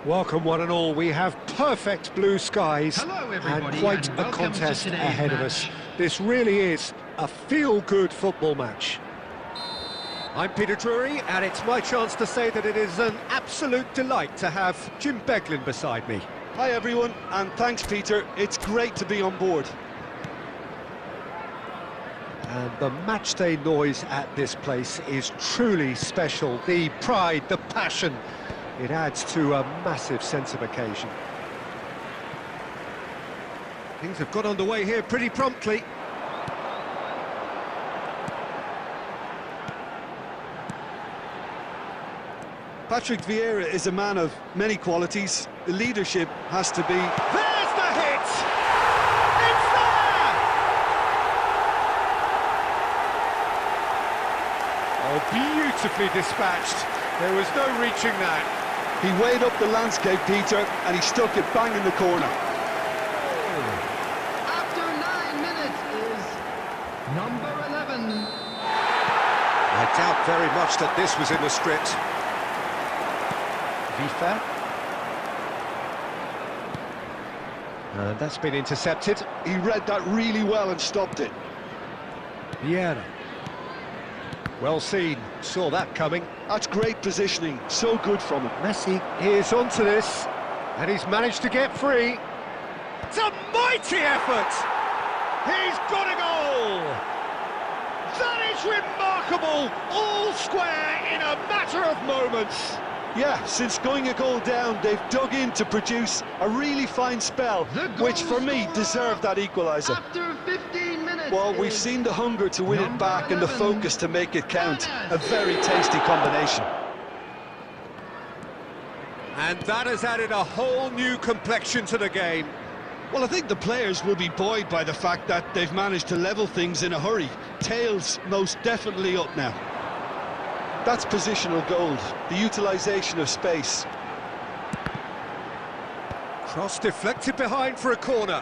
Welcome one and all. We have perfect blue skies and quite a contest ahead of us. This really is a feel-good football match. I'm Peter Drury, and it's my chance to say that it is an absolute delight to have Jim Beglin beside me. Hi everyone, and thanks Peter, it's great to be on board. And the matchday noise at this place is truly special. The pride, the passion, it adds to a massive sense of occasion. Things have got underway here pretty promptly. Patrick Vieira is a man of many qualities. The leadership has to be... There's the hit! It's there! Oh, beautifully dispatched. There was no reaching that. He weighed up the landscape, Peter, and he stuck it bang in the corner. After 9 minutes is number 11. I doubt very much that this was in the script. Vifa. And that's been intercepted. He read that really well and stopped it. Vieira. Well seen, saw that coming. That's great positioning, so good from him. Messi is onto this, and he's managed to get free. It's a mighty effort! He's got a goal! That is remarkable! All square in a matter of moments. Yeah, since going a goal down, they've dug in to produce a really fine spell, which for me deserved that equaliser. After 15 minutes. Well, we've seen the hunger to win it back and the focus to make it count. A very tasty combination. And that has added a whole new complexion to the game. Well, I think the players will be buoyed by the fact that they've managed to level things in a hurry. Tails most definitely up now. That's positional gold, the utilisation of space. Cross deflected behind for a corner.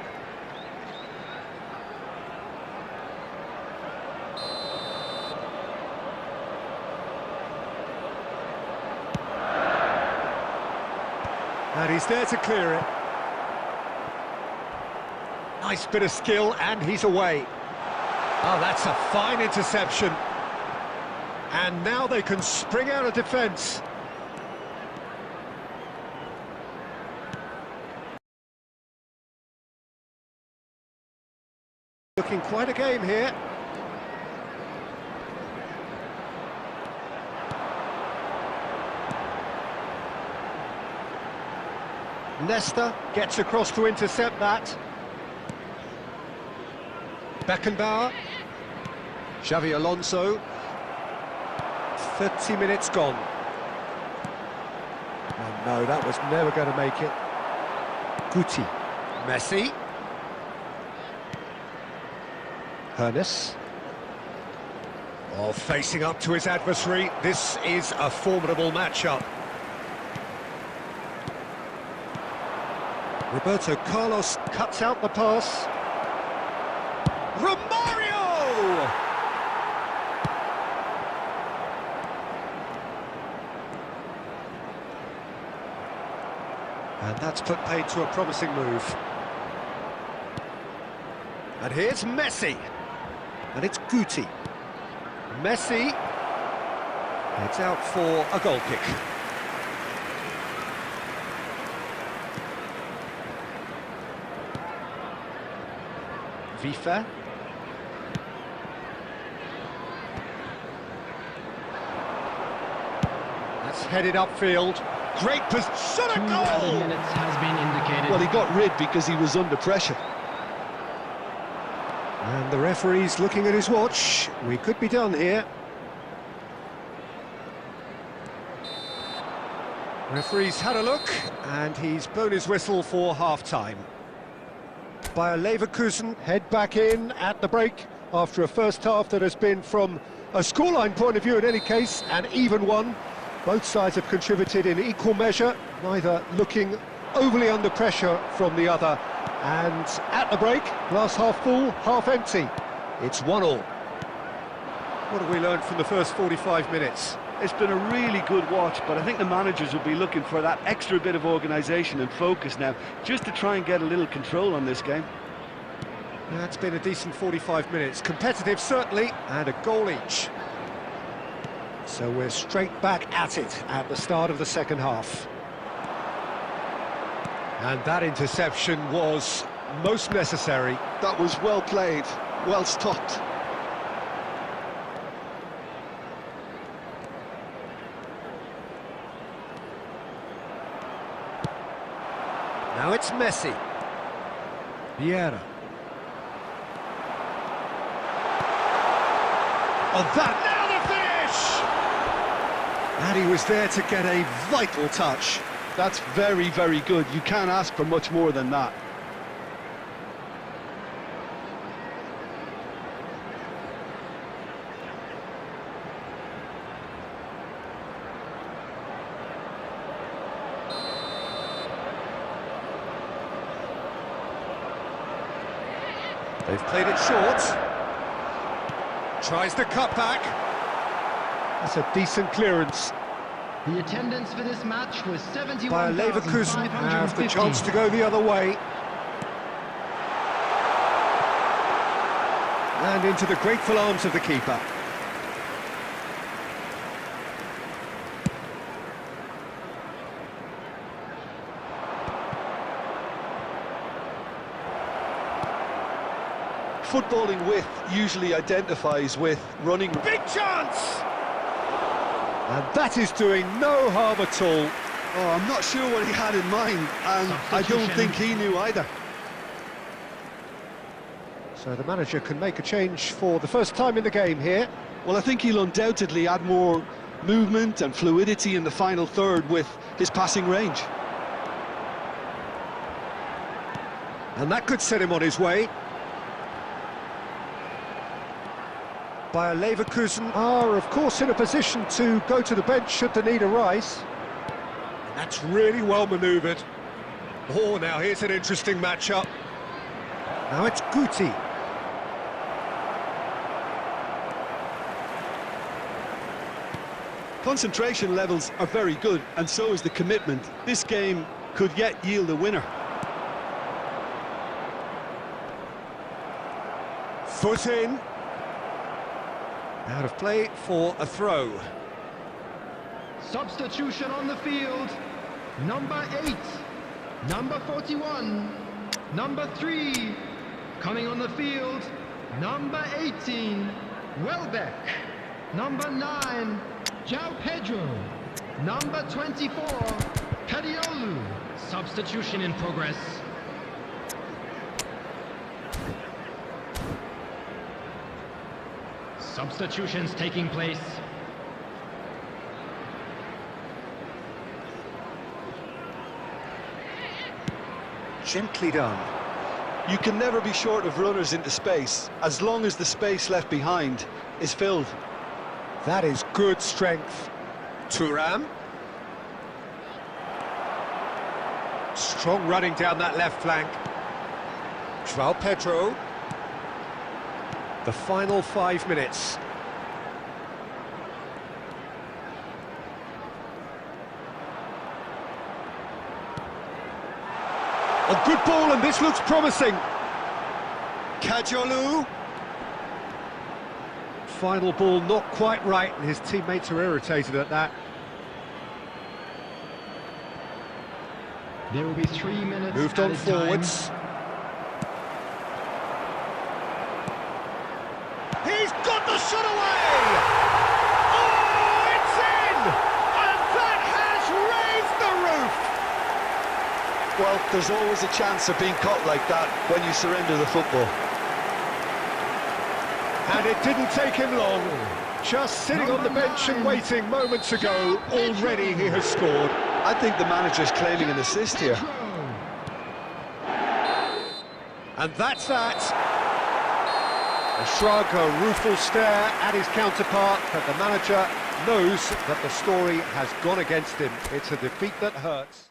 And he's there to clear it. Nice bit of skill, and he's away. Oh, that's a fine interception. And now they can spring out of defence. Looking quite a game here. Nesta gets across to intercept that. Beckenbauer. Xavi Alonso. 30 minutes gone. Oh no, that was never going to make it. Guti. Messi. Harun. Oh, facing up to his adversary. This is a formidable matchup. Roberto Carlos cuts out the pass. Romario! And that's put paid to a promising move. And here's Messi. And it's Guti. Messi heads out for a goal kick. Vifa. That's headed upfield. Great position, a goal! Minutes has been indicated. Well, he got rid because he was under pressure. And the referee's looking at his watch. We could be done here. Referee's had a look, and he's blown his whistle for half-time. Bayer Leverkusen head back in at the break after a first half that has been, from a scoreline point of view in any case, an even one. Both sides have contributed in equal measure, neither looking overly under pressure from the other. And at the break, glass half full, half empty. It's 1-1. What have we learned from the first 45 minutes? it's been a really good watch, but I think the managers will be looking for that extra bit of organisation and focus now, just to try and get a little control on this game. Yeah, it's been a decent 45 minutes. Competitive, certainly, and a goal each. So we're straight back at it at the start of the second half. And that interception was most necessary. That was well played, well stopped. Now it's Messi. Vieira. Oh, that, now the finish! And he was there to get a vital touch. That's very, very good. You can't ask for much more than that. They've played it short. Tries the cut back. That's a decent clearance. The attendance for this match was Bayer Leverkusen have the 71,550. chance to go the other way. And into the grateful arms of the keeper. Footballing width usually identifies with running. Big chance! And that is doing no harm at all. Oh, I'm not sure what he had in mind, and I don't think he knew either. So the manager can make a change for the first time in the game here. Well, I think he'll undoubtedly add more movement and fluidity in the final third with his passing range. And that could set him on his way. Bayer Leverkusen are, of course, in a position to go to the bench should the need arise. And that's really well manoeuvred. Oh, now here's an interesting matchup. Now it's Guti. Concentration levels are very good, and so is the commitment. This game could yet yield a winner. Foot in. Out of play for a throw. Substitution on the field. Number 8, number 41, number 3. Coming on the field, number 18, Welbeck. Number 9, João Pedro. Number 24, Pediolu. Substitution in progress. Substitutions taking place. Gently done. You can never be short of runners into space, as long as the space left behind is filled. That is good strength. Thuram. Strong running down that left flank. João Pedro. The final 5 minutes. A good ball, and this looks promising. Kajolu. Final ball not quite right, and his teammates are irritated at that. There will be 3 minutes. Moved on forwards. He's got the shot away! Oh, it's in! And that has raised the roof! Well, there's always a chance of being caught like that when you surrender the football. And it didn't take him long. Just sitting on the bench and waiting moments ago, already he has scored. I think the manager's claiming an assist here. And that's that. A shrug, a rueful stare at his counterpart, but the manager knows that the story has gone against him. It's a defeat that hurts.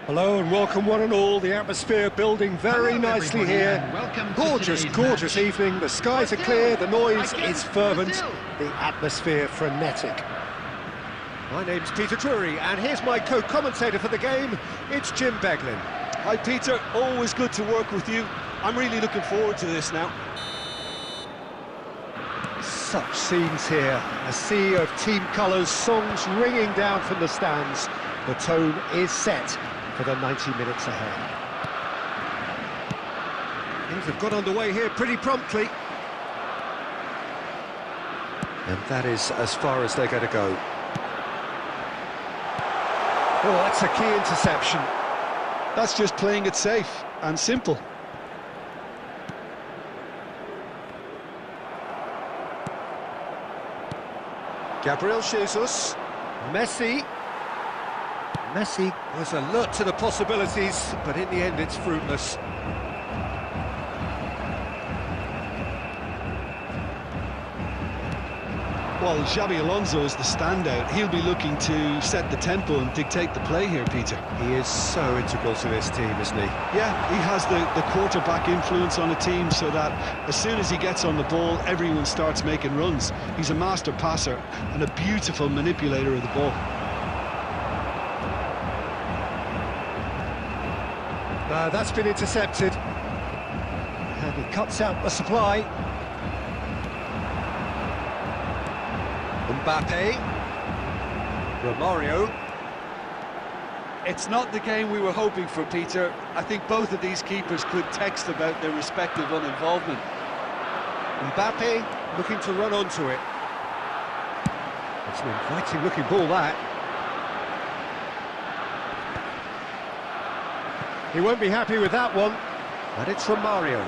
Hello and welcome one and all. The atmosphere building very nicely here. Gorgeous, gorgeous evening. The skies are clear, the noise is fervent, the atmosphere frenetic. My name's Peter Drury and here's my co-commentator for the game. It's Jim Beglin. Hi Peter, always good to work with you. I'm really looking forward to this now. Such scenes here, a sea of team colours, songs ringing down from the stands. The tone is set for the 90 minutes ahead. Things have got underway here pretty promptly. And that is as far as they're going to go. Oh, that's a key interception. That's just playing it safe and simple. Gabriel Jesus. Messi was alert to the possibilities, but in the end it's fruitless. Well, Xabi Alonso is the standout. He'll be looking to set the tempo and dictate the play here, Peter. He is so integral to this team, isn't he? Yeah, he has the quarterback influence on a team so that as soon as he gets on the ball, everyone starts making runs. He's a master passer and a beautiful manipulator of the ball. That's been intercepted. And he cuts out the supply. Mbappe. Romario. It's not the game we were hoping for, Peter. I think both of these keepers could text about their respective uninvolvement. Mbappe looking to run onto it. It's an inviting looking ball, that. He won't be happy with that one. And it's Romario.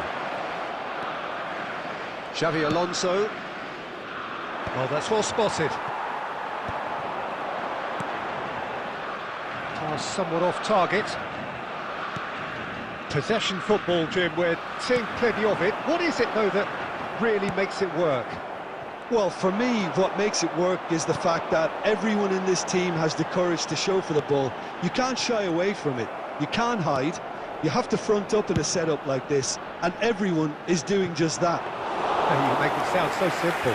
Xabi Alonso. Oh, that's well spotted. Pass somewhat off target. Possession football, Jim, we're seeing plenty of it. What is it, though, that really makes it work? Well, for me, what makes it work is the fact that everyone in this team has the courage to show for the ball. You can't shy away from it. You can't hide. You have to front up in a setup like this, and everyone is doing just that. You make it sound so simple.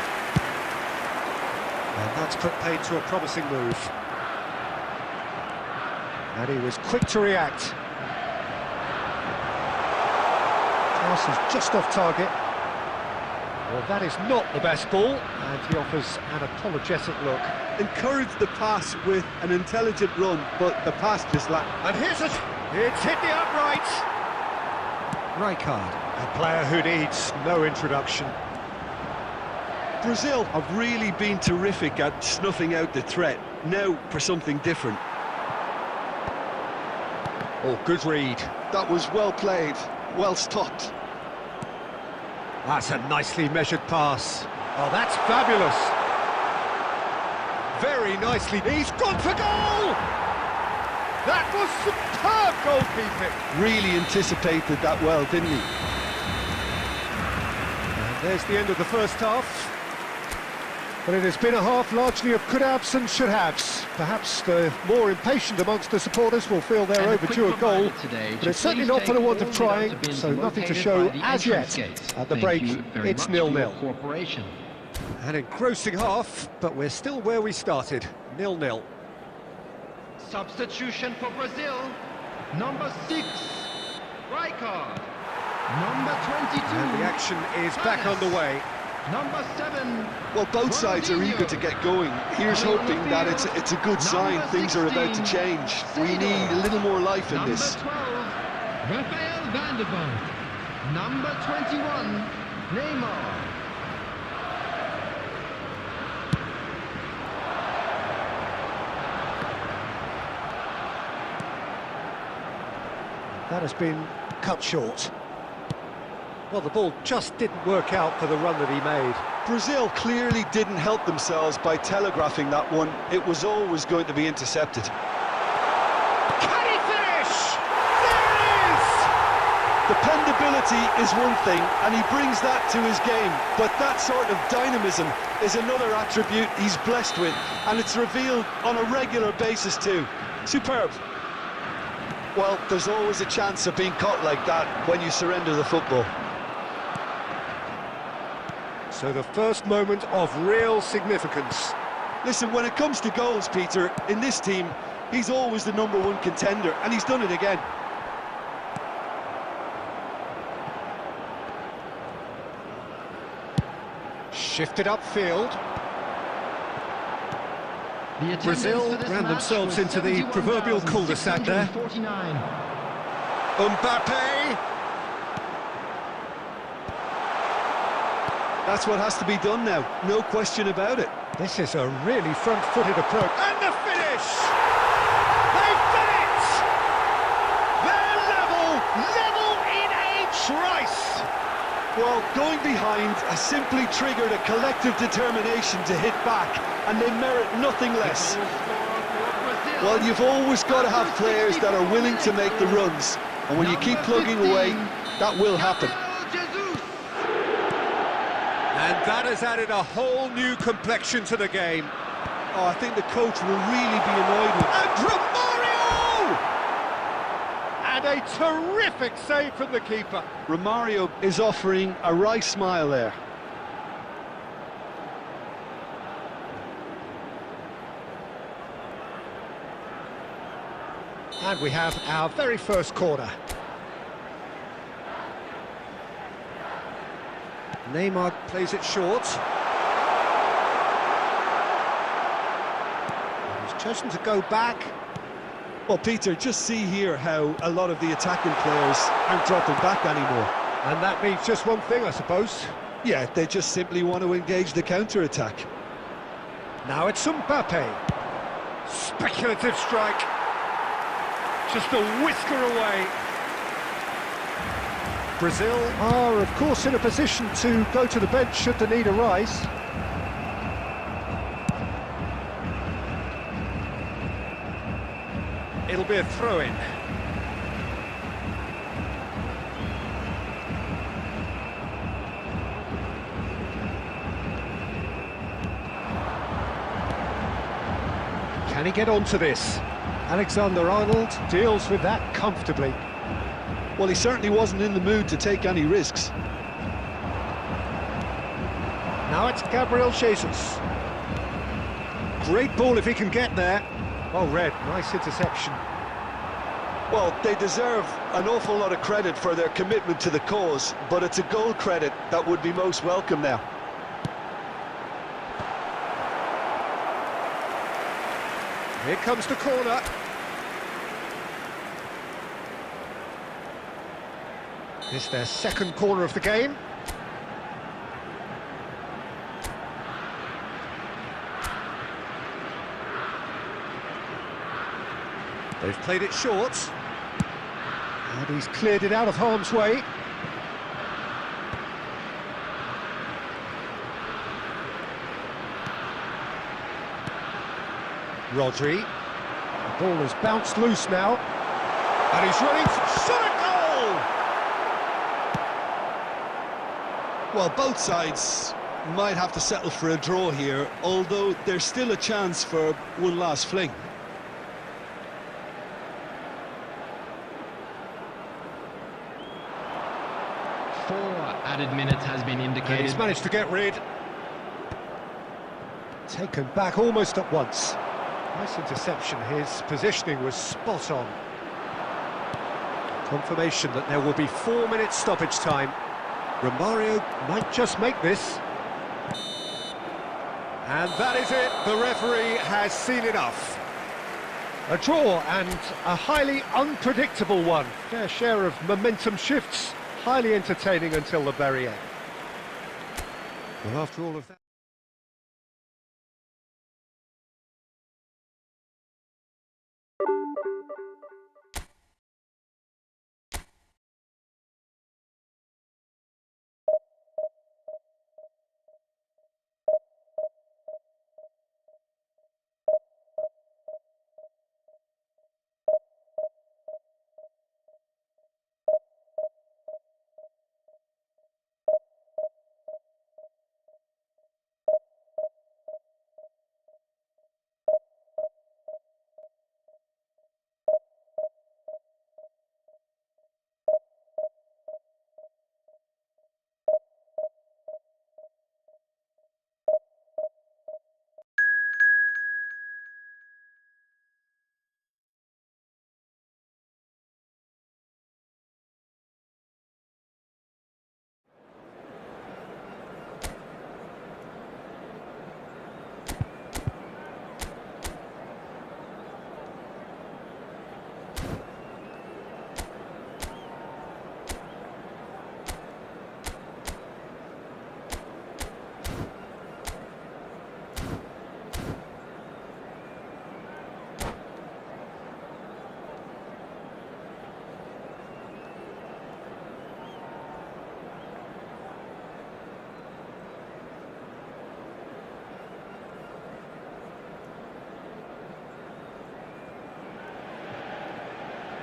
And that's put paid to a promising move. And he was quick to react. Pass is just off target. Well, that is not the best ball, and he offers an apologetic look. Encourage the pass with an intelligent run, but the pass just lacked. And here's it! It's hit the upright! Rijkaard, a player who needs no introduction. Brazil have really been terrific at snuffing out the threat. Now for something different. Oh, good read. That was well played, well stopped. That's a nicely measured pass. Oh, that's fabulous. Very nicely. He's gone for goal! That was superb goalkeeping. Really anticipated that well, didn't he? And there's the end of the first half. But it has been a half largely of could-haves and should-haves. Perhaps the more impatient amongst the supporters will feel they're overdue a goal, but it's certainly not for the want of trying, so nothing to show as yet. At the break, it's 0-0. An engrossing half, but we're still where we started, 0-0. Substitution for Brazil. Number 6, Rijkaard. Number 22. And the action is back underway. Number 7. Well, both sides are eager to get going. Here's hoping that it's a good sign. Things are about to change. We need a little more life in this. Number 12, Rafael van der Vaart. Number 21, Neymar. That has been cut short. Well, the ball just didn't work out for the run that he made. Brazil clearly didn't help themselves by telegraphing that one. It was always going to be intercepted. Can he finish? There it is! Dependability is one thing, and he brings that to his game. But that sort of dynamism is another attribute he's blessed with, and it's revealed on a regular basis too. Superb. Well, there's always a chance of being caught like that when you surrender the football. So the first moment of real significance. Listen, when it comes to goals, Peter, in this team, he's always the #1 contender, and he's done it again. Shifted upfield. Brazil ran themselves into the proverbial cul-de-sac there. Mbappe. That's what has to be done now, no question about it. This is a really front-footed approach. And the finish! They've done it! They're level in a trice! Well, going behind has simply triggered a collective determination to hit back, and they merit nothing less. Well, you've always got to have players that are willing to make the runs, and when you keep plugging away, that will happen. And that has added a whole new complexion to the game. Oh, I think the coach will really be annoyed with... And Romario! And a terrific save from the keeper. Romario is offering a wry smile there. And we have our very first corner. Neymar plays it short. And he's chosen to go back. Well, Peter, just see here how a lot of the attacking players aren't dropping back anymore. And that means just one thing, I suppose. Yeah, they just simply want to engage the counter-attack. Now it's Mbappe. Speculative strike. Just a whisker away. Brazil are, of course, in a position to go to the bench should the need arise. It'll be a throw-in. Can he get onto this? Alexander-Arnold deals with that comfortably. Well, he certainly wasn't in the mood to take any risks. Now it's Gabriel Jesus. Great ball if he can get there. Well read, nice interception. Well, they deserve an awful lot of credit for their commitment to the cause, but it's a goal credit that would be most welcome now. Here comes the corner. This is their second corner of the game. They've played it short. And he's cleared it out of harm's way. Rodri. The ball has bounced loose now. And he's running for shot at goal! Well, both sides might have to settle for a draw here, although there's still a chance for one last fling. Added minutes has been indicated. And he's managed to get rid. Taken back almost at once. Nice interception, his positioning was spot on. Confirmation that there will be 4 minutes stoppage time. Romario might just make this. And that is it, the referee has seen enough. A draw and a highly unpredictable one. Fair share of momentum shifts. Highly entertaining until the very end. Well, after all of that...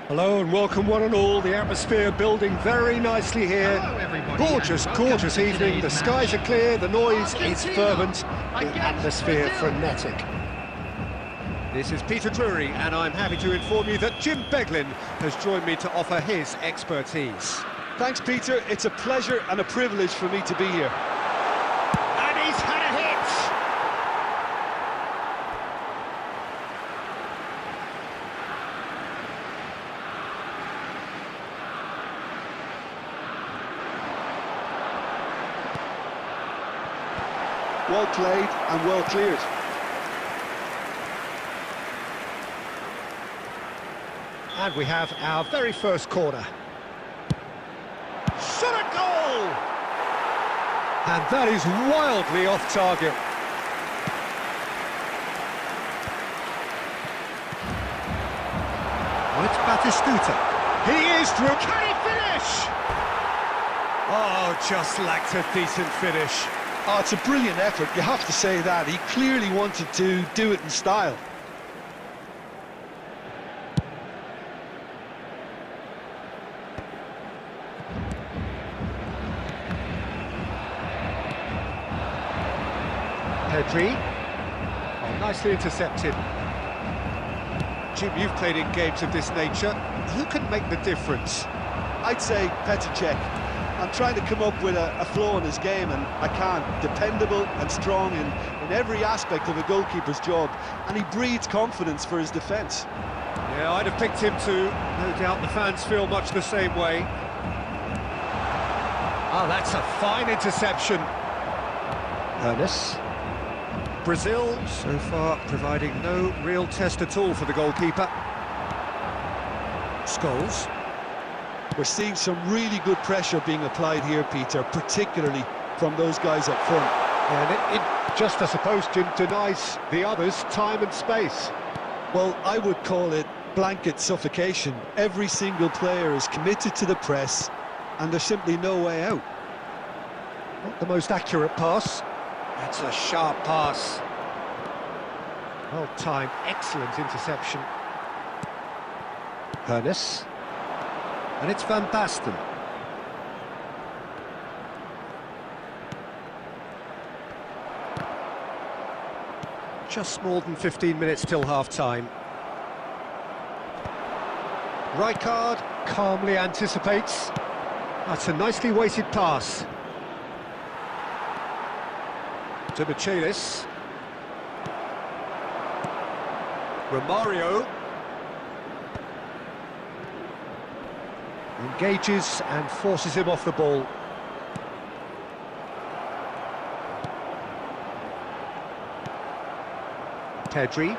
Hello and welcome one and all. The atmosphere building very nicely here. Hello, everybody, Gorgeous, and welcome gorgeous to evening. The today's skies match. are clear, the noise is Argentina fervent, the against atmosphere Brazil. frenetic. This is Peter Drury and I'm happy to inform you that Jim Beglin has joined me to offer his expertise. Thanks, Peter. It's a pleasure and a privilege for me to be here. And he's had a hit! Well played and well cleared. And we have our very first corner. Shot at goal! And that is wildly off target. Well, it's Batistuta. He is through. Can he finish? Oh, just lacked a decent finish. Oh, it's a brilliant effort, you have to say that. He clearly wanted to do it in style. Pedri. Oh, nicely intercepted. Jim, you've played in games of this nature. Who can make the difference? I'd say Petr Cech. I'm trying to come up with a flaw in his game, and I can't. Dependable and strong in every aspect of a goalkeeper's job, and he breeds confidence for his defence. Yeah, I'd have picked him too. No doubt the fans feel much the same way. Oh, that's a fine interception. Ernest. Brazil, so far, providing no real test at all for the goalkeeper. Scholes. We're seeing some really good pressure being applied here, Peter, particularly from those guys up front. And it just, I suppose, Jim, denies the others time and space. Well, I would call it blanket suffocation. Every single player is committed to the press, and there's simply no way out. Not the most accurate pass. That's a sharp pass. Well timed, excellent interception. Ernest. And it's Van Basten. Just more than 15 minutes till half-time. Rijkaard calmly anticipates. That's a nicely weighted pass. To Michelis. Romario. Engages and forces him off the ball. Pedri.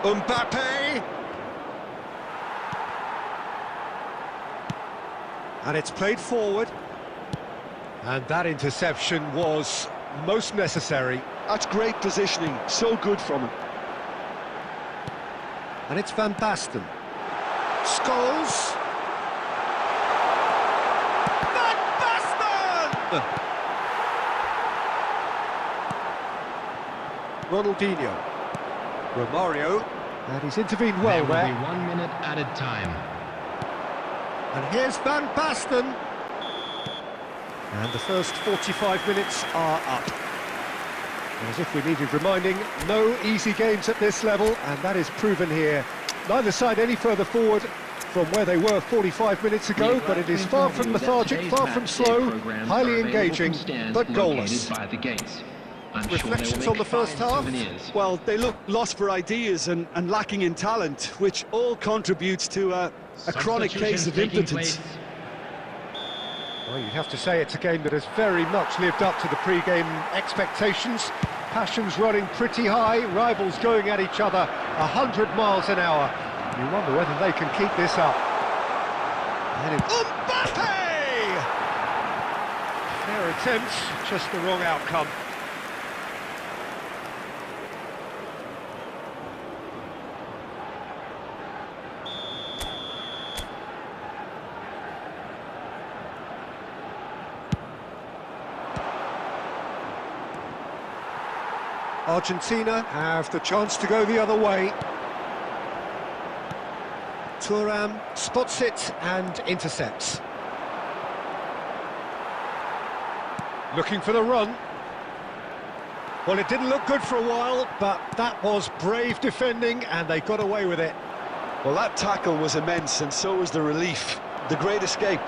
Mbappe! And it's played forward. And that interception was most necessary. That's great positioning, so good from him. And it's Van Basten. Scholes. Van Basten! Ronaldinho. Romario. And he's intervened well there. There will be 1 minute added time. And here's Van Basten. And the first 45 minutes are up. As if we needed reminding, no easy games at this level, and that is proven here. Neither side any further forward from where they were 45 minutes ago, but it is far from lethargic, far from slow, highly engaging, but goalless. Reflections on the first half? Well, they look lost for ideas and lacking in talent, which all contributes to a chronic case of impotence. Well, you'd have to say it's a game that has very much lived up to the pre-game expectations. Passions running pretty high, rivals going at each other 100 miles an hour. You wonder whether they can keep this up. And Mbappe! Fair attempts, just the wrong outcome. Argentina have the chance to go the other way. Thuram spots it and intercepts. Looking for the run. Well, it didn't look good for a while, but that was brave defending and they got away with it. Well, that tackle was immense, and so was the relief. The great escape.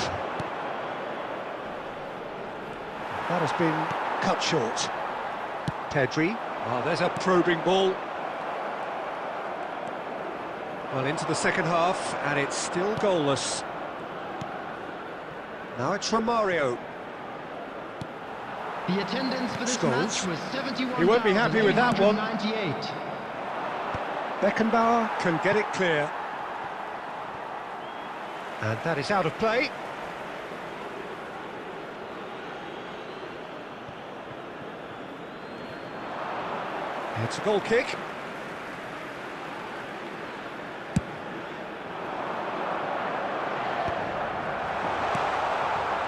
That has been cut short. Pedri. Oh, there's a probing ball. Well, into the second half, and it's still goalless. Now it's Romario. The attendance for this match was 71,898. He won't be happy with that one. Beckenbauer can get it clear. And that is out of play. It's a goal kick.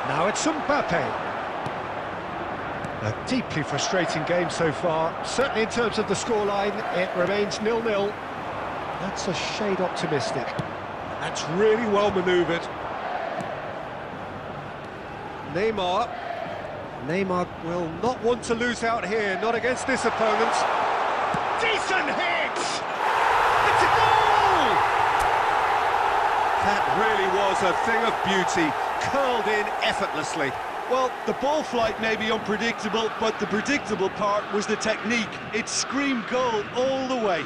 Now it's Mbappe. A deeply frustrating game so far. Certainly in terms of the scoreline, it remains 0-0. That's a shade optimistic. That's really well manoeuvred. Neymar. Neymar will not want to lose out here, not against this opponent. Decent hit! It's a goal! That really was a thing of beauty, curled in effortlessly. Well, the ball flight may be unpredictable, but the predictable part was the technique. It screamed goal all the way.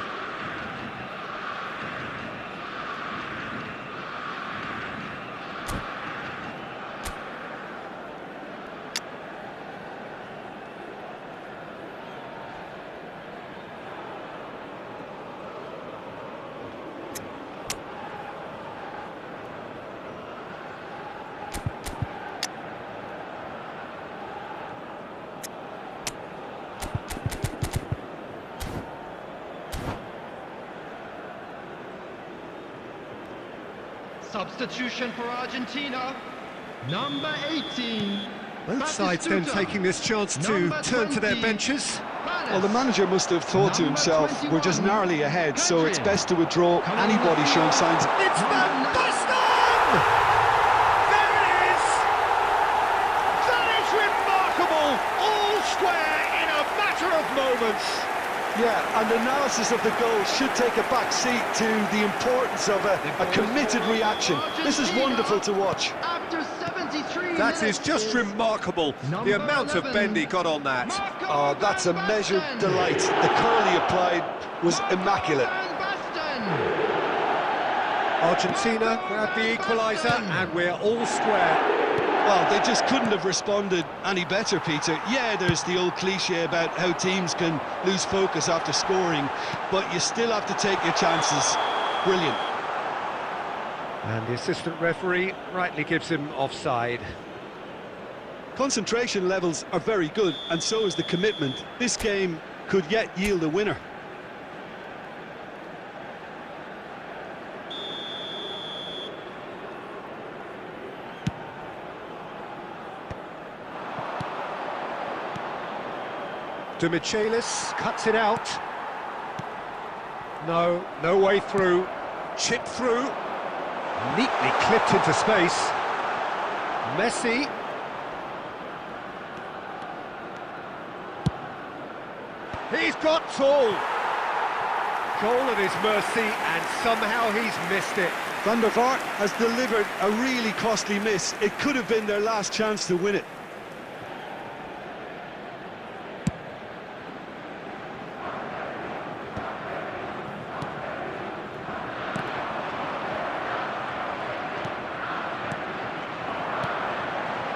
Substitution for Argentina, number 18. Both sides then taking this chance to turn to their benches. Well, the manager must have thought to himself, we're just narrowly ahead, so it's best to withdraw anybody showing signs of... It's Van Basten! There it is! That is remarkable! All square in a matter of moments. Yeah, and analysis of the goal should take a back seat to the importance of a committed reaction. This is wonderful to watch. After 73 That is just remarkable, the amount of bend he got on that. Oh, that's a measured delight. The curl he applied was immaculate. Argentina grab the equaliser and we're all square. Well, they just couldn't have responded any better, Peter. Yeah, there's the old cliche about how teams can lose focus after scoring, but you still have to take your chances. Brilliant. And the assistant referee rightly gives him offside. Concentration levels are very good, and so is the commitment. This game could yet yield a winner. Michelis cuts it out. No way through. Chip through. Neatly clipped into space. Messi. He's got tall. Goal at his mercy, and somehow he's missed it. Van der Vaart has delivered a really costly miss. It could have been their last chance to win it.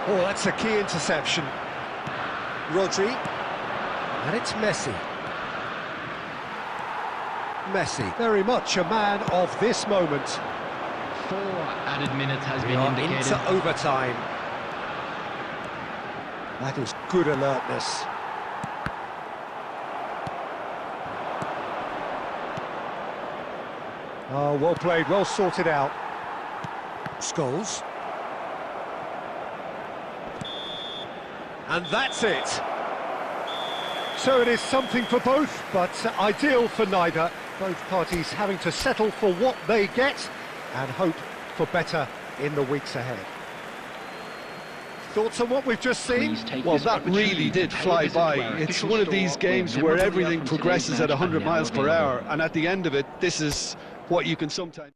Oh, that's a key interception. Rodri. And it's Messi. Messi, very much a man of this moment. 4 added minutes has We been are indicated. into overtime. That is good alertness. Oh, well played, well sorted out. Scholes. And that's it. So it is something for both, but ideal for neither. Both parties having to settle for what they get and hope for better in the weeks ahead. Thoughts on what we've just seen? Well, that really did fly by. It's one of these games where everything progresses at 100 miles per hour, and at the end of it, this is what you can sometimes...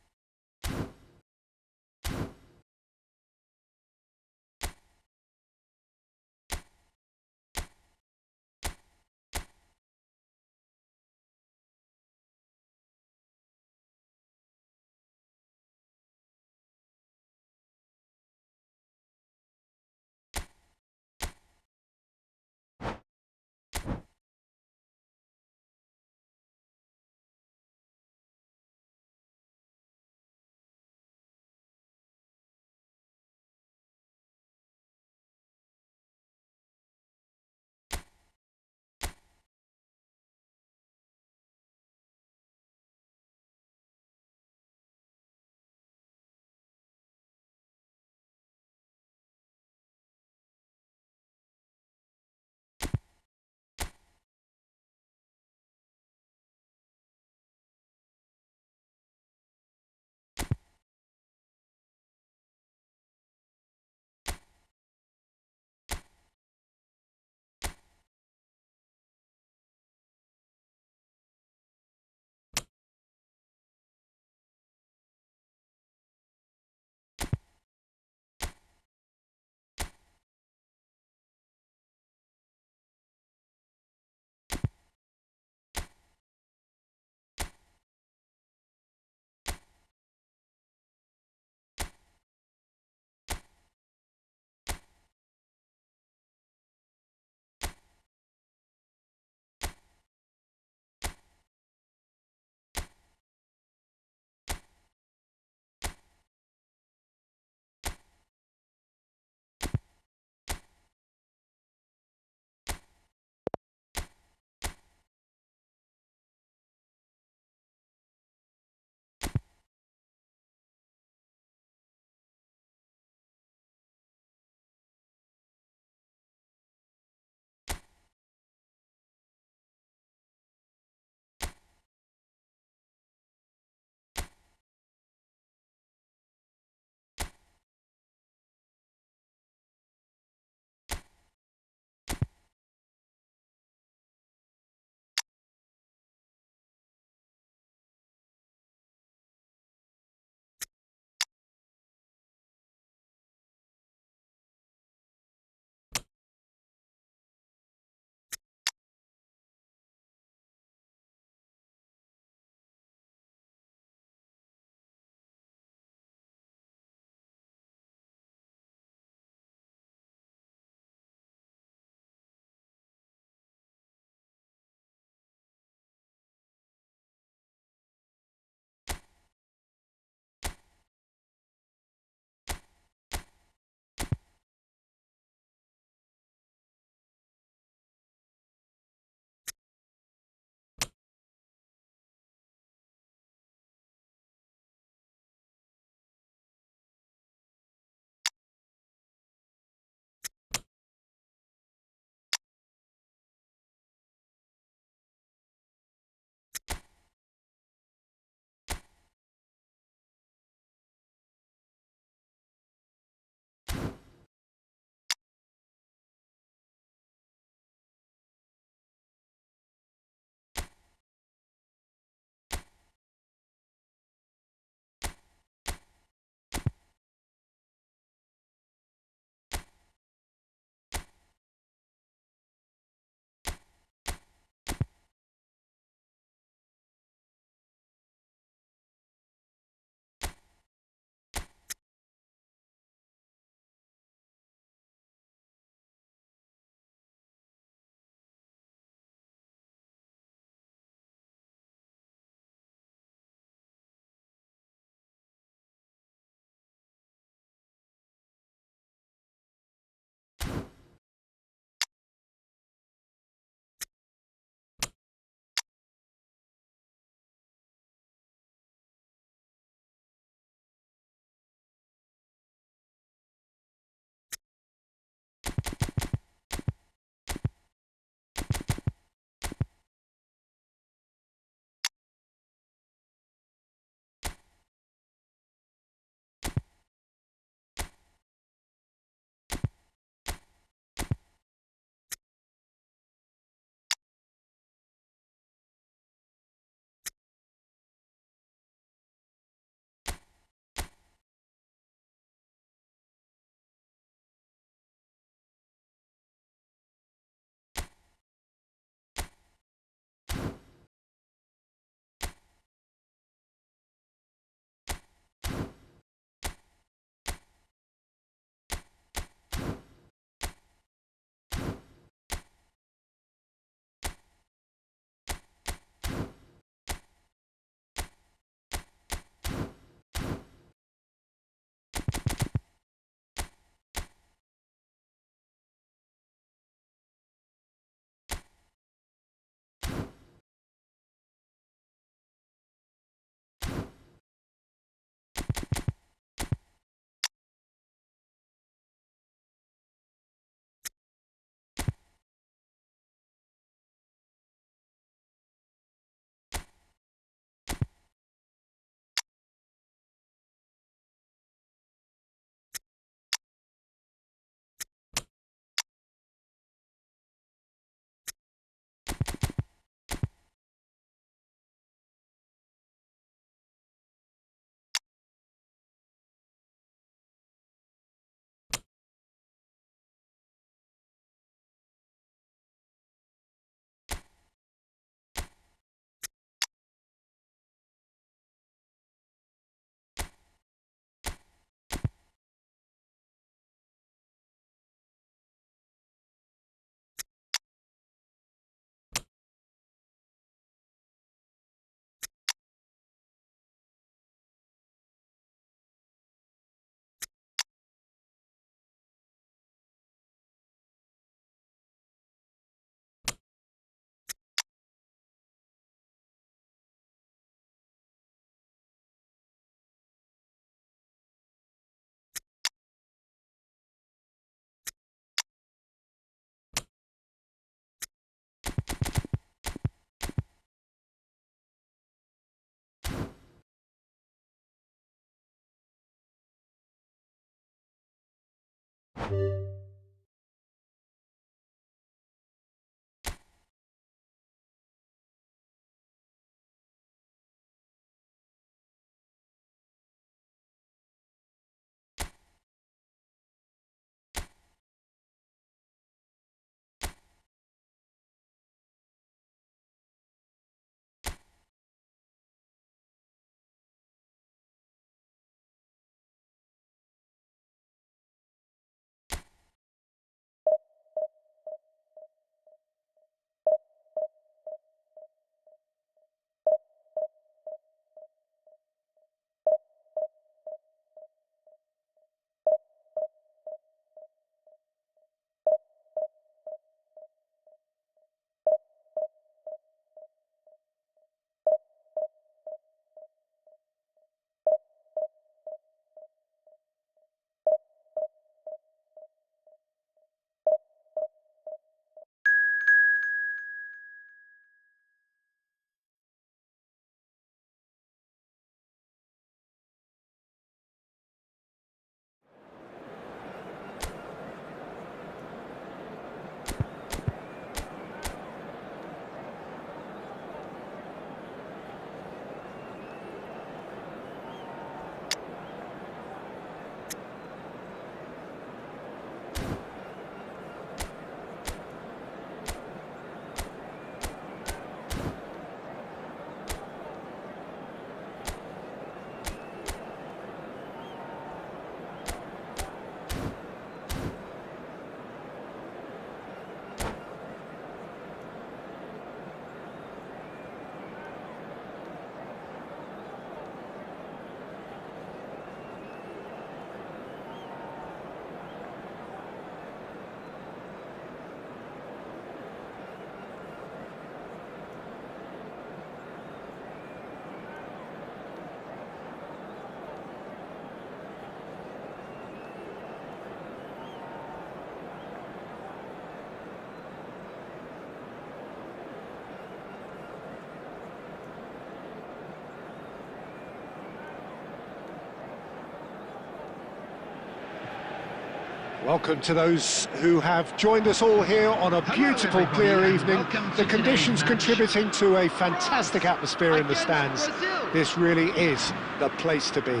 Welcome to those who have joined us all here on a beautiful, clear evening. The conditions contributing to a fantastic atmosphere in the stands. This really is the place to be.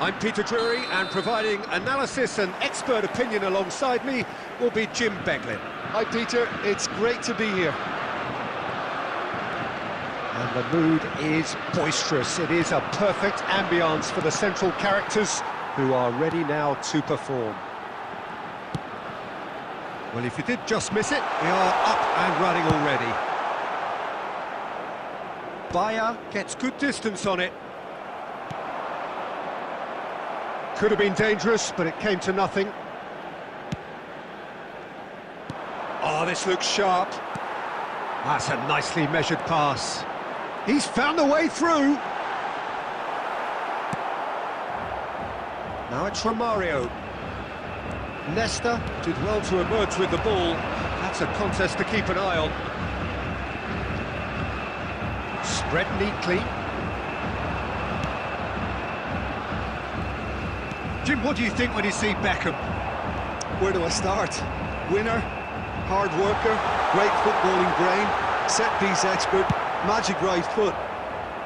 I'm Peter Drury, and providing analysis and expert opinion alongside me will be Jim Beglin. Hi Peter, it's great to be here. And the mood is boisterous. It is a perfect ambience for the central characters, who are ready now to perform. Well, if you did just miss it, we are up and running already. Bayer gets good distance on it. Could have been dangerous, but it came to nothing. Oh, this looks sharp. That's a nicely measured pass. He's found a way through. Now it's Romario. Leicester did well to emerge with the ball. That's a contest to keep an eye on. Spread neatly. Jim, what do you think when you see Beckham? Where do I start? Winner, hard worker, great footballing brain, set-piece expert, magic right foot,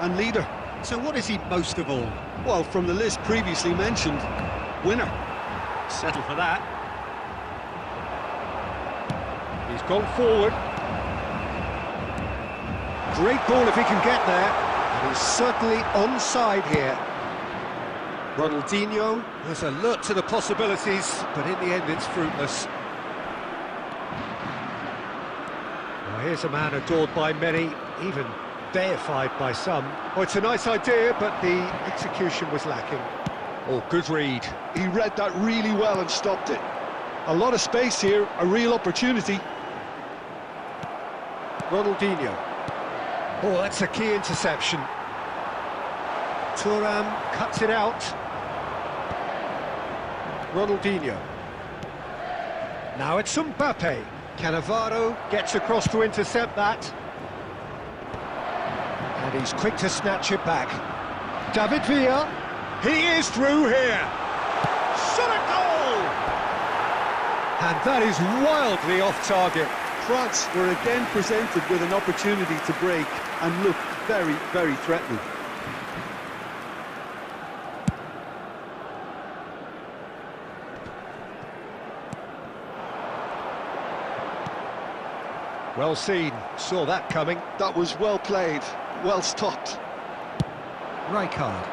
and leader. So what is he most of all? Well, from the list previously mentioned, winner. Settle for that. He's gone forward. Great ball if he can get there. And he's certainly onside here. Ronaldinho was alert to the possibilities, but in the end it's fruitless. Well, here's a man adored by many, even deified by some. Oh, it's a nice idea, but the execution was lacking. Oh, good read. He read that really well and stopped it. A lot of space here, a real opportunity. Ronaldinho. Oh, that's a key interception. Thuram cuts it out. Ronaldinho. Now it's Mbappe. Cannavaro gets across to intercept that. And he's quick to snatch it back. David Villa. He is through here. Shot a goal! And that is wildly off target. France were again presented with an opportunity to break and looked very, very threatening. Well seen, saw that coming. That was well played, well stopped. Rijkaard.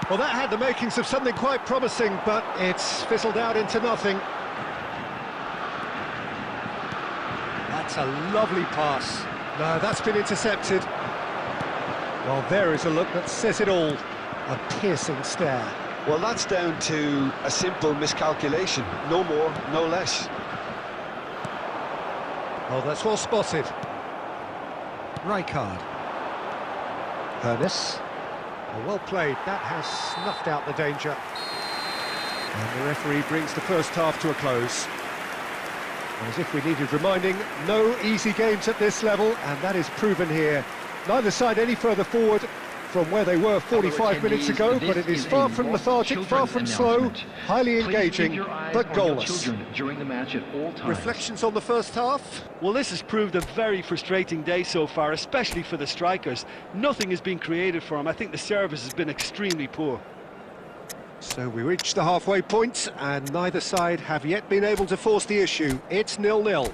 Well, that had the makings of something quite promising, but it's fizzled out into nothing. That's a lovely pass. No, that's been intercepted. Well, there is a look that says it all. A piercing stare. Well, that's down to a simple miscalculation. No more, no less. Oh, that's well spotted. Rijkaard. Ernest. Oh, well played. That has snuffed out the danger. And the referee brings the first half to a close. As if we needed reminding, no easy games at this level, and that is proven here. Neither side any further forward from where they were 45 minutes ago, but it is far from lethargic, far from slow, highly engaging, but goalless. During the match at all times. Reflections on the first half? Well, this has proved a very frustrating day so far, especially for the strikers. Nothing has been created for them. I think the service has been extremely poor. So we reach the halfway point, and neither side have yet been able to force the issue. It's 0-0.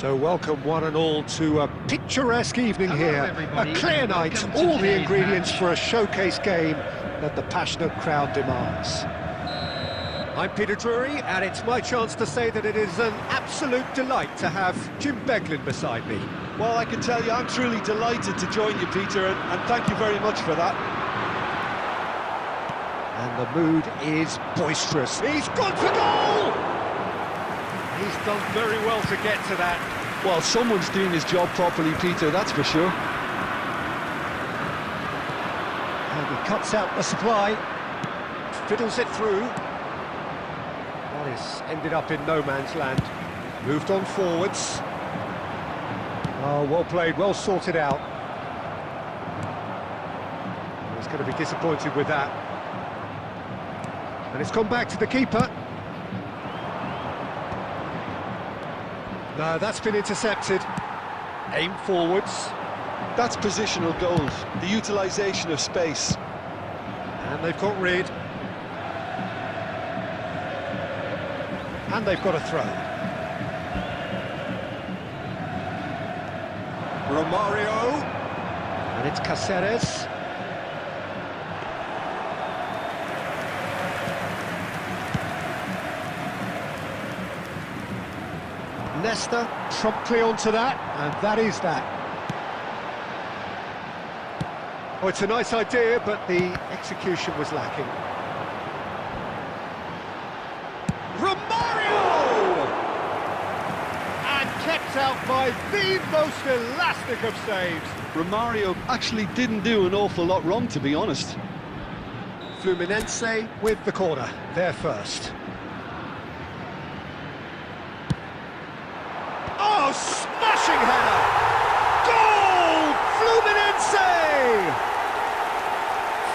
So welcome one and all to a picturesque evening here, everybody, a clear and night, welcome to all the today's ingredients match. for a showcase game that the passionate crowd demands. I'm Peter Drury, and it's my chance to say that it is an absolute delight to have Jim Beglin beside me. Well, I can tell you, I'm truly delighted to join you, Peter, and thank you very much for that. And the mood is boisterous. He's gone for goal! He's done very well to get to that. Well, someone's doing his job properly, Peter, that's for sure. And he cuts out the supply, fiddles it through. Well, he's ended up in no man's land. Moved on forwards. Oh, well played, well sorted out. He's going to be disappointed with that. And it's gone back to the keeper. No, that's been intercepted. Aim forwards. That's positional gold, the utilisation of space. And they've got rid. And they've got a throw. Romario. And it's Caceres. Nesta promptly onto that, and that is that. Oh, it's a nice idea, but the execution was lacking. Romario! And kept out by the most elastic of saves. Romario actually didn't do an awful lot wrong, to be honest. Fluminense with the corner, there first. Oh, smashing header! Goal! Fluminense!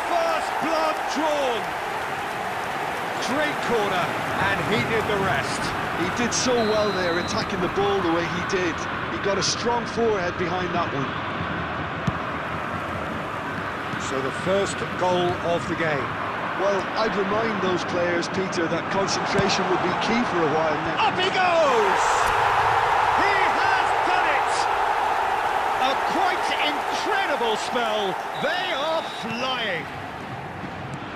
First blood drawn. Great corner, and he did the rest. He did so well there, attacking the ball the way he did. He got a strong forehead behind that one. So the first goal of the game. Well, I'd remind those players, Peter, that concentration would be key for a while now. Up he goes! He has done it! A quite incredible spell. They are flying.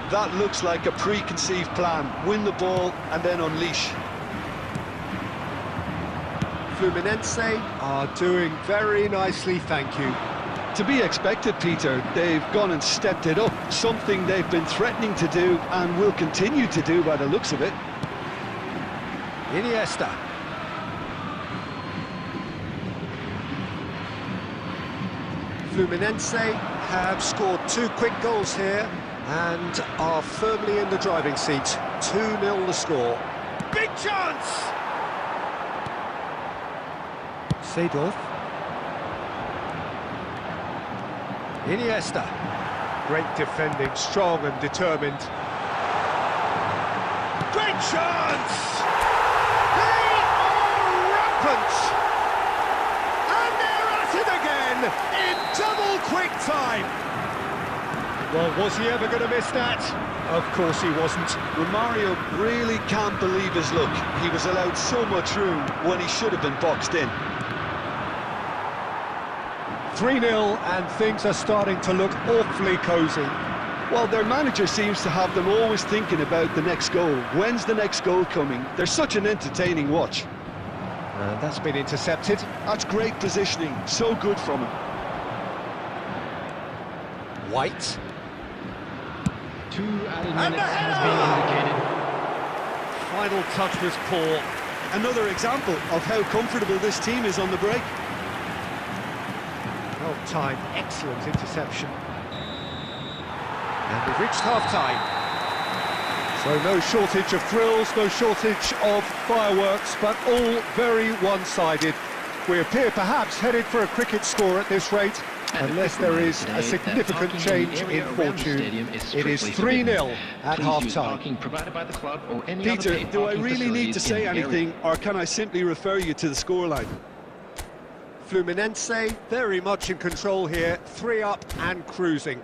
That looks like a preconceived plan. Win the ball and then unleash. Fluminense are doing very nicely, thank you. To be expected, Peter. They've gone and stepped it up. Something they've been threatening to do and will continue to do by the looks of it. Iniesta. Fluminense have scored 2 quick goals here and are firmly in the driving seat. 2-0 the score. Big chance! Seedorf. Iniesta. Great defending, strong and determined. Great chance! They are rampant! And they're at it again in double quick time! Well, was he ever going to miss that? Of course he wasn't. Romario really can't believe his luck. He was allowed so much room when he should have been boxed in. 3-0 and things are starting to look awfully cosy. Well, their manager seems to have them always thinking about the next goal. When's the next goal coming? They're such an entertaining watch. And that's been intercepted. That's great positioning. So good from him. White. 2 added And minutes the has header! been indicated. Final touch was poor. Another example of how comfortable this team is on the break. Well timed, excellent interception. And we've reached half-time. So no shortage of thrills, no shortage of fireworks, but all very one-sided. We appear perhaps headed for a cricket score at this rate, unless there is a significant change in fortune. It is 3-0 at half-time. Peter, do I really need to say anything, or can I simply refer you to the scoreline? Fluminense very much in control here, 3 up and cruising.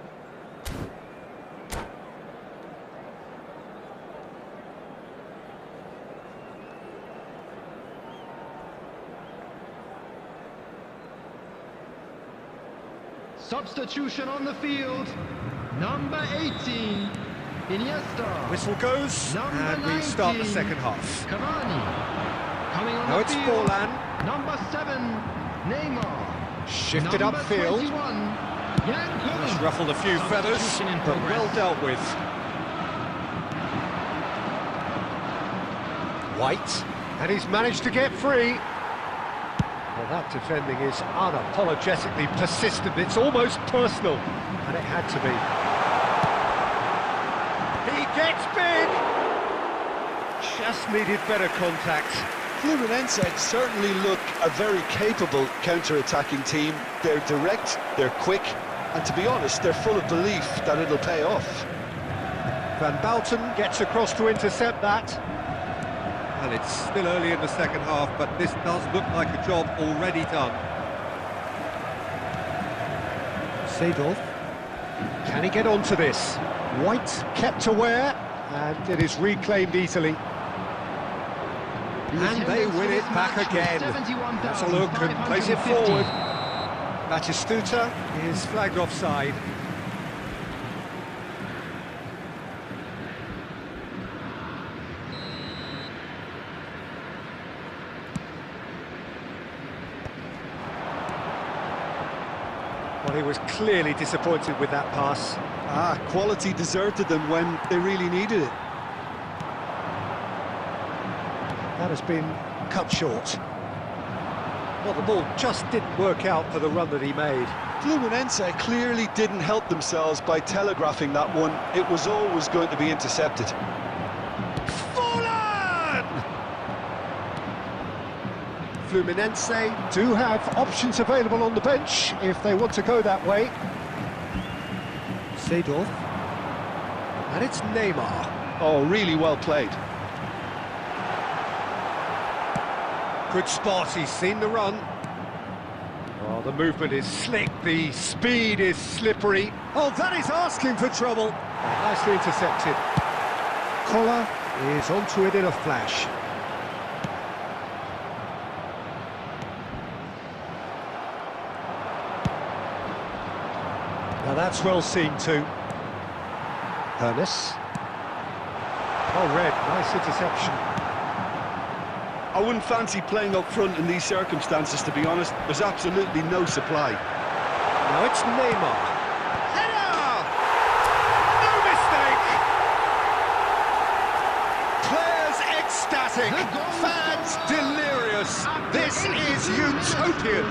Substitution on the field. Number 18, Iniesta. Whistle goes, Number and we start the 19, second half. Cavani. Coming on Now the it's field. Forlan. Number 7, Neymar. Shifted Number upfield. 21, Jan Just Koeman. ruffled a few feathers, Substitution in but progress. well dealt with. White, and he's managed to get free. Well, that defending is unapologetically persistent. It's almost personal, and it had to be. He gets big! Just needed better contact. Fluminense certainly look a very capable counter-attacking team. They're direct, they're quick, and to be honest, they're full of belief that it'll pay off. Van Bouten gets across to intercept that. And it's still early in the second half, but this does look like a job already done. Seedorf. Can he get onto this? White kept aware, and it is reclaimed easily. And they win it back again. That's a look and plays it forward. Batistuta is flagged offside. Well, he was clearly disappointed with that pass. Quality deserted them when they really needed it. That has been cut short. Well, the ball just didn't work out for the run that he made. Fluminense clearly didn't help themselves by telegraphing that one. It was always going to be intercepted. Fluminense do have options available on the bench if they want to go that way. Seedorf. And it's Neymar. Oh, really well played. Good spot, he's seen the run. Oh, the movement is slick, the speed is slippery. Oh, that is asking for trouble. Nicely intercepted. Collar is onto it in a flash. Now that's well seen too. Ernest. Oh, red, nice interception. I wouldn't fancy playing up front in these circumstances, to be honest. There's absolutely no supply. Now it's Neymar. Header! No mistake! Players ecstatic, fans delirious. This is utopian.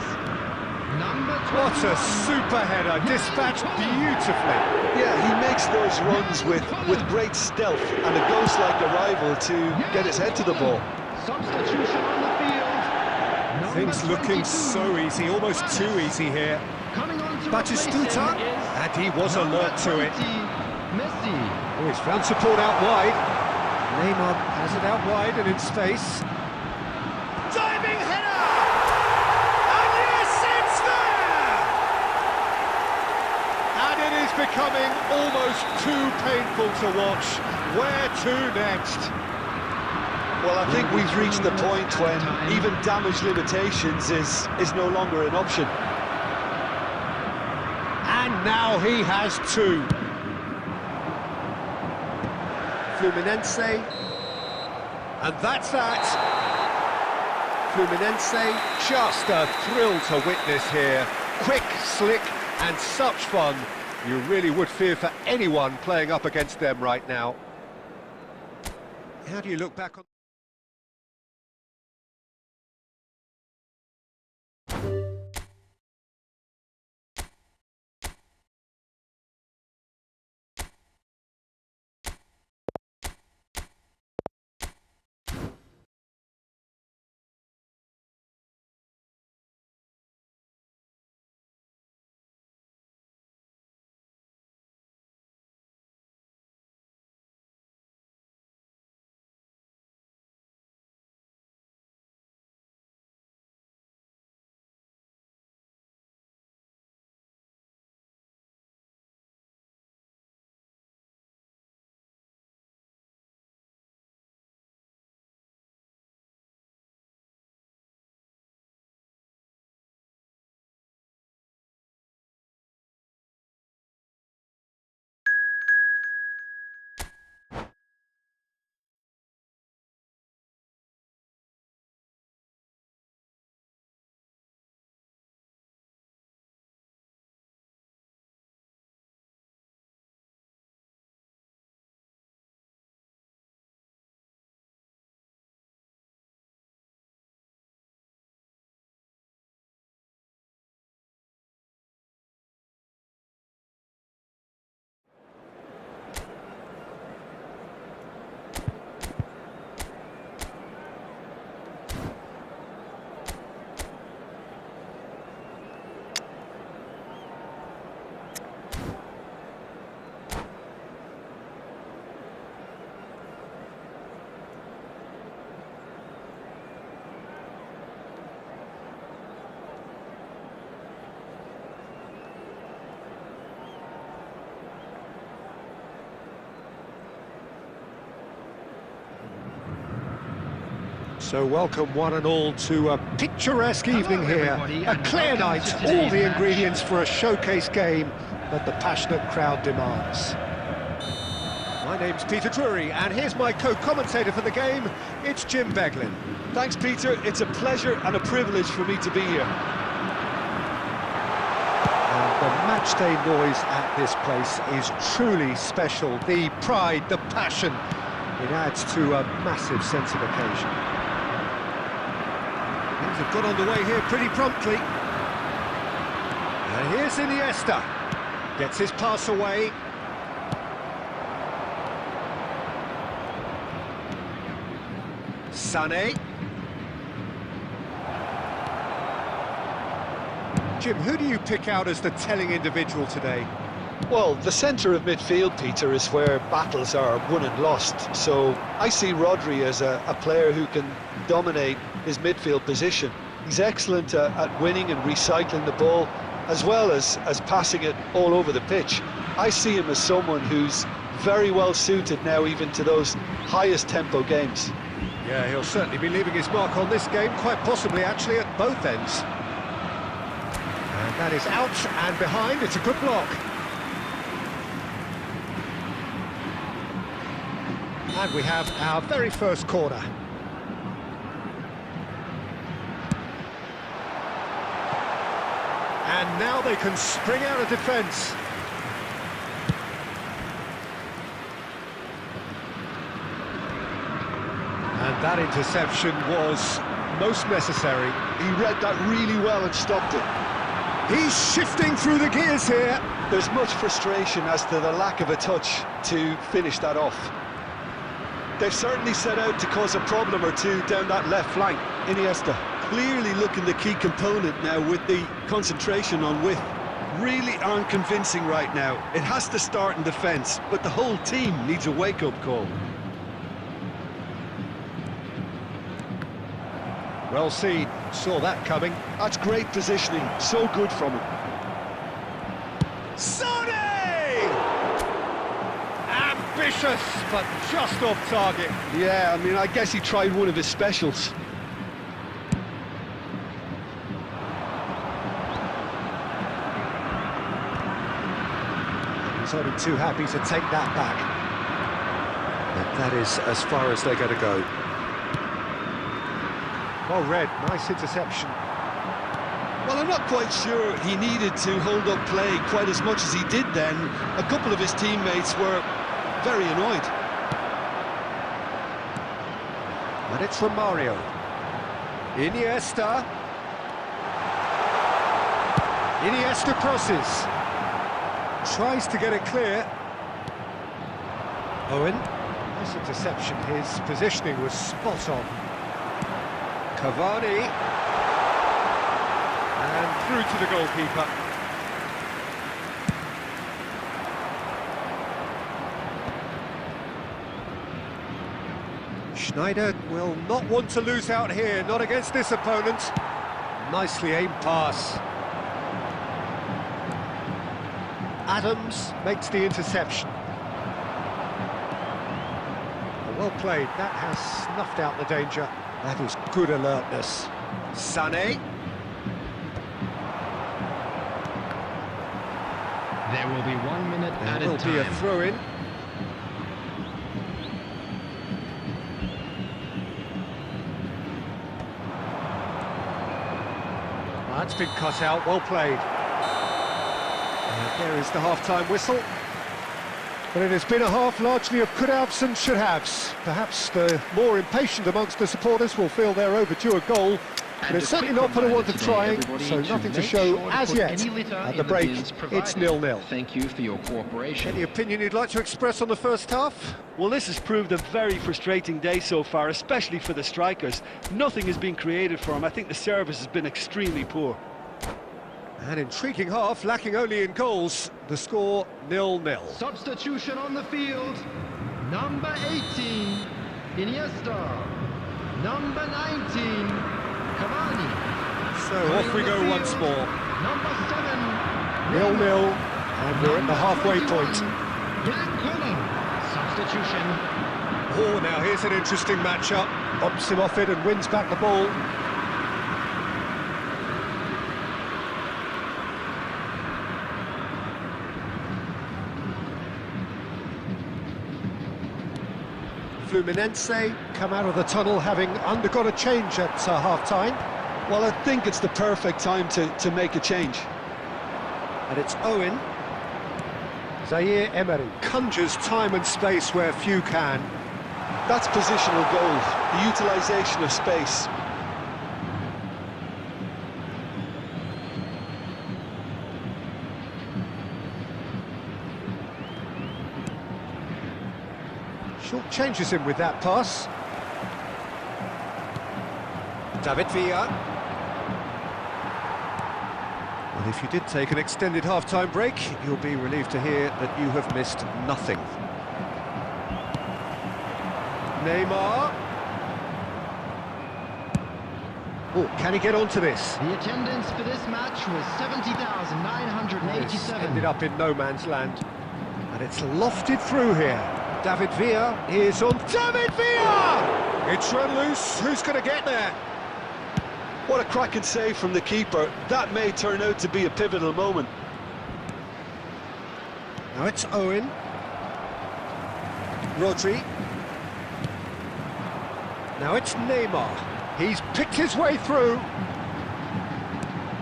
What a super header, dispatched beautifully. Yeah, he makes those runs with great stealth and a ghost-like arrival to get his head to the ball. Substitution on the field. Things looking so easy, almost too easy here. Batistuta, and he was alert to it. Messi. Oh, he's found support out wide. Neymar has it out wide and in space. Diving header! And yes, it's there! And it is becoming almost too painful to watch. Where to next? Well, I think we've reached the point when even damage limitations is no longer an option. And now he has two. Fluminense. And that's that. Fluminense, just a thrill to witness here. Quick, slick, and such fun. You really would fear for anyone playing up against them right now. How do you look back on... So welcome one and all to a picturesque evening here. A clear night, all the ingredients for a showcase game that the passionate crowd demands. My name's Peter Drury, and here's my co-commentator for the game, it's Jim Beglin. Thanks, Peter. It's a pleasure and a privilege for me to be here. And the matchday noise at this place is truly special. The pride, the passion, it adds to a massive sense of occasion. Things have got underway here pretty promptly. And here's Iniesta. Gets his pass away. Sané. Jim, who do you pick out as the telling individual today? Well, the centre of midfield, Peter, is where battles are won and lost. So I see Rodri as a player who can dominate his midfield position. He's excellent at winning and recycling the ball, as well as passing it all over the pitch. I see him as someone who's very well suited now even to those highest tempo games. Yeah, he'll certainly be leaving his mark on this game, quite possibly actually at both ends. And that is out and behind, it's a good block. And we have our very first corner. And now they can spring out of defence. And that interception was most necessary. He read that really well and stopped it. He's shifting through the gears here. There's much frustration as to the lack of a touch to finish that off. They've certainly set out to cause a problem or two down that left flank. Iniesta clearly looking the key component now with the concentration on width. Really aren't convincing right now. It has to start in defence, but the whole team needs a wake-up call. Well seen, saw that coming. That's great positioning, so good from him. Sané! Ambitious, but just off target. Yeah, I mean, I guess he tried one of his specials. He's only too happy to take that back. And that is as far as they're going to go. Well read, nice interception. Well, I'm not quite sure he needed to hold up play quite as much as he did then. A couple of his teammates were very annoyed. And it's from Mario. Iniesta. Iniesta crosses. Tries to get it clear. Owen. Nice interception, his positioning was spot on. Cavani. And through to the goalkeeper. Schneider will not want to lose out here, not against this opponent. Nicely aimed pass. Adams makes the interception. Well played, that has snuffed out the danger. That is good alertness. Sané. There will be 1 minute added There will be a throw-in. That's been cut out, well played. And there is the half-time whistle. But it has been a half largely of could-haves and should-haves. Perhaps the more impatient amongst the supporters will feel they're overdue a goal. But it's certainly not for the want of trying, so nothing to show as yet. At the break, it's 0-0. Thank you for your cooperation. Any opinion you'd like to express on the first half? Well, this has proved a very frustrating day so far, especially for the strikers. Nothing has been created for them. I think the service has been extremely poor. An intriguing half, lacking only in goals. The score 0-0. Substitution on the field. Number 18, Iniesta. Number 19, Cavani. So off we go once more. Number 7, 0-0, and we're at the halfway point. Black corner. Substitution. Oh, now here's an interesting matchup. Opts him off it and wins back the ball. Fluminense come out of the tunnel having undergone a change at half-time. Well, I think it's the perfect time to make a change. And it's Owen. Zaire Emery conjures time and space where few can. That's positional goal, the utilisation of space. Short changes him with that pass. David Villa. Well, if you did take an extended half-time break, you'll be relieved to hear that you have missed nothing. Neymar. Oh, can he get onto this? The attendance for this match was 70,987. Ended up in no man's land. And it's lofted through here. David Villa is on. David Villa! It's run loose. Who's going to get there? What a cracking save from the keeper. That may turn out to be a pivotal moment. Now it's Owen. Rodri. Now it's Neymar. He's picked his way through.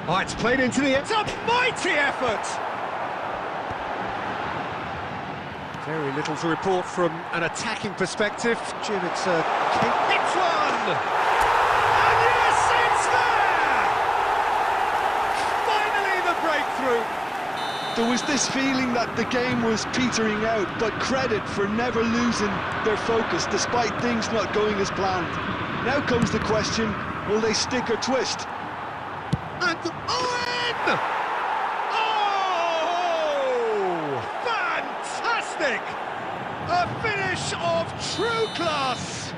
Oh, it's played into the... It's a mighty effort! Very little to report from an attacking perspective. Jim, it's a... Hits one! And yes, it's there! Finally the breakthrough! There was this feeling that the game was petering out, but credit for never losing their focus despite things not going as planned. Now comes the question, will they stick or twist? And Owen! Oh! Fantastic! A finish of true class!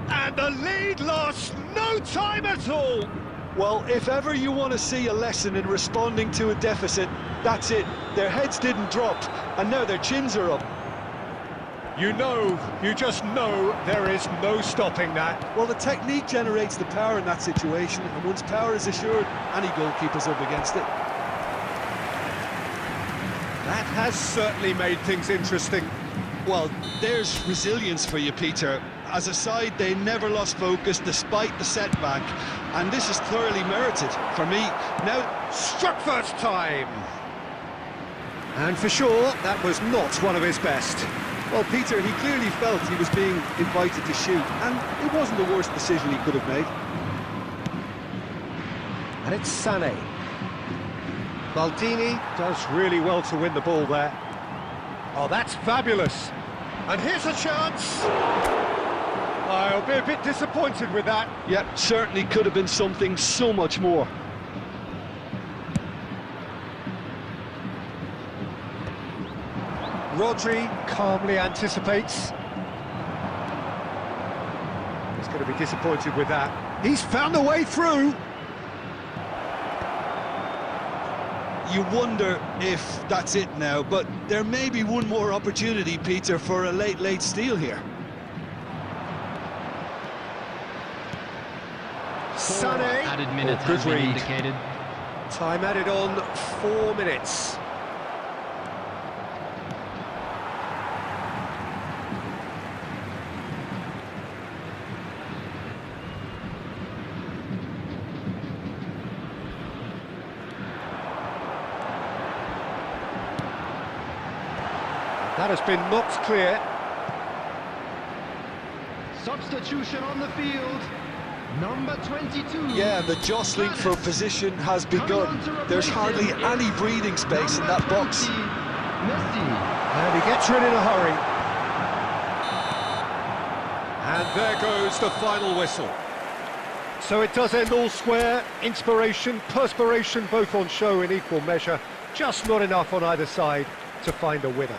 And the lead lost no time at all! Well, if ever you want to see a lesson in responding to a deficit, that's it. Their heads didn't drop, and now their chins are up. You just know there is no stopping that. Well, the technique generates the power in that situation, and once power is assured, any goalkeeper's up against it. That has certainly made things interesting. Well, there's resilience for you, Peter. As a side, they never lost focus despite the setback, and this is thoroughly merited for me. Now, Struck first time! And for sure, that was not one of his best. well, Peter, he clearly felt he was being invited to shoot, and it wasn't the worst decision he could have made. And it's Sané. Baldini does really well to win the ball there. Oh, that's fabulous. And here's a chance. I'll be a bit disappointed with that. Yep, certainly could have been something so much more. Rodri calmly anticipates. He's going to be disappointed with that. He's found a way through. You wonder if that's it now, but there may be one more opportunity, Peter, for a late steal here. Sané. Added minutes Good has been read. indicated. Time added on 4 minutes. That has been knocked clear. Substitution on the field. Number 22. Yeah, the jostling for position has begun. There's hardly any breathing space in that box. Messi. And he gets rid in a hurry. And there goes the final whistle. So it does end all square. Inspiration, perspiration, both on show in equal measure. Just not enough on either side to find a winner.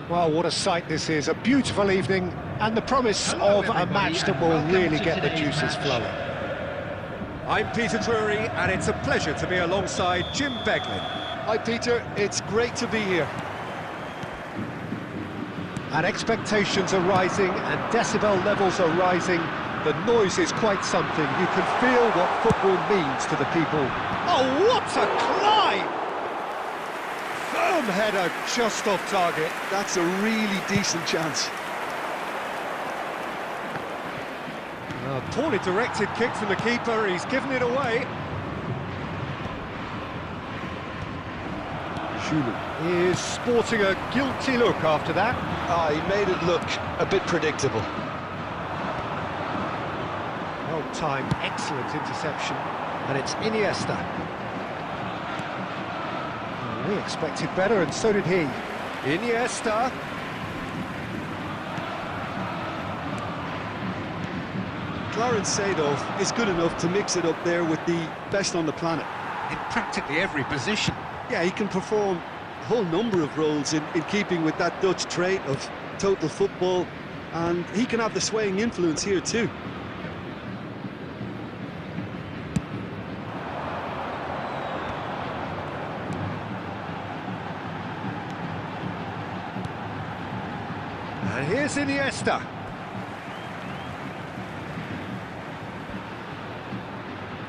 Well, what a sight this is, a beautiful evening, and the promise of a match that will really get the juices flowing. I'm Peter Drury, and it's a pleasure to be alongside Jim Beglin. Hi Peter, it's great to be here. And expectations are rising, and decibel levels are rising. The noise is quite something. You can feel what football means to the people. Oh, what a climb! Firm header just off target. That's a really decent chance. A poorly directed kick from the keeper, he's given it away. Schumann is sporting a guilty look after that. He made it look a bit predictable. Well-timed, excellent interception, and it's Iniesta. We expected better, and so did he. Iniesta. Clarence Seedorf is good enough to mix it up there with the best on the planet. In practically every position. Yeah, he can perform a whole number of roles in keeping with that Dutch trait of total football, and he can have the swaying influence here too. And here's Iniesta.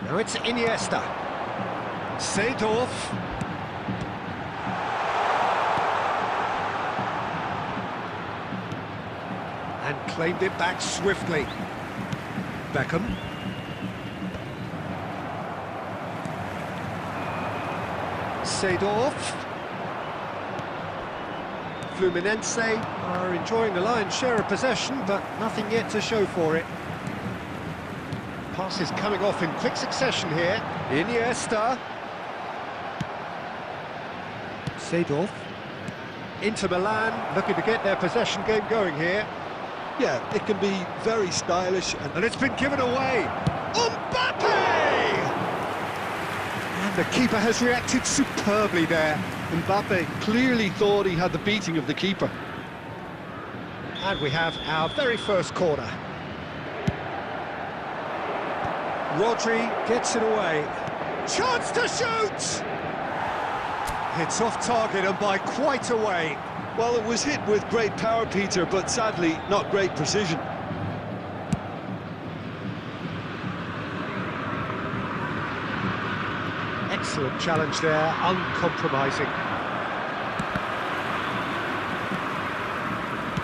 Now it's Iniesta. Seedorf. And claimed it back swiftly. Beckham. Seedorf. Fluminense are enjoying the lion's share of possession, but nothing yet to show for it. Passes coming off in quick succession here. Iniesta. Seedorf. Inter Milan looking to get their possession game going here. Yeah, it can be very stylish. And it's been given away. Mbappe! And the keeper has reacted superbly there. Mbappe clearly thought he had the beating of the keeper. And we have our very first corner. Rodri gets it away. Chance to shoot! It's off target and by quite a way. Well, it was hit with great power, Peter, but sadly not great precision. Excellent challenge there, uncompromising.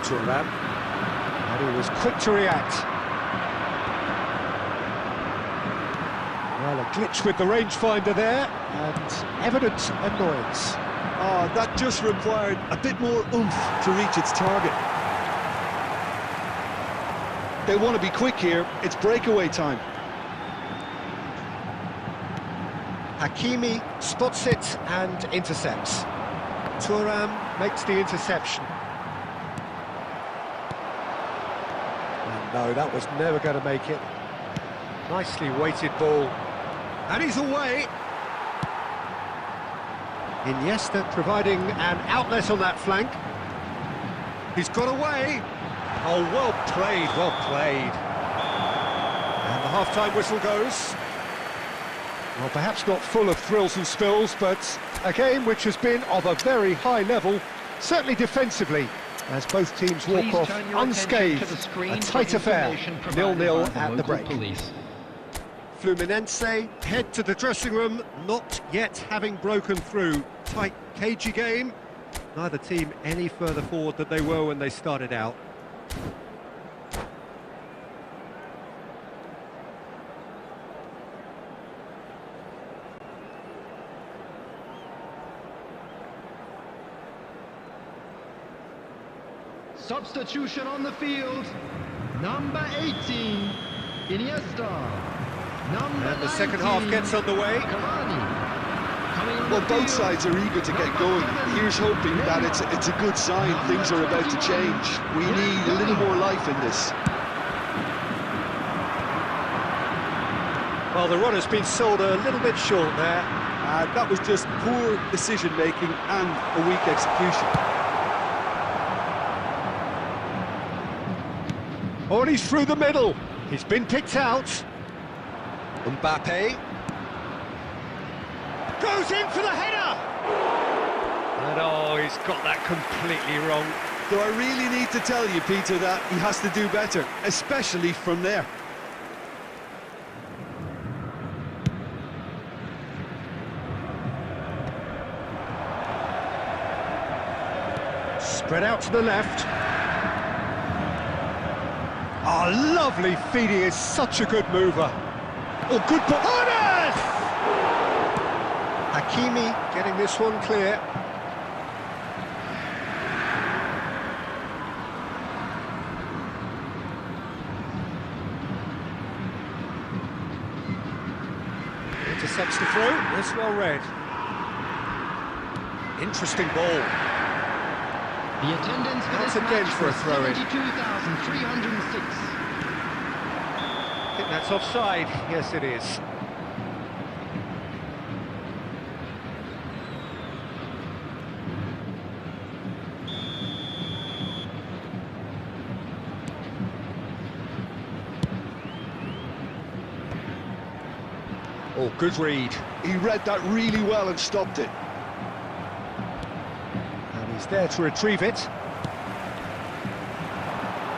Thuram, and he was quick to react. Well, a glitch with the rangefinder there, and evident annoyance. That just required a bit more oomph to reach its target. They want to be quick here, it's breakaway time. Hakimi spots it and intercepts. Thuram makes the interception. And no, that was never going to make it. Nicely weighted ball. And he's away. Iniesta providing an outlet on that flank. He's got away. Oh, well played, well played. And the half-time whistle goes. Well, perhaps not full of thrills and spills, but a game which has been of a very high level, certainly defensively, as both teams walk off unscathed. A tight affair, 0-0 at the break. Fluminense head to the dressing room, not yet having broken through. Tight, cagey game. Neither team any further forward than they were when they started out. Substitution on the field. Number 18, Iniesta. And the second half gets underway. Well, both sides are eager to get going. Here's hoping that it's a good sign. Things are about to change. We need a little more life in this. Well, the run has been sold a little bit short there. That was just poor decision-making and a weak execution. Oh, and he's through the middle. He's been picked out. Mbappe. Goes in for the header! And oh, he's got that completely wrong. Do I really need to tell you, Peter, that he has to do better, especially from there? Spread out to the left. Oh, lovely feed. He is such a good mover. Oh, good ball. Honest! Hakimi getting this one clear. Intercepts the throw. It's well read. Interesting ball. The attendance for That's this again match for a was throw-in. 72,306. I think that's offside. Yes, it is. Oh, good read. He read that really well and stopped it. And he's there to retrieve it.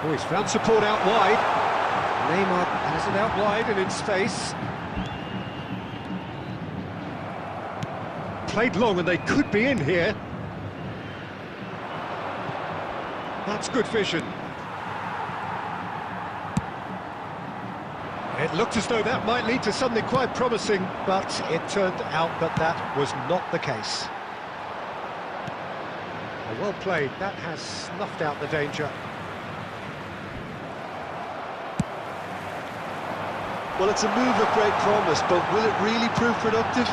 Oh, he's found support out wide. Neymar has it out wide and in space. Played long and they could be in here. That's good vision. It looked as though that might lead to something quite promising, but it turned out that that was not the case. Well played, that has snuffed out the danger. Well, it's a move of great promise, but will it really prove productive?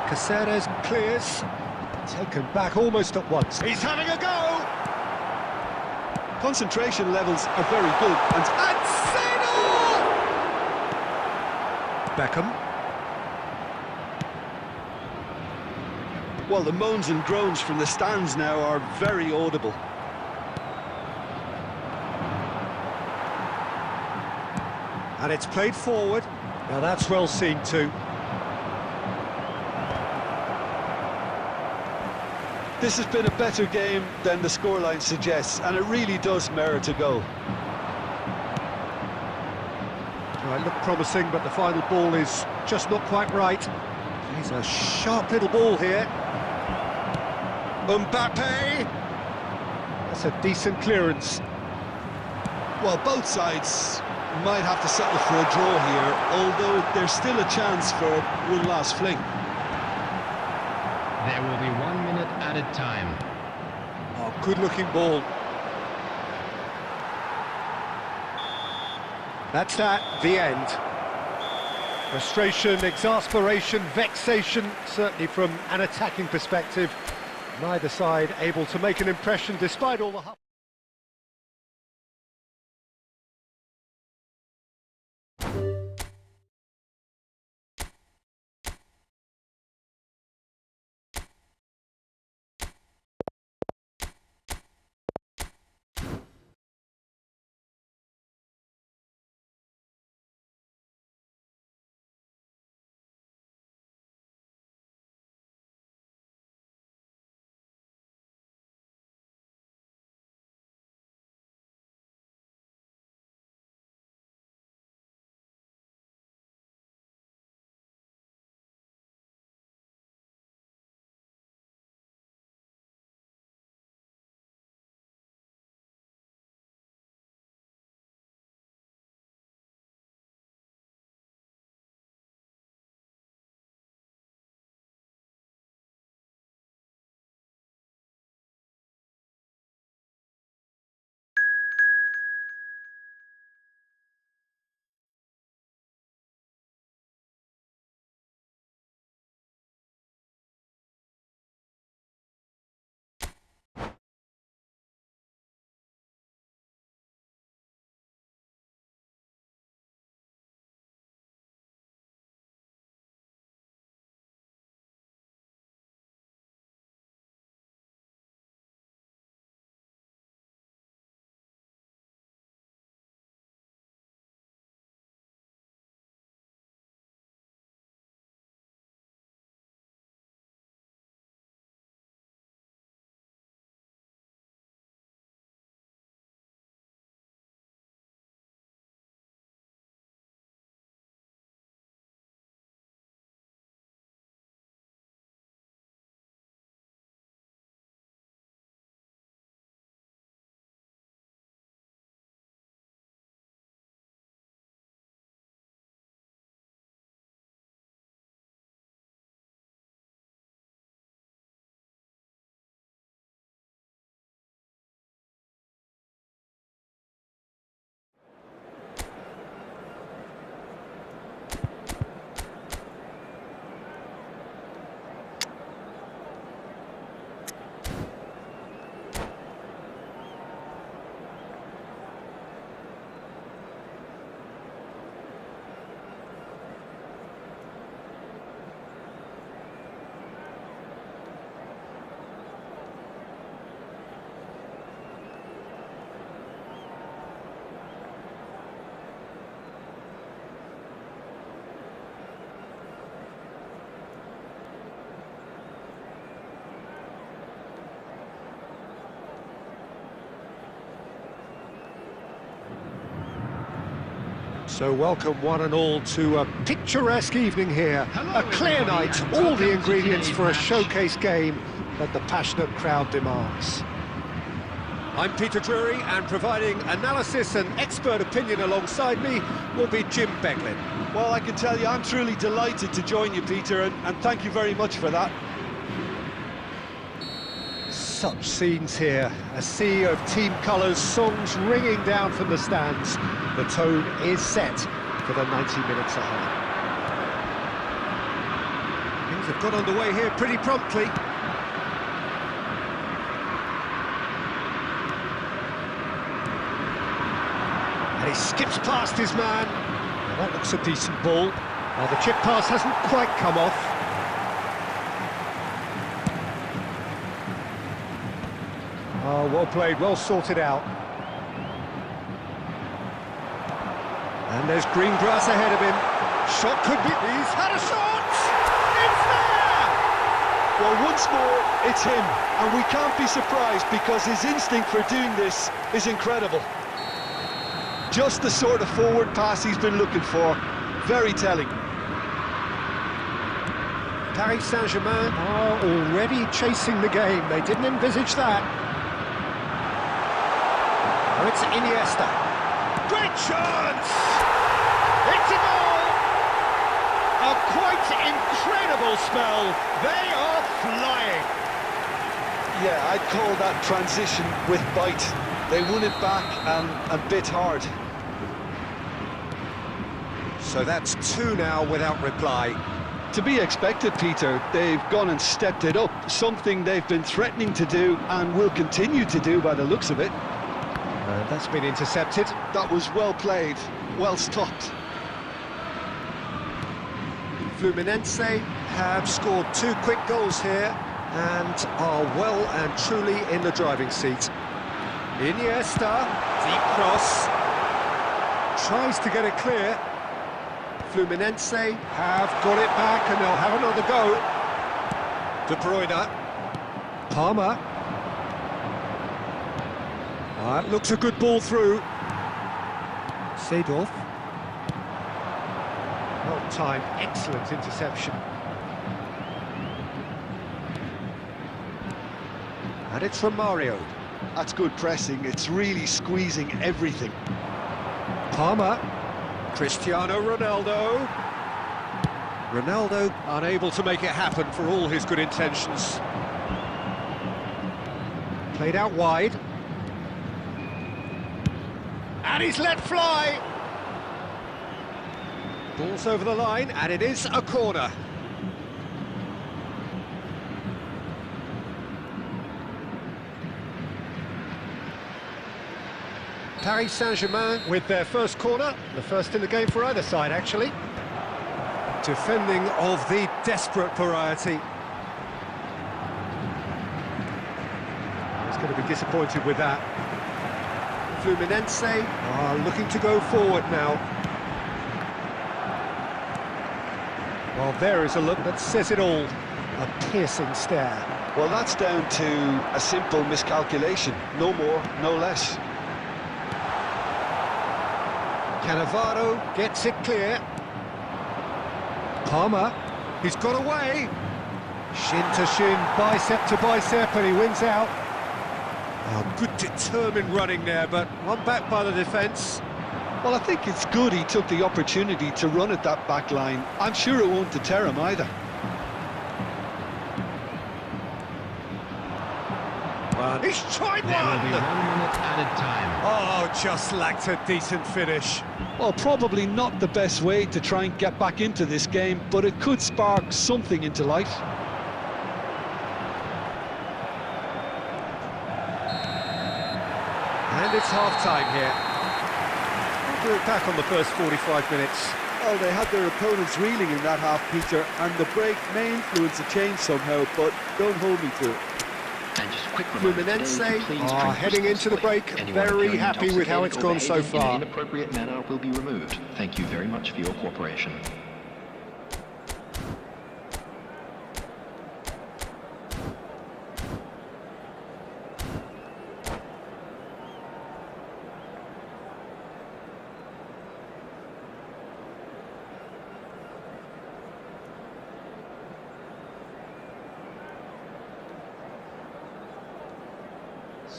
Caceres clears, taken back almost at once. He's having a go! Concentration levels are very good, and Beckham. well, the moans and groans from the stands now are very audible. And it's played forward. Now that's well seen too. This has been a better game than the scoreline suggests, and it really does merit a goal. Well, it looked promising, but the final ball is just not quite right. He's a sharp little ball here. Mbappe! That's a decent clearance. Well, both sides might have to settle for a draw here, although there's still a chance for one last fling. There will be 1 minute added time. Oh, good-looking ball. That's that, the end. Frustration, exasperation, vexation, certainly from an attacking perspective. Neither side able to make an impression despite all the... So welcome one and all to a picturesque evening here. Hello, A clear everybody, night, and all welcome the to ingredients today's for a match. showcase game that the passionate crowd demands. I'm Peter Drury, and providing analysis and expert opinion alongside me will be Jim Beglin. Well, I can tell you, I'm truly delighted to join you, Peter, and thank you very much for that. Such scenes here, a sea of team colours, songs ringing down from the stands. The tone is set for the 90 minutes ahead. Things have got underway here pretty promptly. And he skips past his man. Now that looks a decent ball. Now the chip pass hasn't quite come off. Oh, well played, well sorted out. And there's green grass ahead of him. Shot could be... He's had a shot! It's there! Well, once more, it's him, and we can't be surprised because his instinct for doing this is incredible. Just the sort of forward pass he's been looking for. Very telling. Paris Saint-Germain are already chasing the game. They didn't envisage that. Oh, it's Iniesta. Great chance! It's a goal! A quite incredible spell. They are flying. Yeah, I'd call that transition with bite. They won it back and a bit hard. So that's two now without reply. To be expected, Peter. They've gone and stepped it up, something they've been threatening to do and will continue to do by the looks of it. That's been intercepted. That was well played, well stopped. Fluminense have scored two quick goals here and are well and truly in the driving seat. Iniesta, deep cross, tries to get it clear. Fluminense have got it back and they'll have another go. De Bruyne, Palmer. That looks a good ball through. Seedorf. Well timed, excellent interception. And it's from Mario. That's good pressing, it's really squeezing everything. Palmer. Cristiano Ronaldo. Ronaldo unable to make it happen for all his good intentions. Played out wide. And he's let fly. Ball's over the line, and it is a corner. Paris Saint-Germain with their first corner, the first in the game for either side, actually. Defending of the desperate variety. He's going to be disappointed with that. Fluminense are looking to go forward now. Well, there is a look that says it all. A piercing stare. Well, that's down to a simple miscalculation. No more, no less. Cannavaro gets it clear. Palmer, he's got away. Shin to shin, bicep to bicep, and he wins out. Oh, good determined running there, but one back by the defence. Well, I think it's good he took the opportunity to run at that back line. I'm sure it won't deter him either. Well, he's tried There will be one! 1 minute added time. Oh, just lacked a decent finish. Well, probably not the best way to try and get back into this game, but it could spark something into life. And it's half-time here. We'll do it back on the first 45 minutes. Well, they had their opponents reeling in that half, Peter, and the break may influence a change somehow, but don't hold me to it. And just a quick reminder, Fluminense today, please drink heading into the responsibly. break, Anyone very appearing happy with how it's intoxicated or gone so behaving far. in an inappropriate manner will be removed. Thank you very much for your cooperation.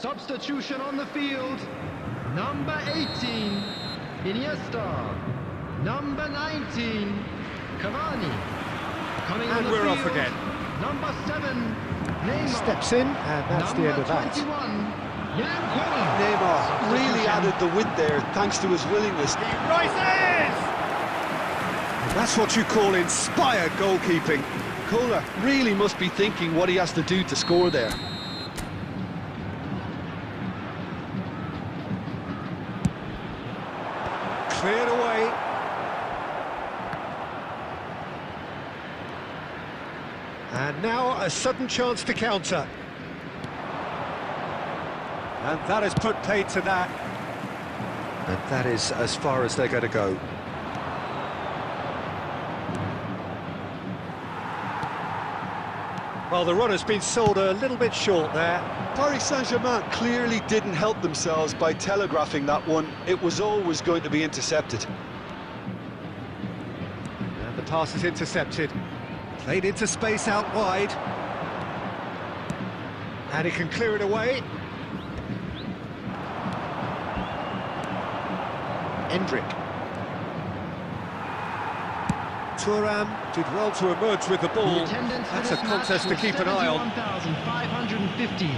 Substitution on the field. Number 18, Iniesta. Number 19, Cavani. Coming on And the we're field, off again. Number 7, Neymar. Steps in, and that's the end of that. Number 21, Neymar really added the width there thanks to his willingness. He rises! And that's what you call inspired goalkeeping. Kohler really must be thinking what he has to do to score there. Cleared away. And now a sudden chance to counter. And that has put paid to that. And that is as far as they're going to go. Well, the run has been sold a little bit short there. Paris Saint-Germain clearly didn't help themselves by telegraphing that one. It was always going to be intercepted. And the pass is intercepted. Played into space out wide. And he can clear it away. Endrick. Thuram did well to emerge with the ball. That's a contest to keep an eye on. 71,550.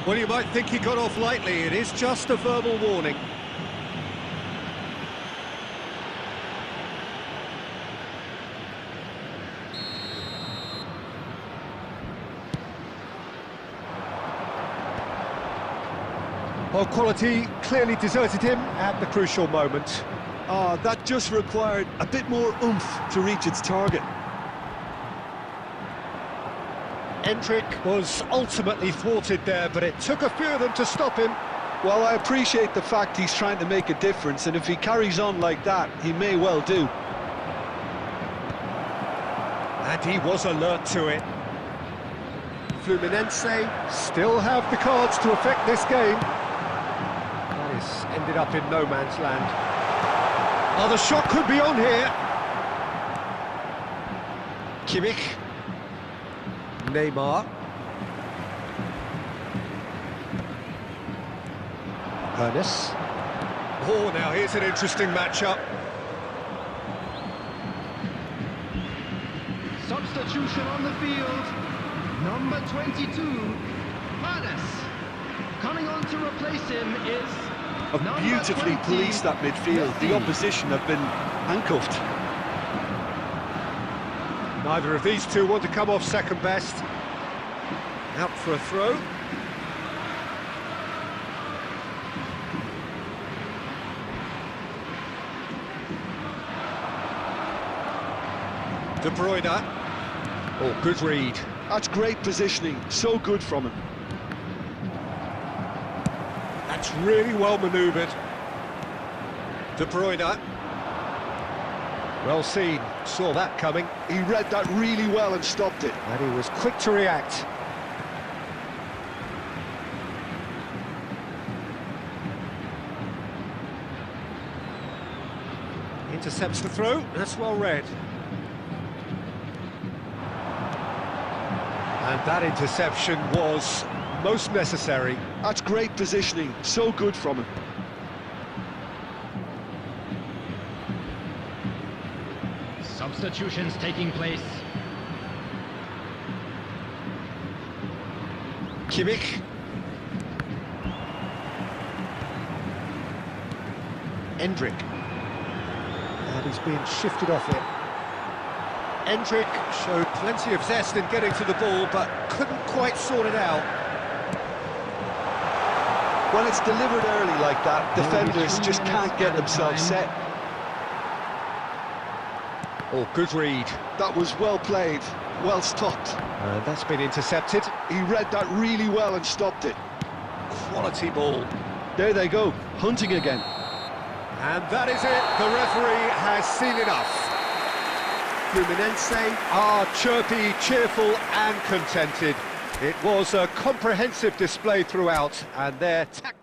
Well, you might think he got off lightly. It is just a verbal warning. Well, quality clearly deserted him at the crucial moment. Oh, that just required a bit more oomph to reach its target. Endrick was ultimately thwarted there, but it took a few of them to stop him. Well, I appreciate the fact he's trying to make a difference, and if he carries on like that, he may well do. And he was alert to it. Fluminense still have the cards to affect this game. That is ended up in no man's land. Oh, the shot could be on here. Kimmich. Neymar. Ernest. Oh, now here's an interesting matchup. Substitution on the field. Number 22, Ernest. Coming on to replace him is Have beautifully policed that midfield. The opposition have been handcuffed. Neither of these two want to come off second best. Out for a throw. De Bruyne. Oh, good read. That's great positioning. So good from him. That's really well manoeuvred. De Bruyne. Well seen. Saw that coming. He read that really well and stopped it. And he was quick to react. Intercepts the throw. That's well read. And that interception was most necessary. That's great positioning. So good from him. substitutions taking place. Kimmich. Endrick. And he's being shifted off it. Endrick showed plenty of zest in getting to the ball, but couldn't quite sort it out. When it's delivered early like that, defenders just can't get themselves set. Oh, good read. That was well played, well stopped. And that's been intercepted. He read that really well and stopped it. Quality ball. There they go, hunting again. And that is it. The referee has seen enough. Fluminense are chirpy, cheerful and contented. It was a comprehensive display throughout, and their tactics...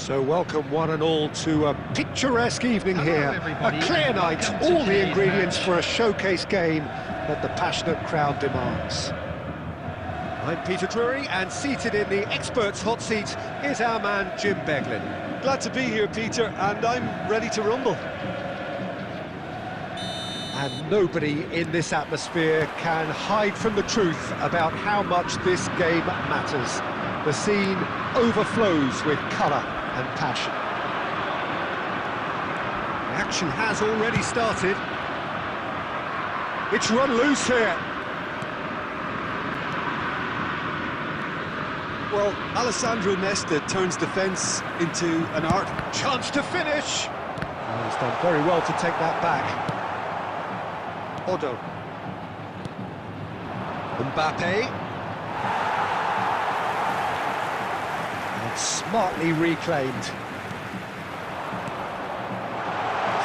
So welcome one and all to a picturesque evening here. everybody, A clear and night, welcome to all the today's ingredients match. for a showcase game that the passionate crowd demands. I'm Peter Drury, and seated in the experts' hot seat is our man Jim Beglin. Glad to be here, Peter, and I'm ready to rumble. And nobody in this atmosphere can hide from the truth about how much this game matters. The scene overflows with colour and passion. The action has already started. It's run loose here. Well, Alessandro Nesta turns defence into an art. Chance to finish. Oh, he's done very well to take that back. Odo. Mbappe. And smartly reclaimed.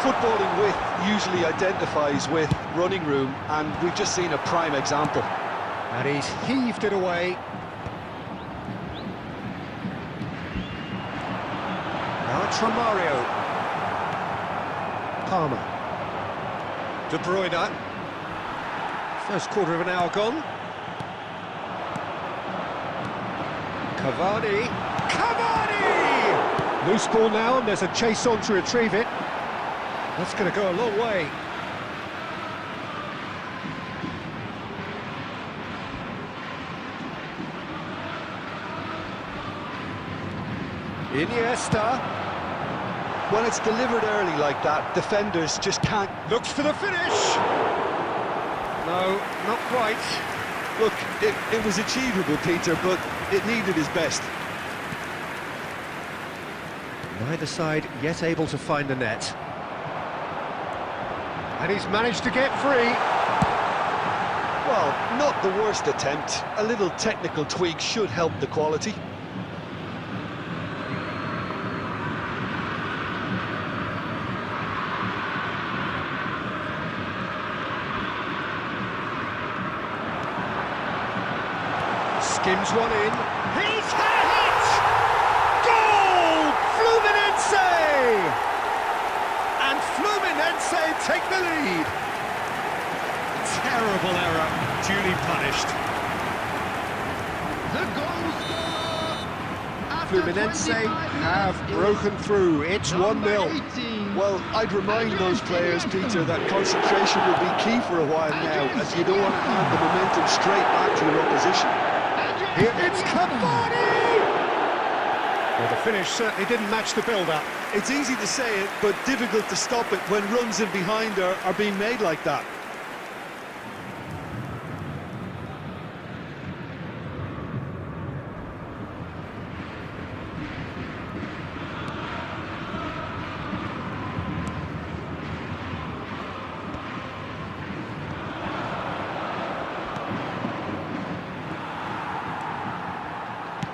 Footballing width usually identifies with running room, and we've just seen a prime example. And he's heaved it away. Now it's Romario. Palmer. De Bruyne. First quarter of an hour gone. Cavani. Cavani! Loose ball now, and there's a chase on to retrieve it. That's going to go a long way. Iniesta. When it's delivered early like that, defenders just can't. Looks for the finish. No, not quite. Look, it was achievable, Peter, but it needed his best. Neither side yet able to find the net. And he's managed to get free. Well, not the worst attempt. A little technical tweak should help the quality. Skims one in. He's had it! Goal! Fluminense! And Fluminense take the lead. Terrible error, duly punished. The goal scorer after Fluminense 25 have minutes broken is through. It's number 1-0. 18. Well, I'd remind those players, Peter, that concentration will be key for a while now, as you don't want to hand the momentum straight back to your opposition. Here it's Cavani! Well, the finish certainly didn't match the build-up. It's easy to say it, but difficult to stop it when runs in behind are being made like that.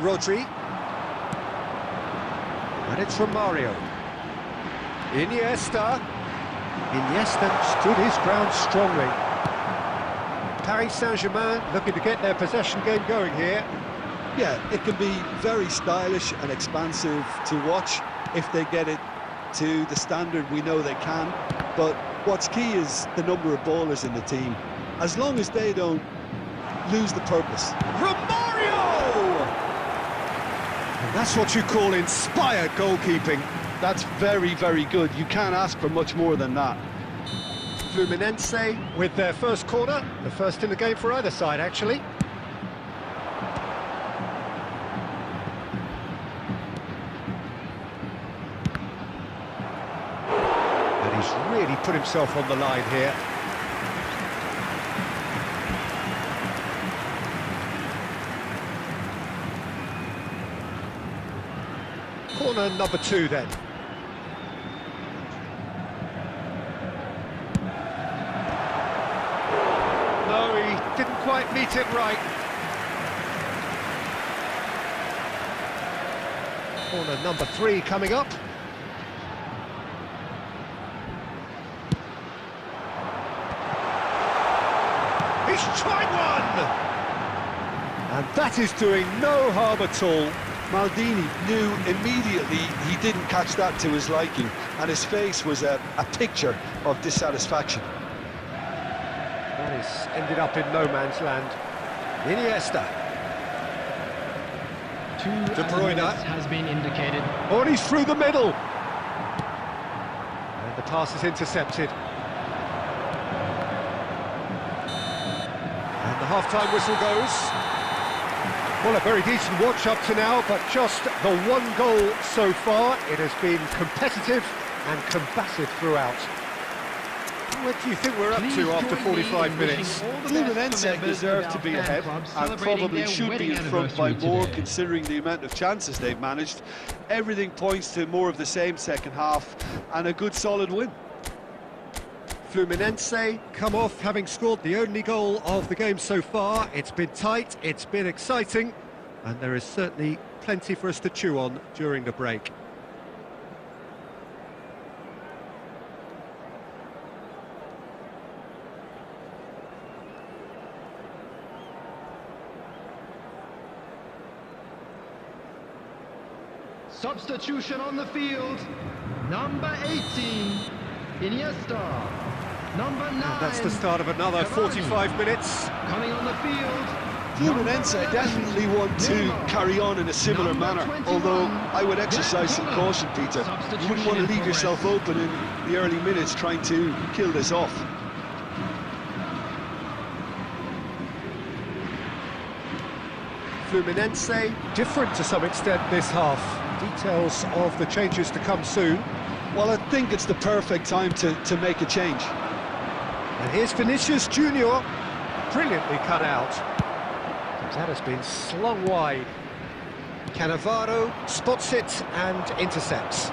Rodri. And it's Romario. Iniesta. Iniesta stood his ground strongly. Paris Saint-Germain looking to get their possession game going here. Yeah, it can be very stylish and expansive to watch if they get it to the standard we know they can. But what's key is the number of ballers in the team. As long as they don't lose the purpose. Romario! And that's what you call inspired goalkeeping. That's very, very good. You can't ask for much more than that. Fluminense with their first corner, the first in the game for either side, actually. And he's really put himself on the line here. Corner number 2 then. No, he didn't quite meet it right. Corner number 3 coming up. He's tried one! And that is doing no harm at all. Maldini knew immediately he didn't catch that to his liking, and his face was a picture of dissatisfaction. That is ended up in no man's land. Iniesta. De Bruyne has been indicated. Oh, and he's through the middle. And the pass is intercepted. And the half-time whistle goes. Well, a very decent watch up to now, but just the one goal so far. It has been competitive and combative throughout. What do you think we're up to after 45 minutes? Fluminense deserve to be ahead and probably should be in front by more, considering the amount of chances they've managed. Everything points to more of the same second half and a good solid win. Fluminense come off having scored the only goal of the game so far. It's been tight, it's been exciting, and there is certainly plenty for us to chew on during the break. Substitution on the field. Number 18, Iniesta. Number 9. That's the start of another 45 minutes. Coming on the field. Fluminense definitely want to carry on in a similar manner, although I would exercise some caution, Peter. You wouldn't want to leave yourself open in the early minutes trying to kill this off. Fluminense different to some extent this half. Details of the changes to come soon. Well, I think it's the perfect time to make a change. And here's Vinicius Junior, brilliantly cut out. That has been slung wide. Cannavaro spots it and intercepts.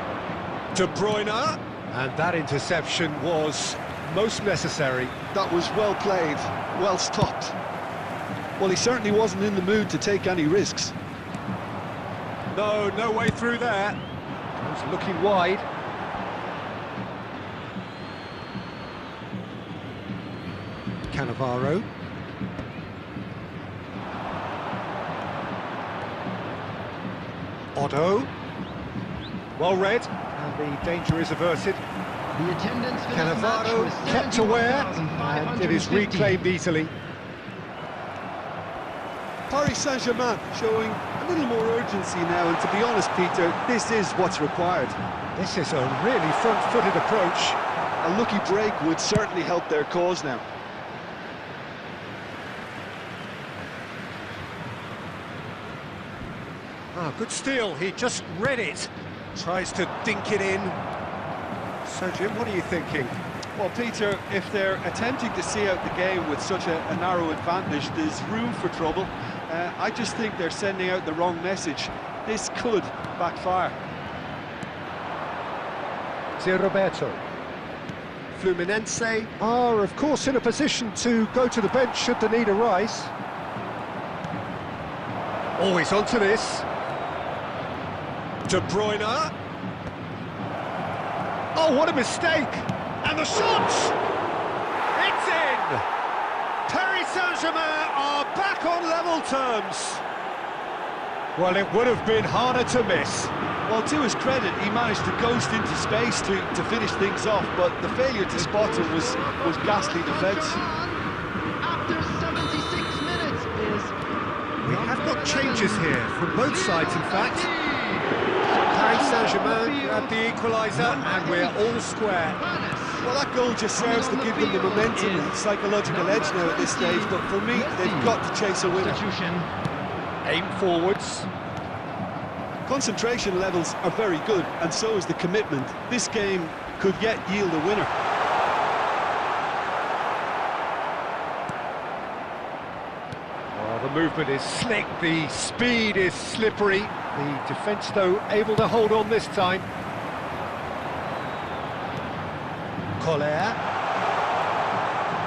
De Bruyne, and that interception was most necessary. That was well played, well stopped. Well, he certainly wasn't in the mood to take any risks. No way through there. He's looking wide. Cannavaro. Otto. Well read, and the danger is averted. The attendance for this match Cannavaro was kept aware, and it is 71,550. reclaimed easily. Paris Saint-Germain showing a little more urgency now, and to be honest, Peter, this is what's required. This is a really front-footed approach. A lucky break would certainly help their cause now. Ah, good steal, he just read it. Tries to dink it in. So, Jim, what are you thinking? Well, Peter, if they're attempting to see out the game with such a narrow advantage, there's room for trouble. I just think they're sending out the wrong message. This could backfire. Roberto. Fluminense are, of course, in a position to go to the bench should the need arise. Always onto this. De Bruyne. Oh, what a mistake! And the shot! It's in! Paris Saint-Germain are back on level terms. Well, it would have been harder to miss. Well, to his credit, he managed to ghost into space to finish things off, but the failure to spot it was ghastly defence. After 76 minutes is... We have got changes here from both sides, in fact. Paris Saint-Germain grab the equaliser, and we're all square. Well, that goal just serves to give them the momentum and psychological edge now at this stage, but for me, they've got to chase a winner. Aim forwards. Concentration levels are very good, and so is the commitment. This game could yet yield a winner. Oh, the movement is slick, the speed is slippery. The defence, though, able to hold on this time. Collier.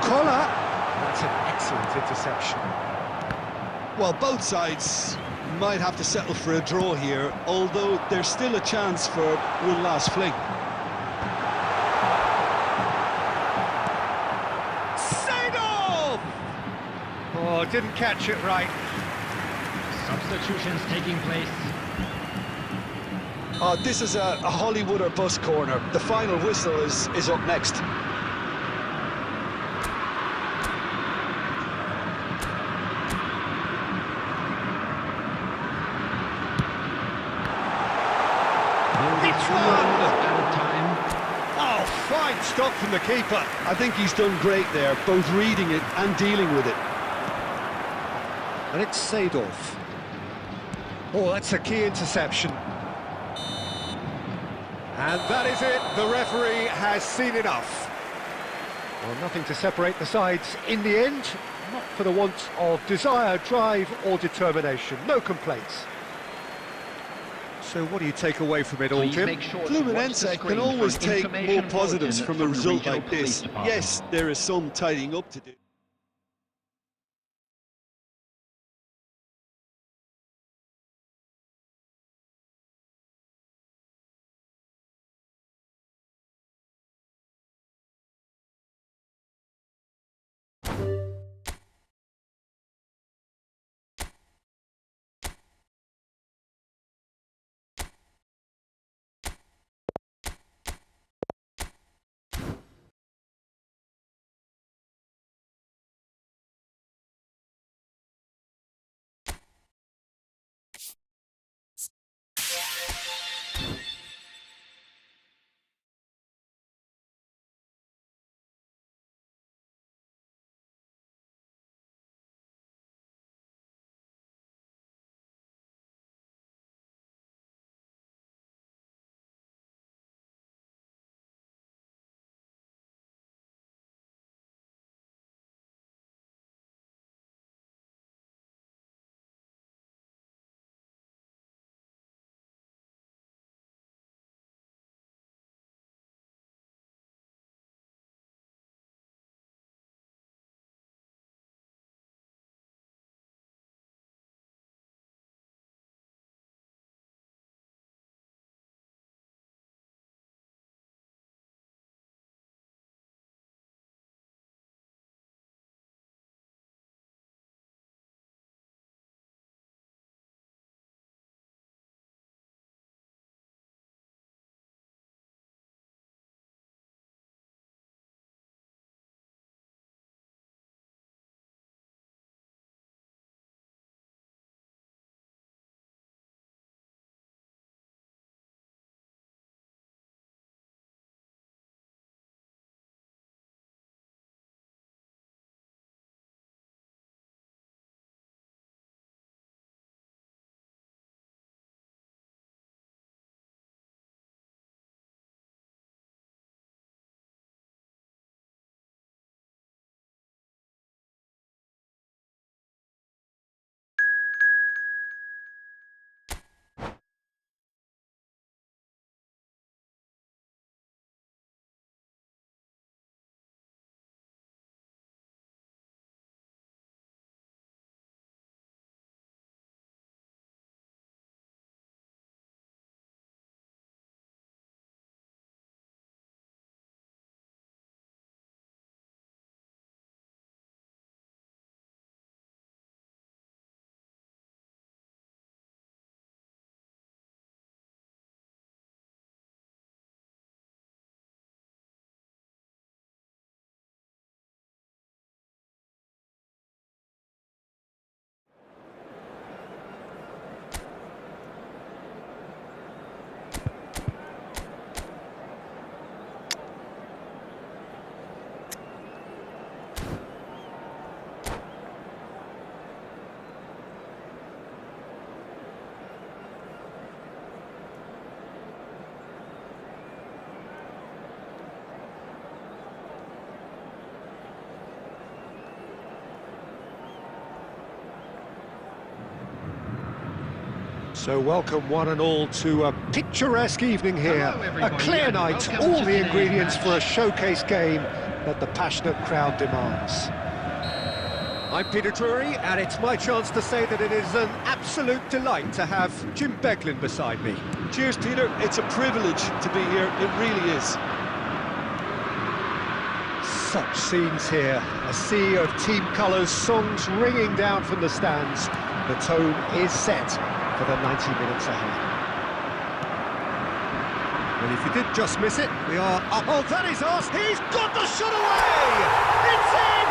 Collar. That's an excellent interception. Well, both sides might have to settle for a draw here, although there's still a chance for one last fling. Seedorf! Oh, didn't catch it right. Substitutions taking place. Oh, this is a Hollywood or bust corner. The final whistle is up next. It's one! Oh, fine stop from the keeper. I think he's done great there, both reading it and dealing with it. And it's Seedorf. Oh, that's a key interception. And that is it. The referee has seen enough. Well, nothing to separate the sides in the end. Not for the want of desire, drive or determination. No complaints. So what do you take away from it all, Jim? Fluminense can always take more positives from a result like this. Yes, there is some tidying up to do. So welcome one and all to a picturesque evening here, a clear night, all the ingredients for a showcase game that the passionate crowd demands. I'm Peter Drury, and it's my chance to say that it is an absolute delight to have Jim Beglin beside me. Cheers, Peter. It's a privilege to be here. It really is. Such scenes here, a sea of team colours, songs ringing down from the stands. The tone is set for the 90 minutes ahead. And if you did just miss it, we are up. Oh, that is us! He's got the shot away! It's in!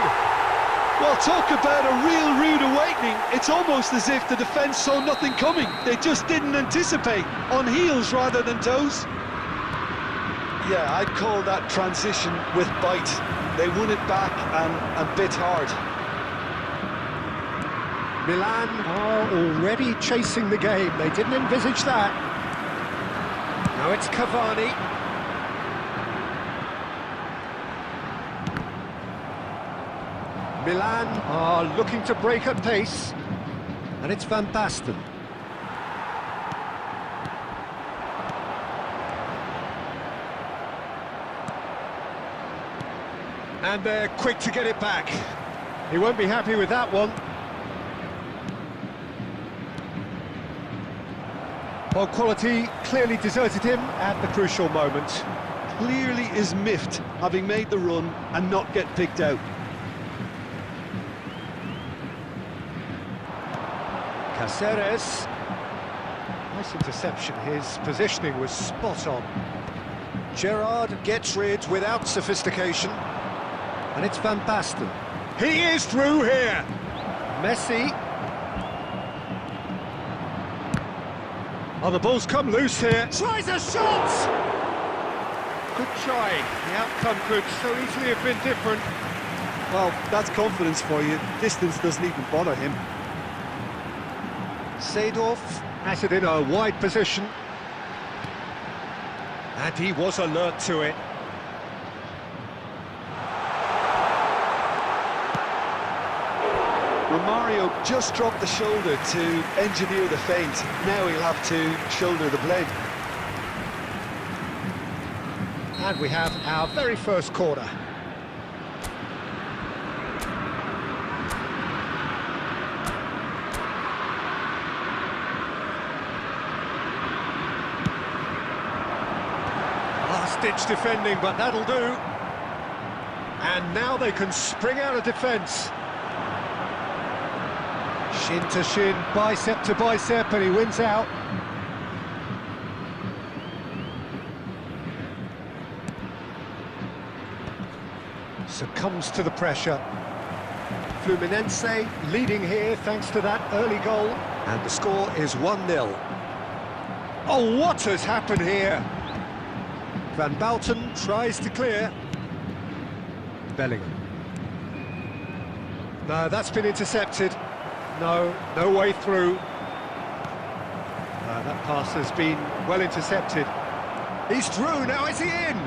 Well, talk about a real rude awakening. It's almost as if the defence saw nothing coming. They just didn't anticipate. On heels rather than toes. Yeah, I'd call that transition with bite. They won it back and bit hard. Milan are already chasing the game. They didn't envisage that. Now it's Cavani. Milan are looking to break at pace. And it's Van Basten. And they're quick to get it back. He won't be happy with that one. Well, quality clearly deserted him at the crucial moment. Clearly is miffed, having made the run and not get picked out. Caceres. Nice interception. His positioning was spot on. Gerrard gets rid without sophistication. And it's Van Basten. He is through here! Messi. Oh, the ball's come loose here. Tries a shot! Good try. The outcome could so easily have been different. Well, that's confidence for you. Distance doesn't even bother him. Seedorf has it in a wide position. And he was alert to it. Romario just dropped the shoulder to engineer the feint. Now he'll have to shoulder the blame. And we have our very first corner. Last-ditch defending, but that'll do. And now they can spring out of defence. Shin to shin, bicep to bicep, and he wins out. Succumbs to the pressure. Fluminense leading here thanks to that early goal. And the score is 1-0. Oh, what has happened here? Van Basten tries to clear. Bellingham. No, that's been intercepted. No way through. That pass has been well intercepted. He's through, now is he in?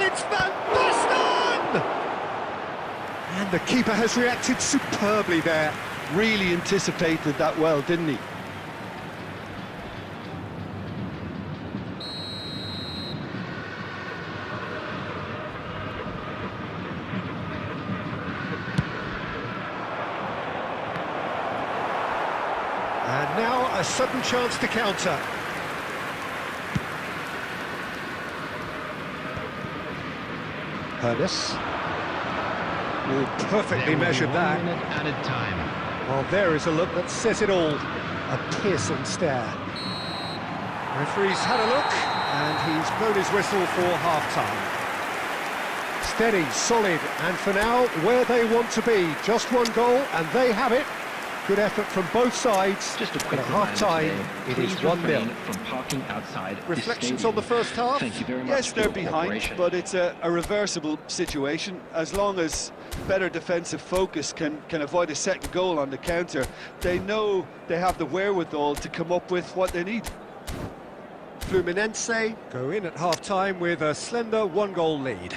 It's Van Basten! And the keeper has reacted superbly there. Really anticipated that well, didn't he? And now a sudden chance to counter. Harun. Perfectly measured that. 1 minute added time. Well, there is a look that says it all. A piercing stare. Referee's had a look, and he's blown his whistle for half-time. Steady, solid, and for now, where they want to be. Just one goal, and they have it. Good effort from both sides. Just a quick at half-time, it is 1-0. From parking outside Reflections on the first half? Thank you very much. Yes, they're behind, but it's a reversible situation. As long as better defensive focus can avoid a second goal on the counter, they know they have the wherewithal to come up with what they need. Fluminense go in at half-time with a slender one-goal lead.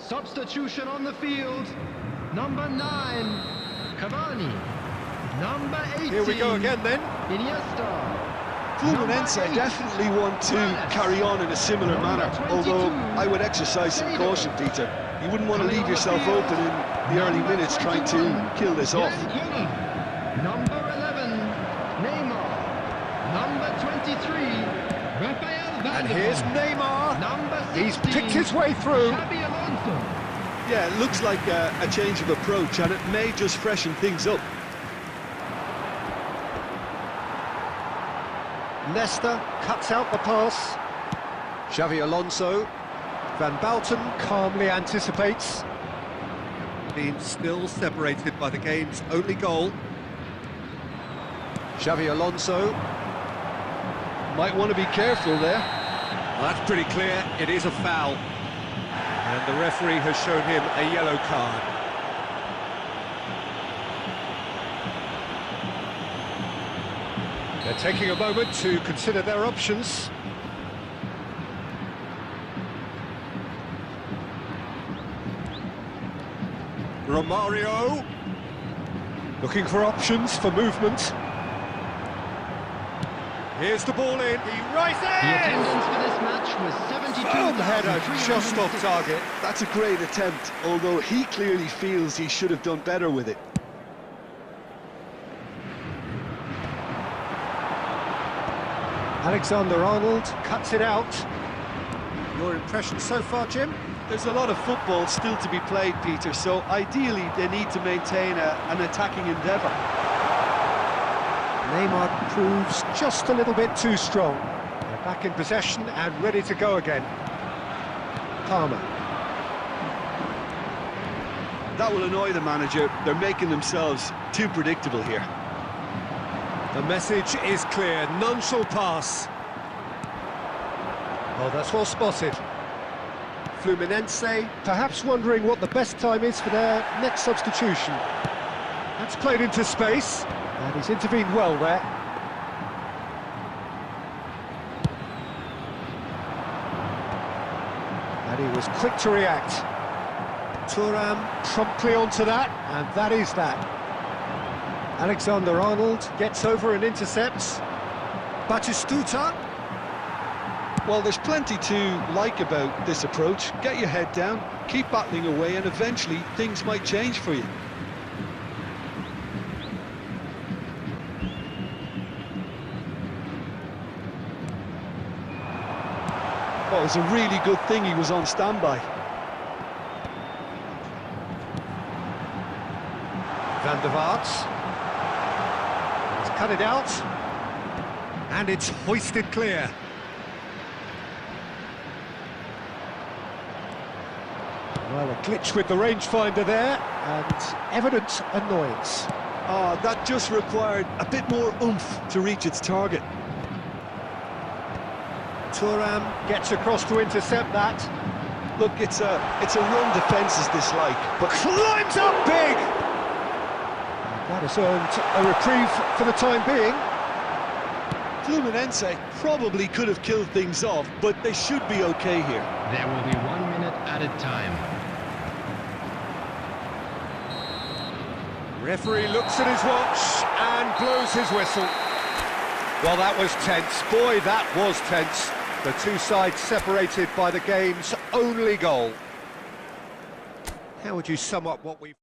Substitution on the field. Number 9, Cavani. Number 18. Here we go again then. Iniesta. Fluminense definitely want to carry on in a similar manner, although I would exercise some caution, Peter. You wouldn't want to leave yourself open in the early minutes trying to kill this off. Number 11, He's picked his way through. Xabi Alonso. Yeah, it looks like a change of approach, and it may just freshen things up. Nesta cuts out the pass. Xavi Alonso. Van Bouten calmly anticipates. Being still separated by the game's only goal. Xavi Alonso. Might want to be careful there. Well, that's pretty clear. It is a foul. And the referee has shown him a yellow card. They're taking a moment to consider their options. Romario. Looking for options for movement. Here's the ball in, he rises! The attendance for this match was Boom, header just off 72,306. target. That's a great attempt, although he clearly feels he should have done better with it. Alexander-Arnold cuts it out. Your impression so far, Jim? There's a lot of football still to be played, Peter, so ideally they need to maintain an attacking endeavour. Neymar proves just a little bit too strong. They're back in possession and ready to go again. Palmer. That will annoy the manager. They're making themselves too predictable here. The message is clear, none shall pass. Oh, that's well spotted. Fluminense perhaps wondering what the best time is for their next substitution. That's played into space, and he's intervened well there. And he was quick to react. Thuram promptly onto that, and that is that. Alexander-Arnold gets over and intercepts. Batistuta. Well, there's plenty to like about this approach. Get your head down, keep battling away, and eventually things might change for you. Well, it's a really good thing he was on standby. Van der Vaart. He's cut it out. And it's hoisted clear. Well, a glitch with the rangefinder there, and evident annoyance. Ah, that just required a bit more oomph to reach its target. Thuram gets across to intercept that. Look, it's a run defence is dislike, but Climbs up big! That has earned a reprieve for the time being. Fluminense probably could have killed things off, but they should be okay here. There will be 1 minute added time. Referee looks at his watch and blows his whistle. Well, that was tense. Boy, that was tense. The two sides separated by the game's only goal. How would you sum up what we've...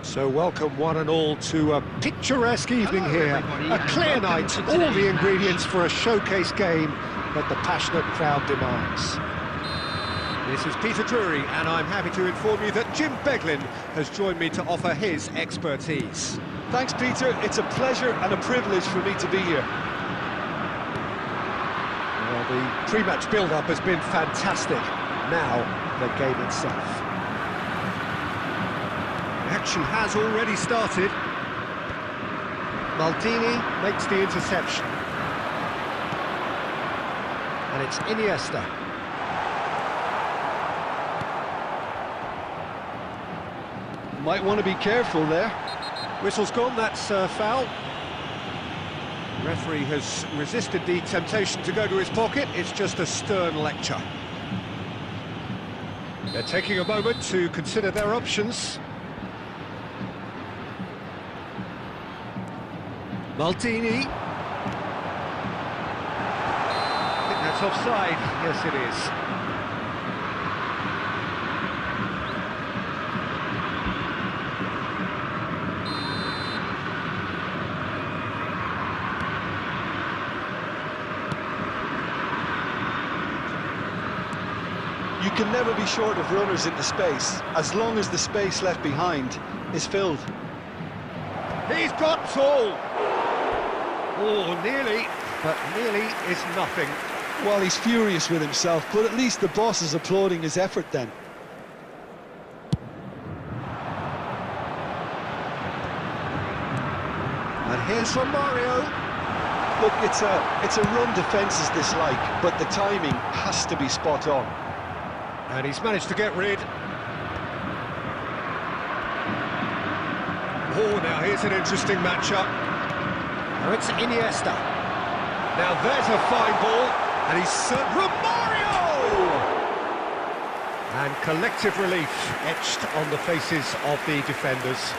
So welcome one and all to a picturesque evening here. A clear night, all the ingredients for a showcase game that the passionate crowd demands. This is Peter Drury, and I'm happy to inform you that Jim Beglin has joined me to offer his expertise. Thanks, Peter. It's a pleasure and a privilege for me to be here. Well, the pre-match build-up has been fantastic. Now, the game itself. Action has already started. Maldini makes the interception. And it's Iniesta. Might want to be careful there. Whistle's gone, that's a foul. Referee has resisted the temptation to go to his pocket. It's just a stern lecture. They're taking a moment to consider their options. Maldini. I think that's offside. Yes, it is. You can never be short of runners into space, as long as the space left behind is filled. He's got tall. Oh, nearly, but nearly is nothing. Well, he's furious with himself, but at least the boss is applauding his effort then. And here's from Mario. Look, it's a run defences dislike, but the timing has to be spot on. And he's managed to get rid. Oh, now here's an interesting matchup. Now it's Iniesta. Now there's a fine ball, and he's Romario! And collective relief etched on the faces of the defenders.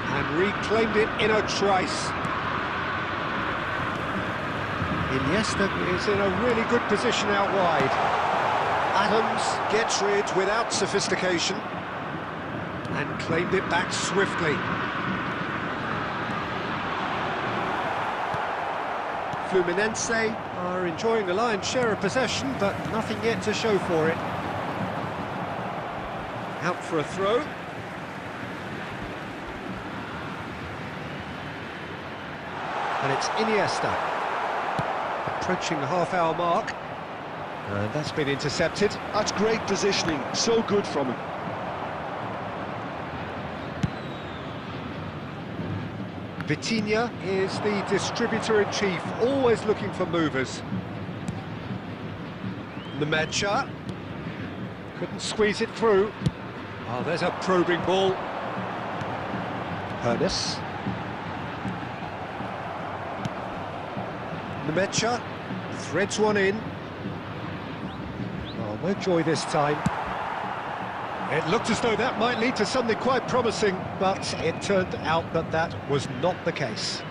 And reclaimed it in a trice. Iniesta is in a really good position out wide. Adams gets rid without sophistication and claimed it back swiftly. Fluminense are enjoying the lion's share of possession, but nothing yet to show for it. Out for a throw. And it's Iniesta. Approaching the half-hour mark. And that's been intercepted. That's great positioning, so good from him. Vitinha is the distributor-in-chief, always looking for movers. Nemecha couldn't squeeze it through. Oh, there's a probing ball. Harun. Nemecha threads one in. Oh, no joy this time. It looked as though that might lead to something quite promising, but it turned out that that was not the case.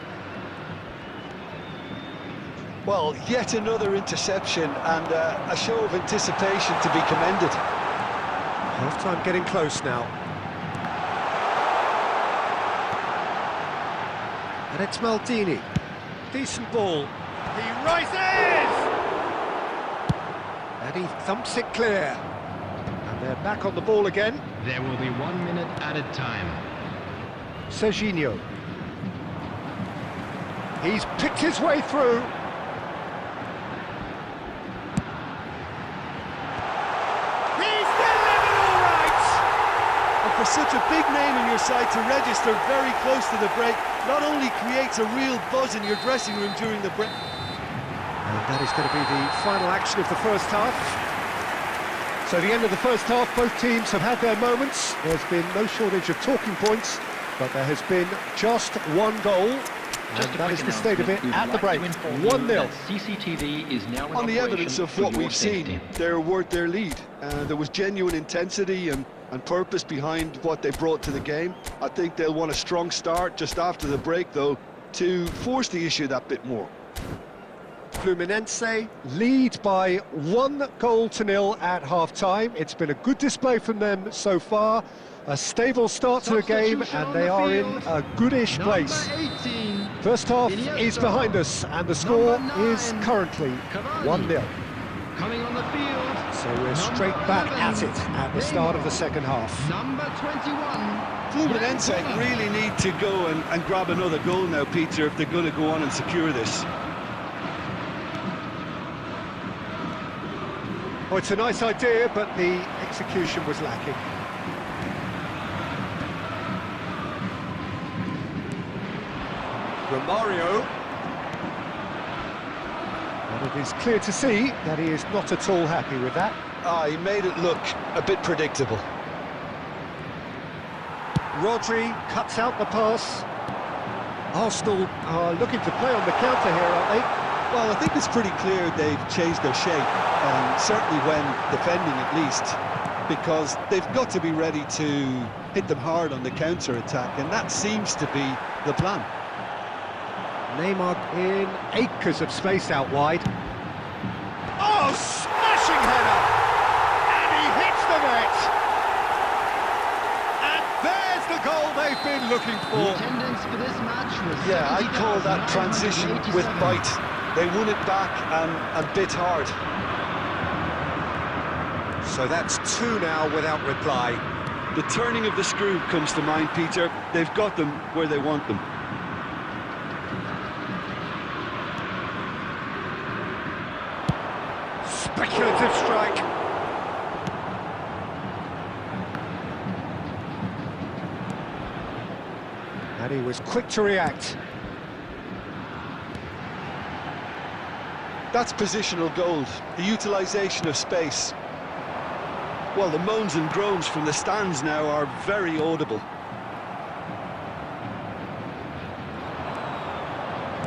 Well, yet another interception and a show of anticipation to be commended. Half-time getting close now. And it's Maldini. Decent ball. He rises! And he thumps it clear. And they're back on the ball again. There will be 1 minute added time. Serginho. He's picked his way through. He's delivered all right! And for such a big name in your side to register very close to the break, not only creates a real buzz in your dressing room during the break. And that is going to be the final action of the first half. So the end of the first half, both teams have had their moments. There's been no shortage of talking points, but there has been just one goal. And that is the state of it at the break. 1-0. CCTV is now in On the operation evidence of for what your we've seen, safety. they're worth their lead. There was genuine intensity and purpose behind what they brought to the game. I think they'll want a strong start just after the break, though, to force the issue that bit more. Fluminense lead by 1-0 at half-time. It's been a good display from them so far. A stable start to the game, and they are in a goodish place. 18. First half is behind us, and the score is currently 1-0. Coming on the field. So we're straight back at it at the start of the second half. Number 21. Fluminense really need to go and grab another goal now, Peter, if they're going to go on and secure this. Oh, it's a nice idea, but the execution was lacking. Romario. And it is clear to see that he is not at all happy with that. He made it look a bit predictable. Rodri cuts out the pass. Arsenal are looking to play on the counter here, aren't they? Well, I think it's pretty clear they've changed their shape, certainly when defending at least, because they've got to be ready to hit them hard on the counter-attack, and that seems to be the plan. Neymar in acres of space out wide. Oh, smashing header! And he hits the net! And there's the goal they've been looking The for. attendance for this match was Yeah, I call that transition with 70,987. bite. They won it back and bit hard. So that's 2 now without reply. The turning of the screw comes to mind, Peter. They've got them where they want them. Speculative strike. And he was quick to react. That's positional gold, the utilisation of space. Well, the moans and groans from the stands now are very audible.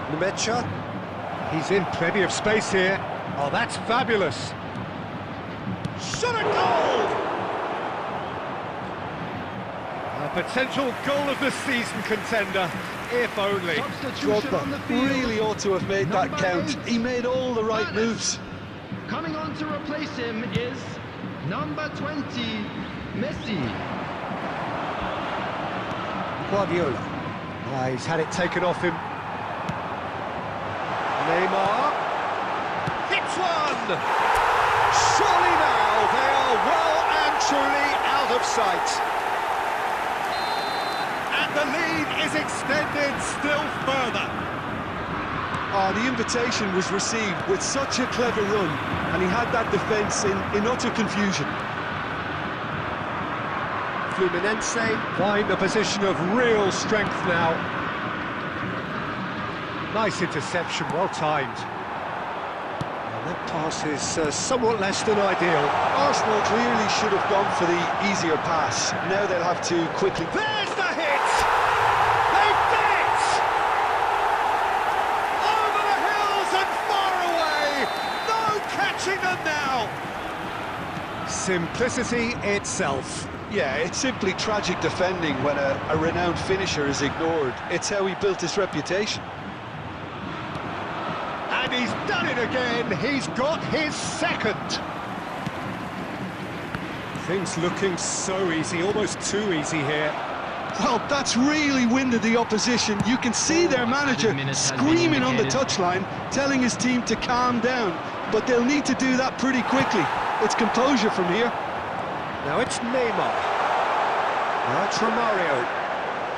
Nemecha, he's in plenty of space here. Oh, that's fabulous. Shot a goal! A potential goal of the season contender, if only. Substitution on the field. Really ought to have made that count. He made all the right moves. Coming on to replace him is number 20, Messi. Guardiola. He's had it taken off him. Neymar. Hits one! Surely now they are well and truly out of sight. And the lead is extended still further. The invitation was received with such a clever run, and he had that defence in utter confusion. Fluminense find a position of real strength now. Nice interception, well timed. And that pass is somewhat less than ideal. Arsenal clearly should have gone for the easier pass. Now they'll have to quickly... There's the hit! They've done it! Over the hills and far away! No catching them now! Simplicity itself. Yeah, it's simply tragic defending when a renowned finisher is ignored. It's how he built his reputation. And he's done it again. He's got his second. Things looking so easy, almost too easy here. Well, that's really winded the opposition. You can see their manager screaming on the touchline, telling his team to calm down. But they'll need to do that pretty quickly. It's composure from here. Now it's Neymar. Now it's Romario.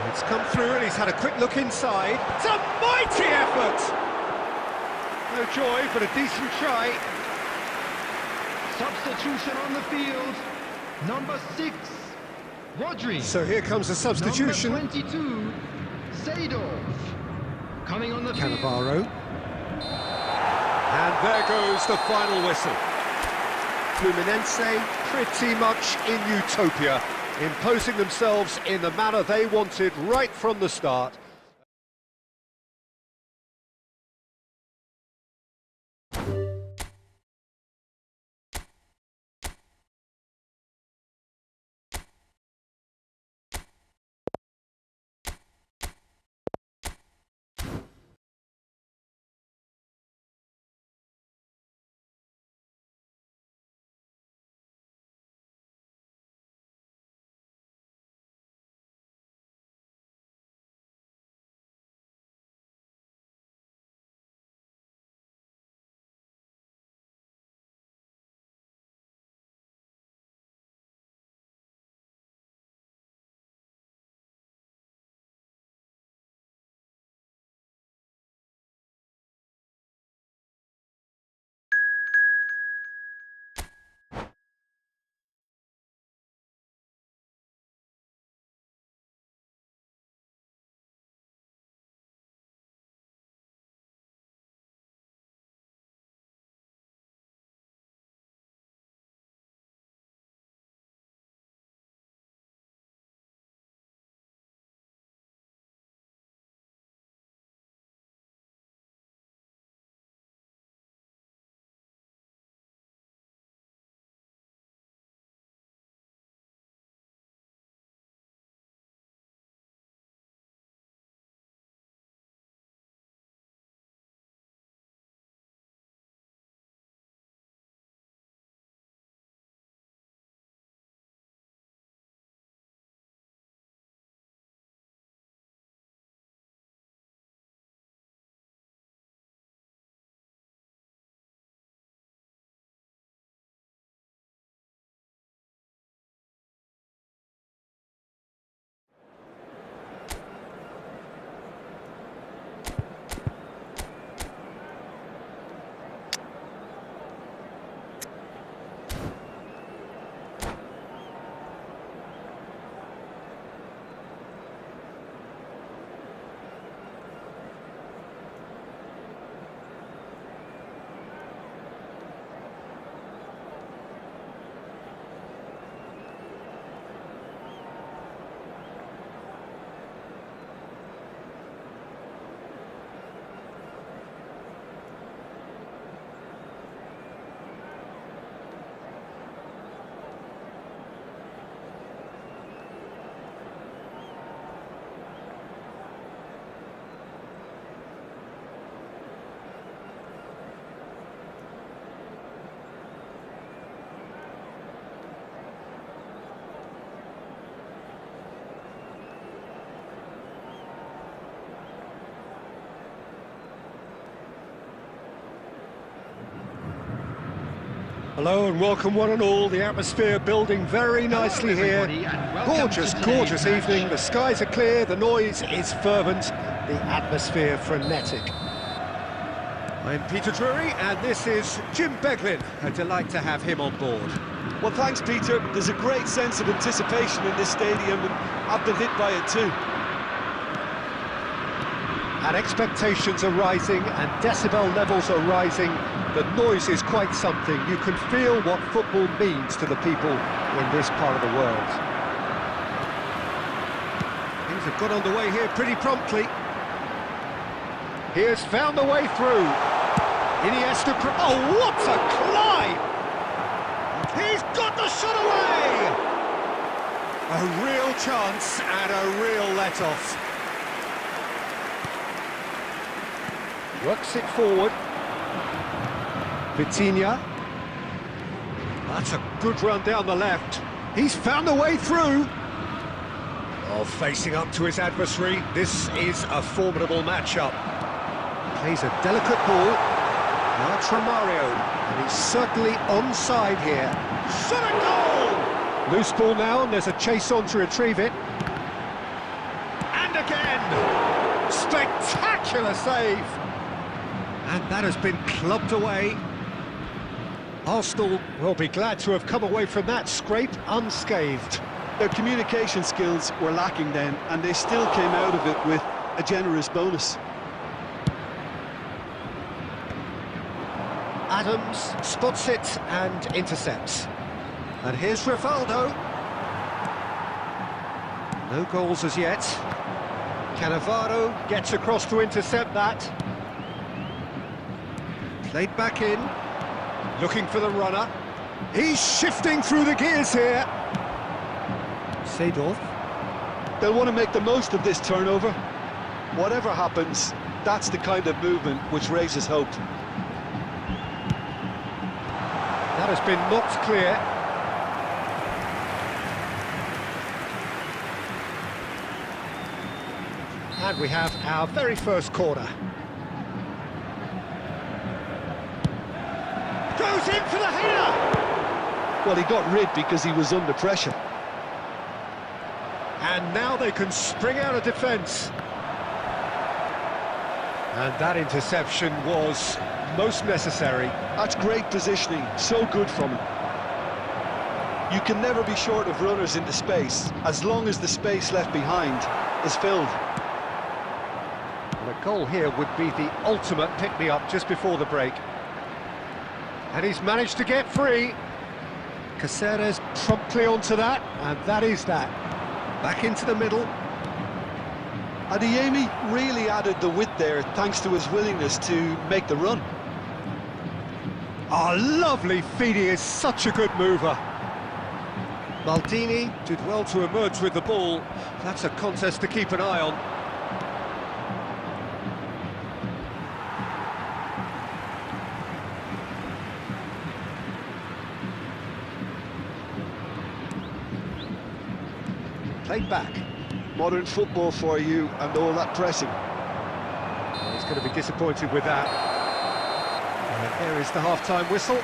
It's come through and he's had a quick look inside. It's a mighty effort! No joy, but a decent try. Substitution on the field, number 6, Rodri. So here comes a substitution. Number 22, Seedorf. Coming on the field. Cannavaro. And there goes the final whistle. Fluminense pretty much in utopia, imposing themselves in the manner they wanted right from the start. Hello and welcome one and all. The atmosphere building very nicely here. Gorgeous evening. The skies are clear, the noise is fervent, the atmosphere frenetic. I'm Peter Drury and this is Jim Beglin. A delight to have him on board. Well, thanks, Peter. There's a great sense of anticipation in this stadium, and I've been hit by it too. And expectations are rising and decibel levels are rising. The noise is quite something. You can feel what football means to the people in this part of the world. Things have got underway here pretty promptly. He has found a way through. Iniesta, oh, what a climb! He's got the shot away! A real chance and a real let-off. Works it forward. Vitinha. That's a good run down the left. He's found a way through. Oh, facing up to his adversary. This is a formidable matchup. Plays a delicate ball. Now Tramario. And he's certainly onside here. Shot a goal! Loose ball now, and there's a chase on to retrieve it. And again! Spectacular save! And that has been clubbed away. Arsenal will be glad to have come away from that scrape unscathed. Their communication skills were lacking then, and they still came out of it with a generous bonus. Adams spots it and intercepts. And here's Rivaldo. No goals as yet. Cannavaro gets across to intercept that. Played back in. Looking for the runner. He's shifting through the gears here. Seedorf. They'll want to make the most of this turnover. Whatever happens, that's the kind of movement which raises hope. That has been knocked clear. And we have our very first corner. Goes in for the header! Well, he got rid because he was under pressure. And now they can spring out of defence. And that interception was most necessary. That's great positioning, so good from him. You can never be short of runners into space, as long as the space left behind is filled. And a goal here would be the ultimate pick-me-up just before the break. And he's managed to get free. Caceres promptly onto that, and that is that. Back into the middle. Adeyemi really added the width there, thanks to his willingness to make the run. Oh, lovely feed, he is such a good mover. Maldini did well to emerge with the ball. That's a contest to keep an eye on. Played back. Modern football for you and all that pressing. Well, he's going to be disappointed with that. And there is the half-time whistle.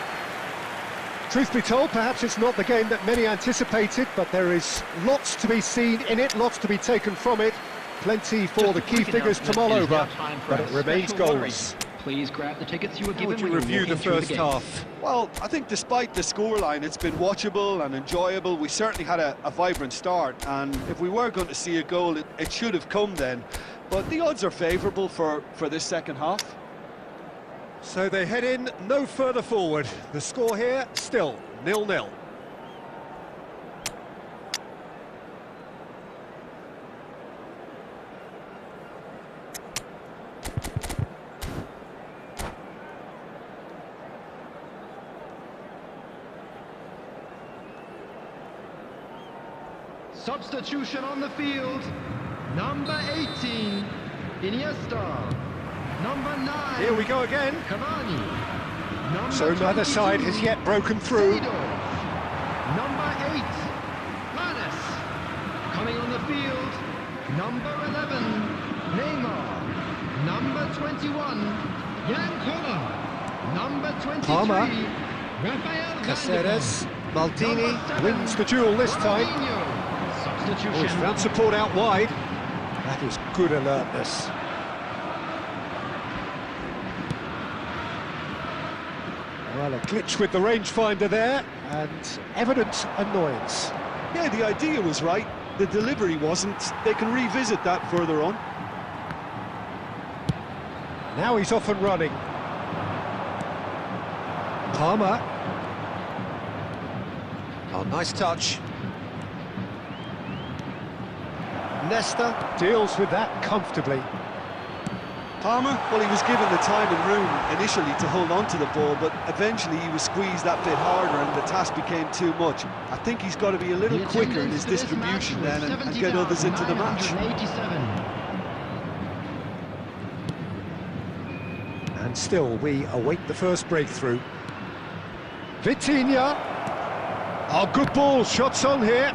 Truth be told, perhaps it's not the game that many anticipated, but there is lots to be seen in it, lots to be taken from it. Plenty for the key figures to mull over, but it remains goals. Please grab the tickets you were given. How would you review the first half? Well, I think despite the scoreline, it's been watchable and enjoyable. We certainly had a vibrant start, and if we were going to see a goal, it should have come then. But the odds are favourable for this second half. So they head in no further forward. The score here, still 0-0. Substitution on the field. Number 18, Iniesta. Number 9. Here we go again. Cavani. Number So neither 22, side has yet broken through. Seedorf. Number 8, Panes. Coming on the field. Number 11, Neymar. Number 21, Jan Koller. Number 23, Palmer. Rafael Caceres, Gandhi. Maldini Number 7, wins the duel this time. Ronaldinho. Oh, he's Substitution. found support out wide. That is good alertness. Well, a glitch with the rangefinder there, and evident annoyance. Yeah, the idea was right, the delivery wasn't. They can revisit that further on. Now he's off and running. Palmer. Oh, nice touch. Nesta deals with that comfortably. Palmer, well, he was given the time and room initially to hold on to the ball, but eventually he was squeezed that bit harder and the task became too much. I think he's got to be a little The quicker in his attendance for this distribution match then was and get others into the match. 70,987. And still, we await the first breakthrough. Vitinha. Oh, good ball, shots on here.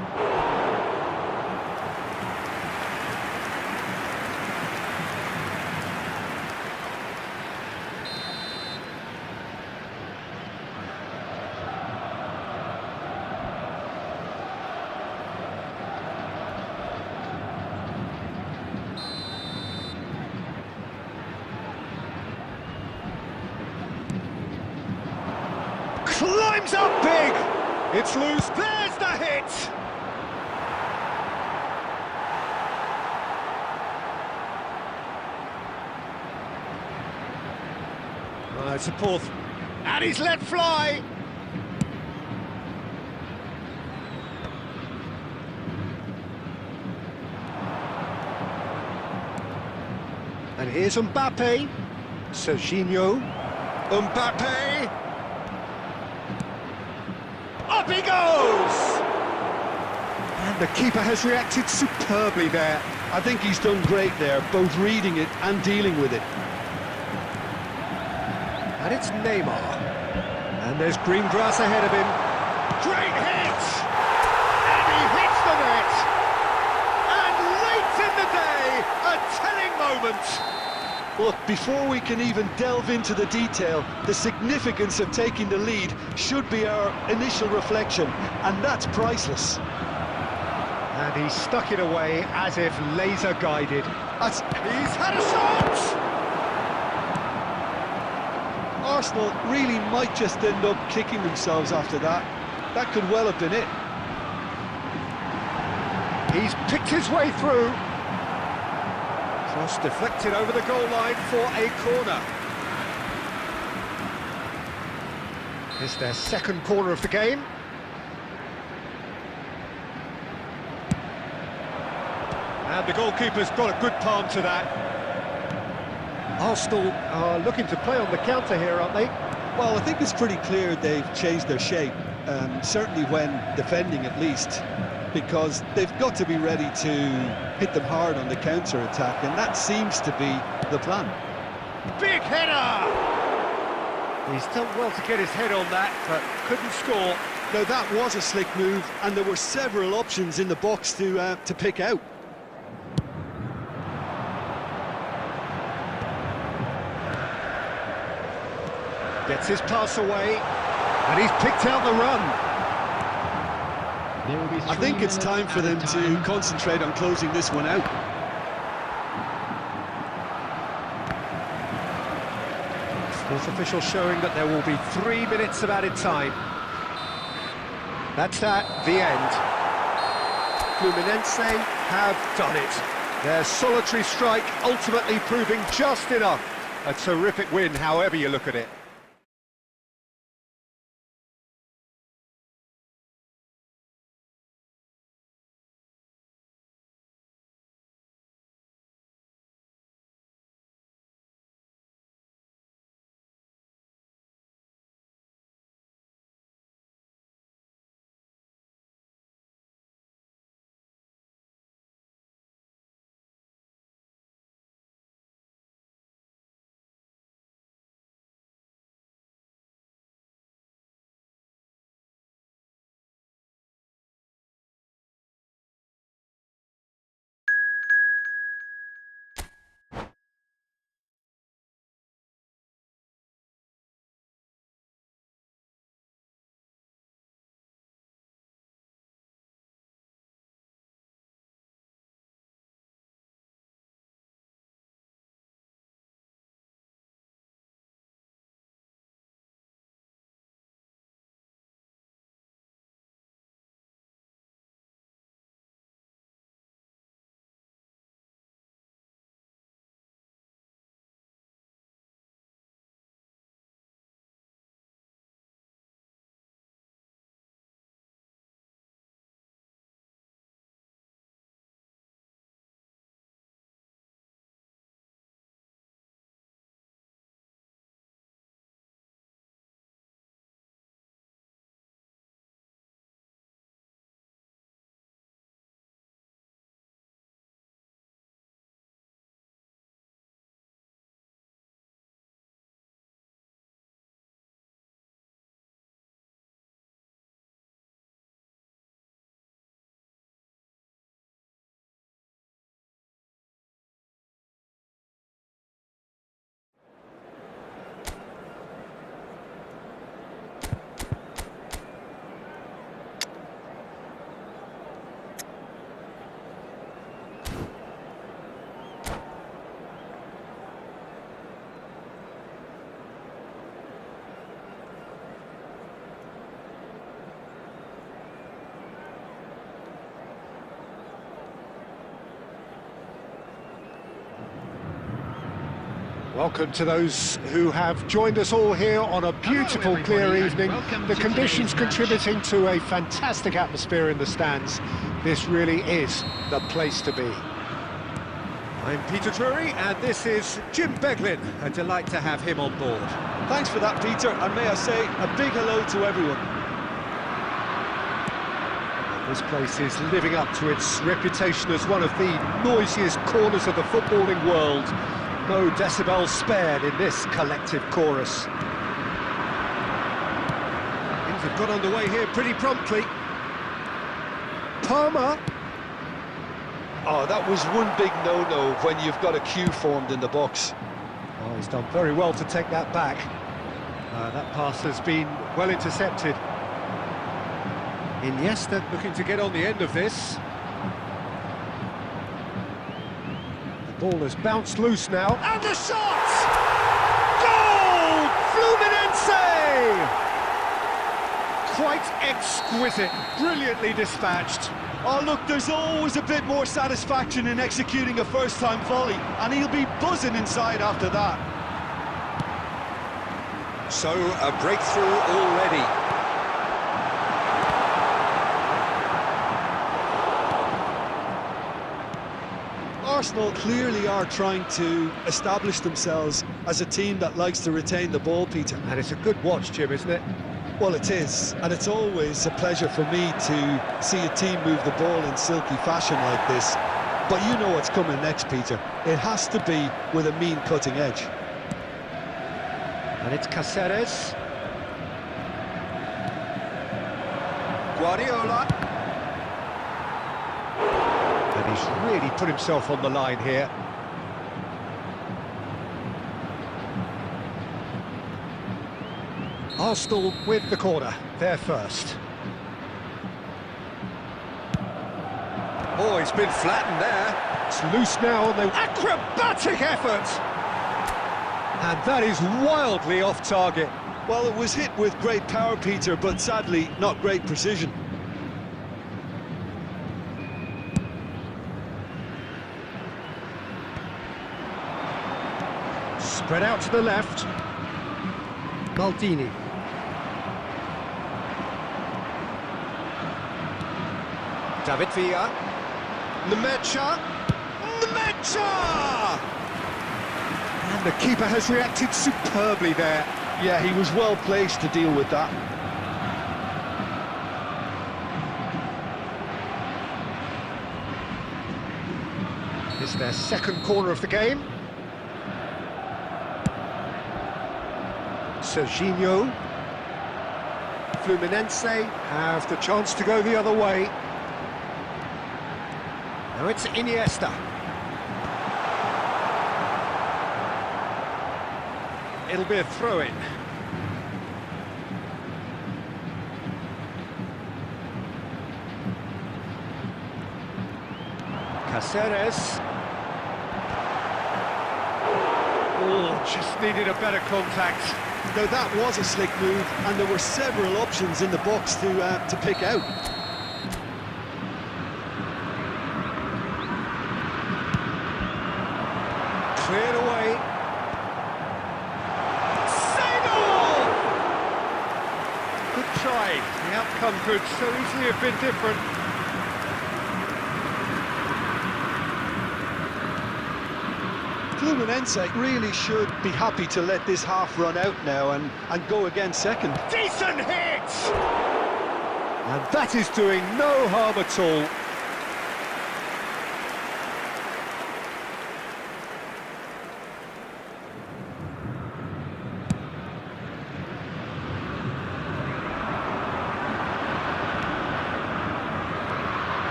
Climbs up big! It's loose, there's the hit! It's a fourth, and he's let fly! And here's Mbappe, Serginho, Mbappe! Up he goes! And the keeper has reacted superbly there. I think he's done great there, both reading it and dealing with it. And it's Neymar. And there's green grass ahead of him. Great hit! And he hits the net! And late in the day, a telling moment! Look, before we can even delve into the detail, the significance of taking the lead should be our initial reflection, and that's priceless. And he stuck it away as if laser guided. He's had a shot! Arsenal really might just end up kicking themselves after that. That could well have been it. He's picked his way through. Cross deflected over the goal line for a corner. It's their second corner of the game. And the goalkeeper's got a good palm to that. Arsenal are looking to play on the counter here, aren't they? Well, I think it's pretty clear they've changed their shape, certainly when defending at least, because they've got to be ready to hit them hard on the counter-attack, and that seems to be the plan. Big header! He's done well to get his head on that, but couldn't score. Now, that was a slick move, and there were several options in the box to pick out. Gets his pass away, and he's picked out the run. There will be I think it's time for them to concentrate on closing this one out. Sports official showing that there will be 3 minutes of added time. That's at the end. Fluminense have done it. Their solitary strike ultimately proving just enough. A terrific win, however you look at it. Welcome to those who have joined us all here on a beautiful, clear evening. The conditions contributing to a fantastic atmosphere in the stands. This really is the place to be. I'm Peter Drury, and this is Jim Beglin. A delight to have him on board. Thanks for that, Peter, and may I say a big hello to everyone. This place is living up to its reputation as one of the noisiest corners of the footballing world. No decibels spared in this collective chorus. Things have got underway here pretty promptly. Palmer. Oh, that was one big no-no when you've got a queue formed in the box. Oh, he's done very well to take that back. That pass has been well intercepted. Iniesta looking to get on the end of this. The ball has bounced loose now. And the shot! Goal! Fluminense! Quite exquisite, brilliantly dispatched. Oh, look, there's always a bit more satisfaction in executing a first-time volley, and he'll be buzzing inside after that. So, a breakthrough already. Arsenal clearly are trying to establish themselves as a team that likes to retain the ball, Peter. And it's a good watch, Jim, isn't it? Well, it is, and it's always a pleasure for me to see a team move the ball in silky fashion like this. But you know what's coming next, Peter. It has to be with a mean cutting edge. And it's Cáceres. Guardiola. And he's really put himself on the line here. Arsenal with the corner, they're first. Oh, he's been flattened there. It's loose now on the acrobatic effort. And that is wildly off target. Well, it was hit with great power, Peter, but sadly, not great precision. Spread out to the left. Maldini. David Villa. Nemecha. And the keeper has reacted superbly there. Yeah, he was well placed to deal with that. It's their second corner of the game. Serginho. Fluminense have the chance to go the other way. Now it's Iniesta. It'll be a throw-in. Cáceres. Oh, just needed a better contact. Now that was a slick move, and there were several options in the box to pick out. Cleared away. Good try. The outcome could so easily have been different. Fluminense really should be happy to let this half run out now and go again second. Decent hit! And that is doing no harm at all.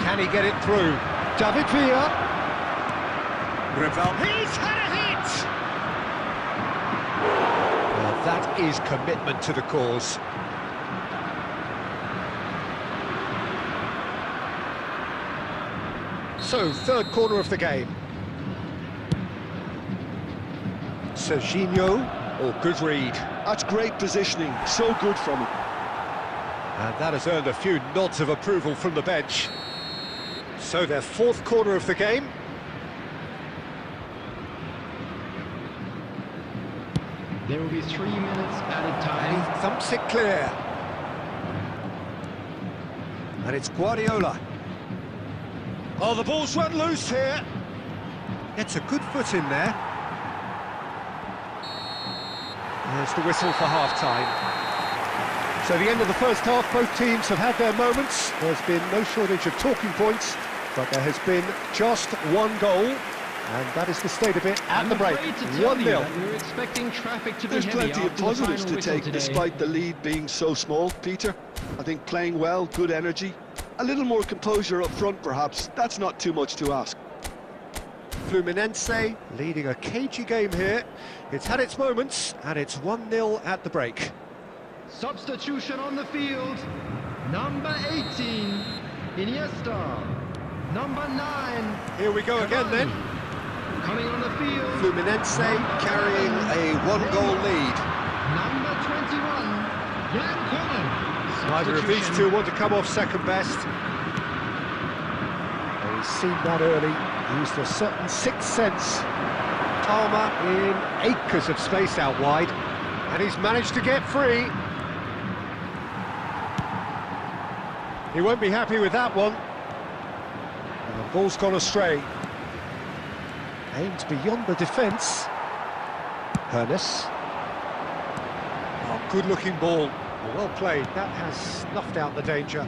Can he get it through? David Villa. He's had a hit! Well, that is commitment to the cause. So, third corner of the game. Serginho. Oh, good read. That's great positioning, so good from him. And that has earned a few nods of approval from the bench. So, their fourth corner of the game. There will be 3 minutes added And time. he thumps it clear. And it's Guardiola. Oh, the ball's run loose here. Gets a good foot in there. There's the whistle for half-time. So the end of the first half, both teams have had their moments. There's been no shortage of talking points, but there has been just one goal, and that is the state of it at the break. 1-0. We were expecting traffic to be There's heavy plenty of after the positives final to whistle take, today. despite the lead being so small, Peter. I think playing well, good energy. A little more composure up front, perhaps. That's not too much to ask. Fluminense leading a cagey game here. It's had its moments, and it's 1-0 at the break. Substitution on the field. Number 18, Iniesta. Number 9. Here we go again then. Coming on the field. Fluminense carrying a one-goal lead. Number 21, Jan Koeman. Neither of these two want to come off second best. He's seen that early, used a certain sixth sense. Palmer in acres of space out wide, and he's managed to get free. He won't be happy with that one. And the ball's gone astray. Aimed beyond the defence. Harun. Oh, good-looking ball. Well played. That has snuffed out the danger.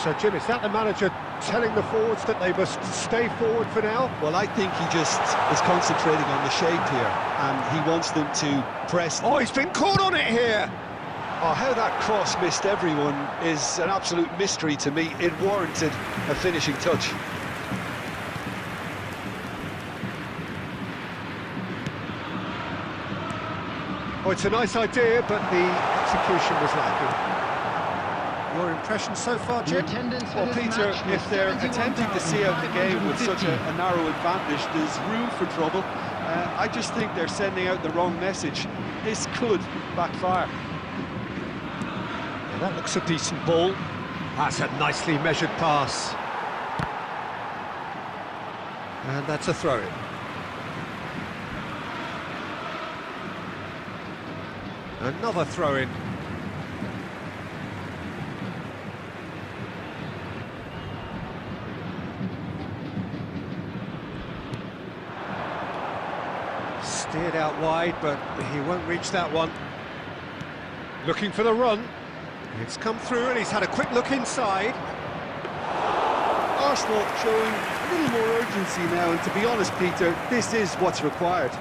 So, Jim, is that the manager telling the forwards that they must stay forward for now? Well, I think he just is concentrating on the shape here, and he wants them to press. Oh, he's been caught on it here! Oh, how that cross missed everyone is an absolute mystery to me. It warranted a finishing touch. Oh, it's a nice idea, but the execution was lacking. Your impression so far, The Jim? attendance for Well, this Peter, match was if they're attempting to see out the game with such a 71,550. narrow advantage, there's room for trouble. I just think they're sending out the wrong message. This could backfire. Yeah, that looks a decent ball. That's a nicely measured pass. And that's a throw-in. Another throw-in. Steered out wide, but he won't reach that one. Looking for the run. It's come through and he's had a quick look inside. Arsenal showing a little more urgency now, and to be honest, Peter, this is what's required.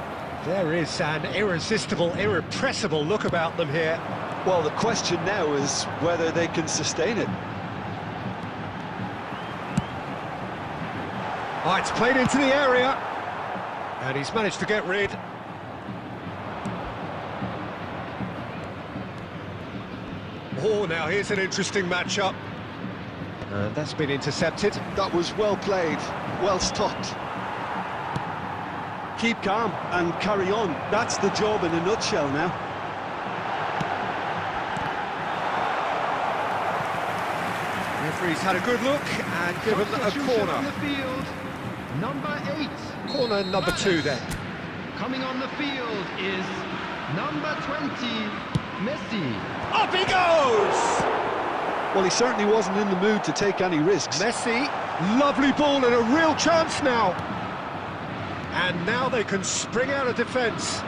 There is an irresistible, irrepressible look about them here. Well, the question now is whether they can sustain it. Oh, it's played into the area. And he's managed to get rid. Oh, now here's an interesting matchup. And that's been intercepted. That was well played, well stopped. Keep calm and carry on. That's the job in a nutshell now. Referee's had a good look and given a Substitution on the corner. field. Number 8. Corner number 2 then. Coming on the field is number 20, Messi. Up he goes! Well, he certainly wasn't in the mood to take any risks. Messi, lovely ball and a real chance now. And now they can spring out of defence.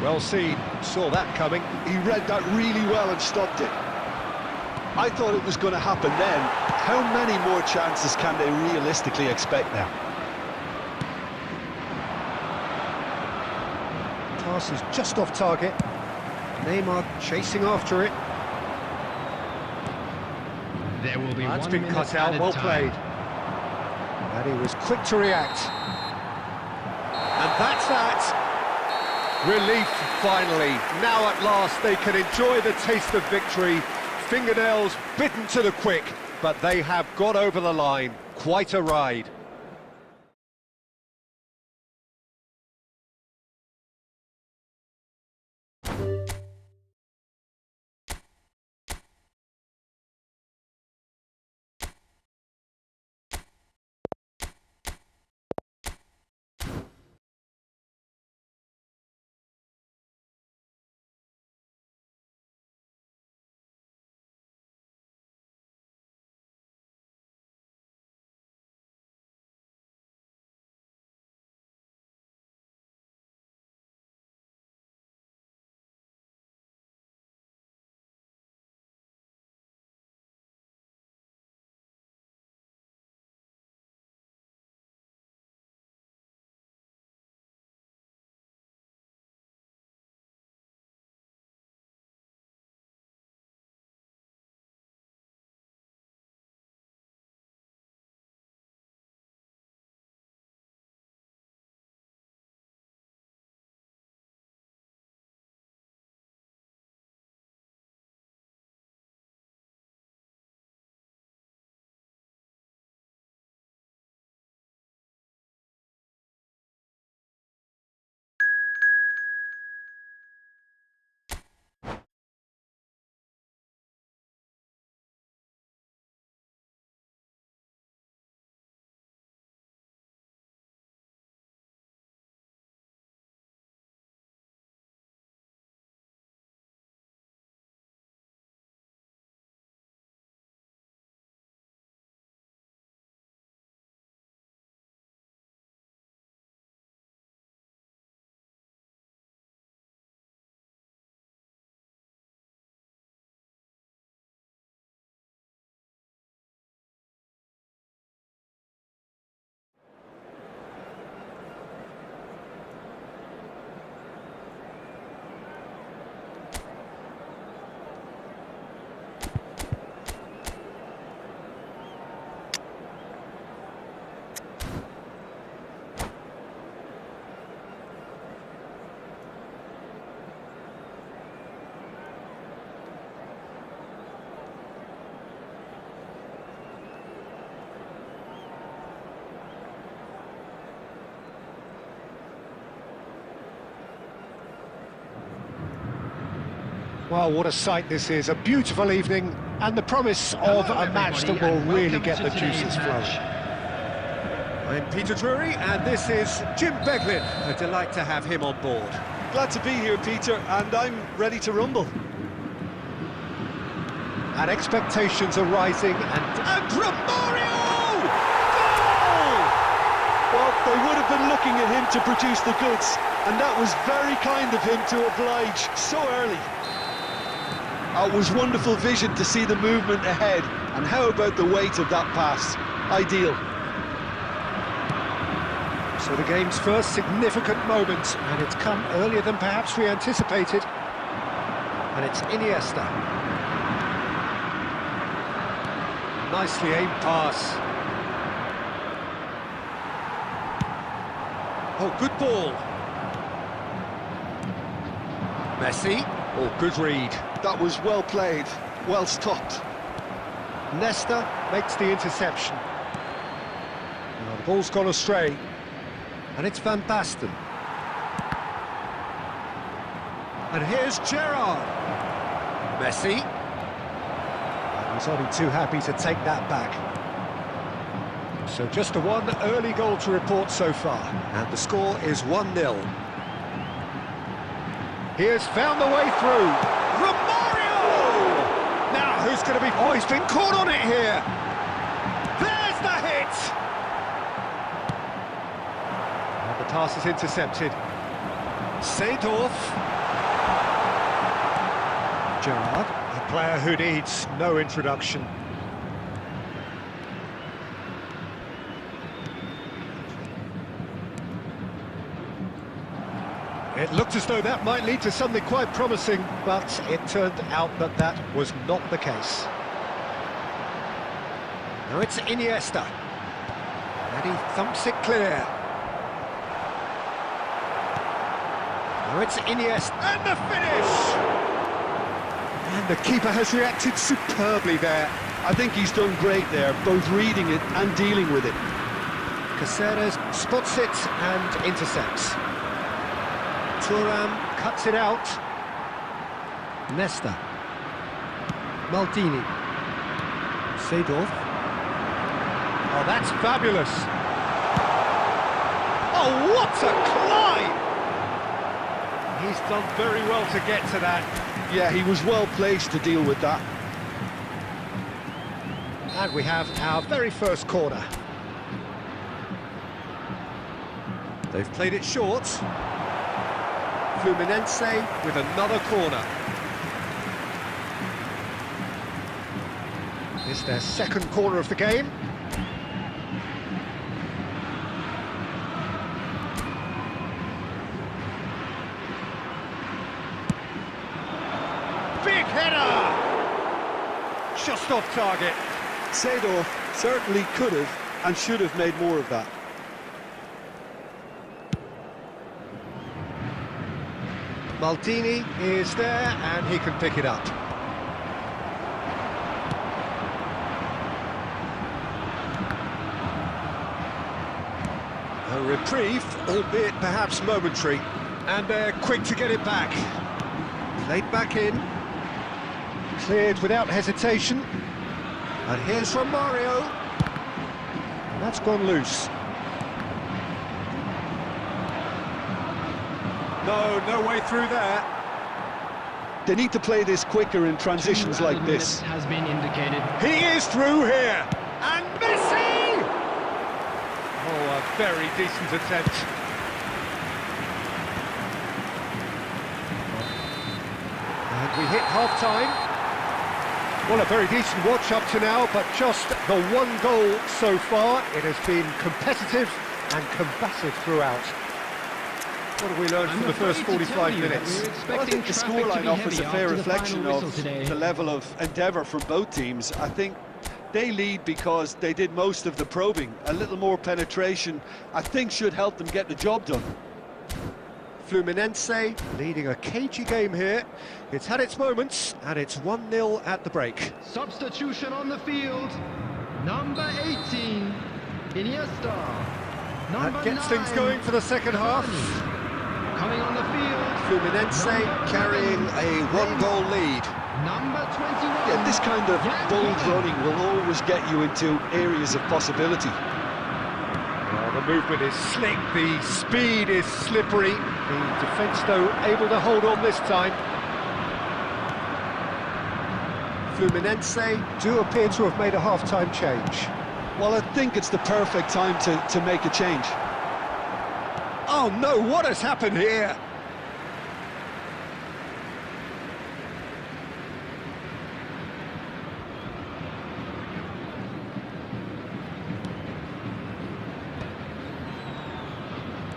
Well seen, saw that coming. He read that really well and stopped it. I thought it was going to happen then. How many more chances can they realistically expect now? Pass is just off target. Neymar chasing after it. There will be That's 1 been minute cut out, added well time. played. And he was quick to react. And that's that. Relief, finally. Now at last they can enjoy the taste of victory. Fingernails bitten to the quick, but they have got over the line. Quite a ride. Well, what a sight this is, a beautiful evening, and the promise of a match that will really get the juices flowing. I'm Peter Drury, and this is Jim Beglin. A delight to have him on board. Glad to be here, Peter, and I'm ready to rumble. And expectations are rising, and Romario! Goal! Well, they would have been looking at him to produce the goods, and that was very kind of him to oblige so early. It was wonderful vision to see the movement ahead, and how about the weight of that pass? Ideal. So the game's first significant moment, and it's come earlier than perhaps we anticipated. And it's Iniesta. Nicely aimed pass. Oh, good ball. Messi. Oh, good read. That was well played, well stopped. Nesta makes the interception. Now the ball's gone astray. And it's Van Basten. And here's Gerrard. Messi. And he's only too happy to take that back. So just a one early goal to report so far. And the score is 1-0. He has found the way through. Romario! Now who's going to be... Oh, he's been caught on it here. There's the hit! And the pass is intercepted. Seedorf. Gerrard, a player who needs no introduction. It looked as though that might lead to something quite promising, but it turned out that that was not the case. Now it's Iniesta. And he thumps it clear. Now it's Iniesta. And the finish! And the keeper has reacted superbly there. I think he's done great there, both reading it and dealing with it. Caceres spots it and intercepts. Thuram cuts it out. Nesta. Maldini. Seedorf. Oh, that's fabulous. Oh, what a climb! He's done very well to get to that. Yeah, he was well placed to deal with that. And we have our very first corner. They've played it short. Fluminense with another corner. It's their second corner of the game. Big header! Just off target. Seedorf certainly could have and should have made more of that. Maldini is there, and he can pick it up. A reprieve, albeit perhaps momentary, and they're quick to get it back. Played back in, cleared without hesitation, and here's Romario. And that's gone loose. No way through there. They need to play this quicker in transitions like this. Has been indicated. He is through here, and Messi! Oh, a very decent attempt. And we hit half-time. Well, a very decent watch up to now, but just the one goal so far. It has been competitive and combative throughout. What have we learned from the first 45 minutes? Well, I think the scoreline offers a fair reflection of the level of endeavour from both teams. I think they lead because they did most of the probing. A little more penetration, I think, should help them get the job done. Fluminense leading a cagey game here. It's had its moments, and it's 1-0 at the break. Substitution on the field. Number 18, Iniesta. That gets things going for the second half. Coming on the field. Fluminense carrying a one-goal lead. Number 21. Yeah, this kind of bold running will always get you into areas of possibility. Well, the movement is slick, the speed is slippery. The defence, though, able to hold on this time. Fluminense do appear to have made a half-time change. Well, I think it's the perfect time to make a change. Oh no, what has happened here?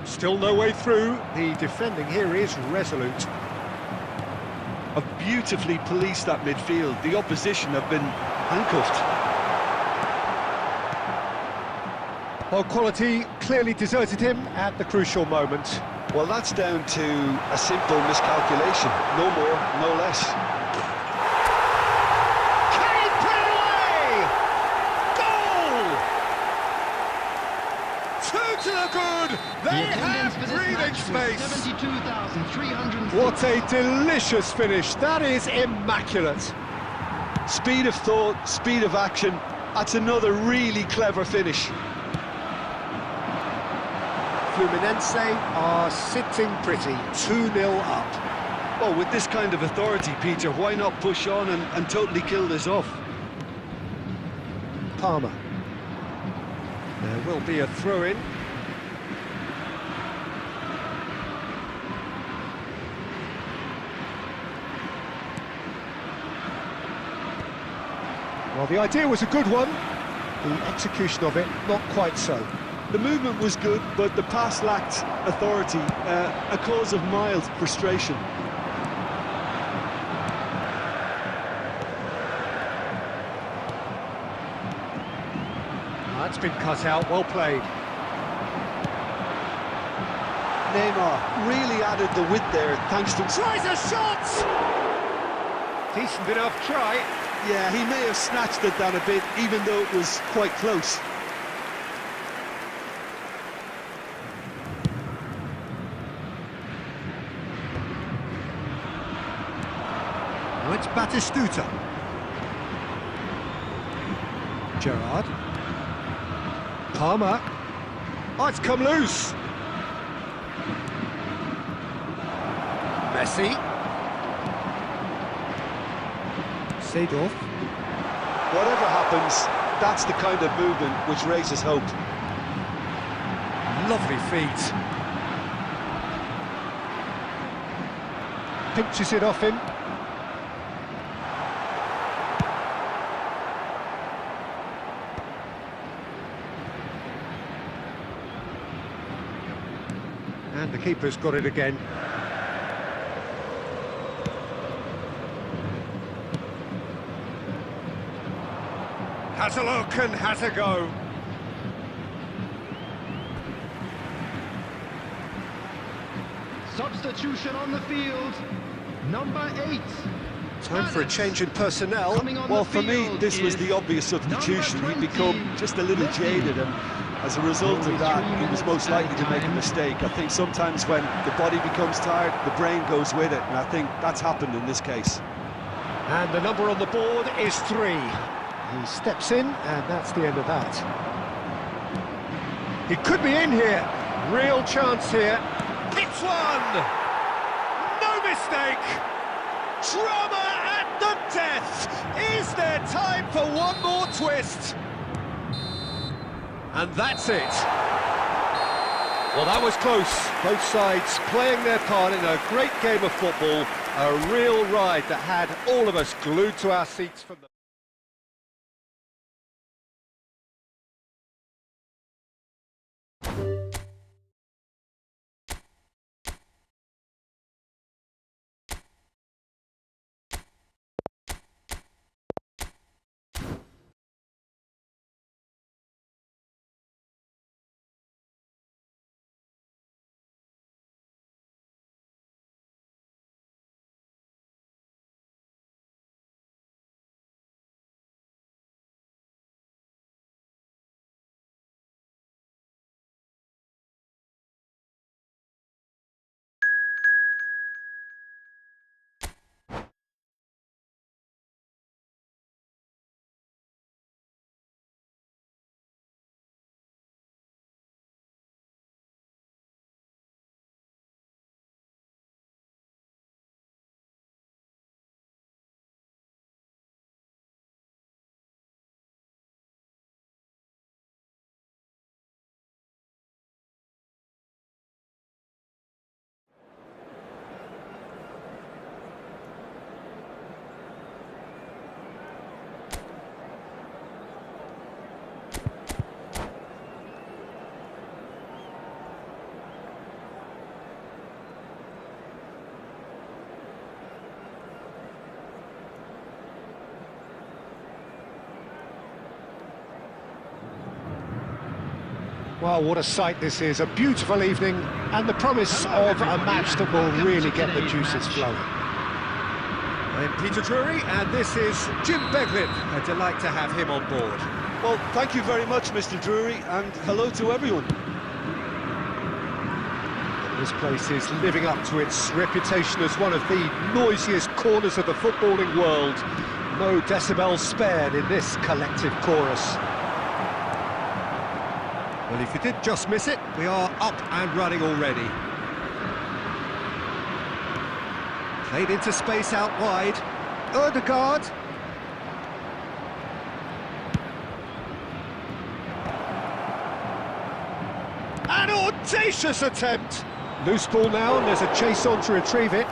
Still no way through. The defending here is resolute. Have beautifully policed that midfield. The opposition have been handcuffed. Well, quality clearly deserted him at the crucial moment. Well, that's down to a simple miscalculation. No more, no less. Can he put it away? Goal! Two to the good. They have breathing space. 72,300. What a delicious finish. That is immaculate. Speed of thought, speed of action. That's another really clever finish. Fluminense are sitting pretty, 2-0 up. Well, with this kind of authority, Peter, why not push on and totally kill this off? Palmer. There will be a throw-in. Well, the idea was a good one. The execution of it, not quite so. The movement was good, but the pass lacked authority, a cause of mild frustration. That's been cut out, well played. Neymar really added the width there, thanks to... Tries a shot! Decent enough try. Yeah, he may have snatched it down a bit, even though it was quite close. Now it's Batistuta. Gerrard. Palmer. Oh, it's come loose. Messi. Seedorf. Whatever happens, that's the kind of movement which raises hope. Lovely feet. Pinches it off him. And the keeper's got it again. Has a look and has a go. Substitution on the field. Number 8. Time for a change in personnel. Well, for me, this was the obvious substitution. He'd become just a little jaded, and as a result of that, he was most likely to make a mistake. I think sometimes when the body becomes tired, the brain goes with it, and I think that's happened in this case. And the number on the board is 3. He steps in, and that's the end of that. He could be in here. Real chance here. It's one! No mistake! Drama at the death! Is there time for one more twist? And that's it. Well, that was close. Both sides playing their part in a great game of football. A real ride that had all of us glued to our seats from the... Well, what a sight this is, a beautiful evening, and the promise of a match that will really get the juices flowing. I'm Peter Drury, and this is Jim Beglin. A delight to have him on board. Well, thank you very much, Mr. Drury, and hello to everyone. This place is living up to its reputation as one of the noisiest corners of the footballing world. No decibels spared in this collective chorus. Well, if you did just miss it, we are up and running already. Played into space out wide. Ødegaard. An audacious attempt! Loose ball now, and there's a chase on to retrieve it.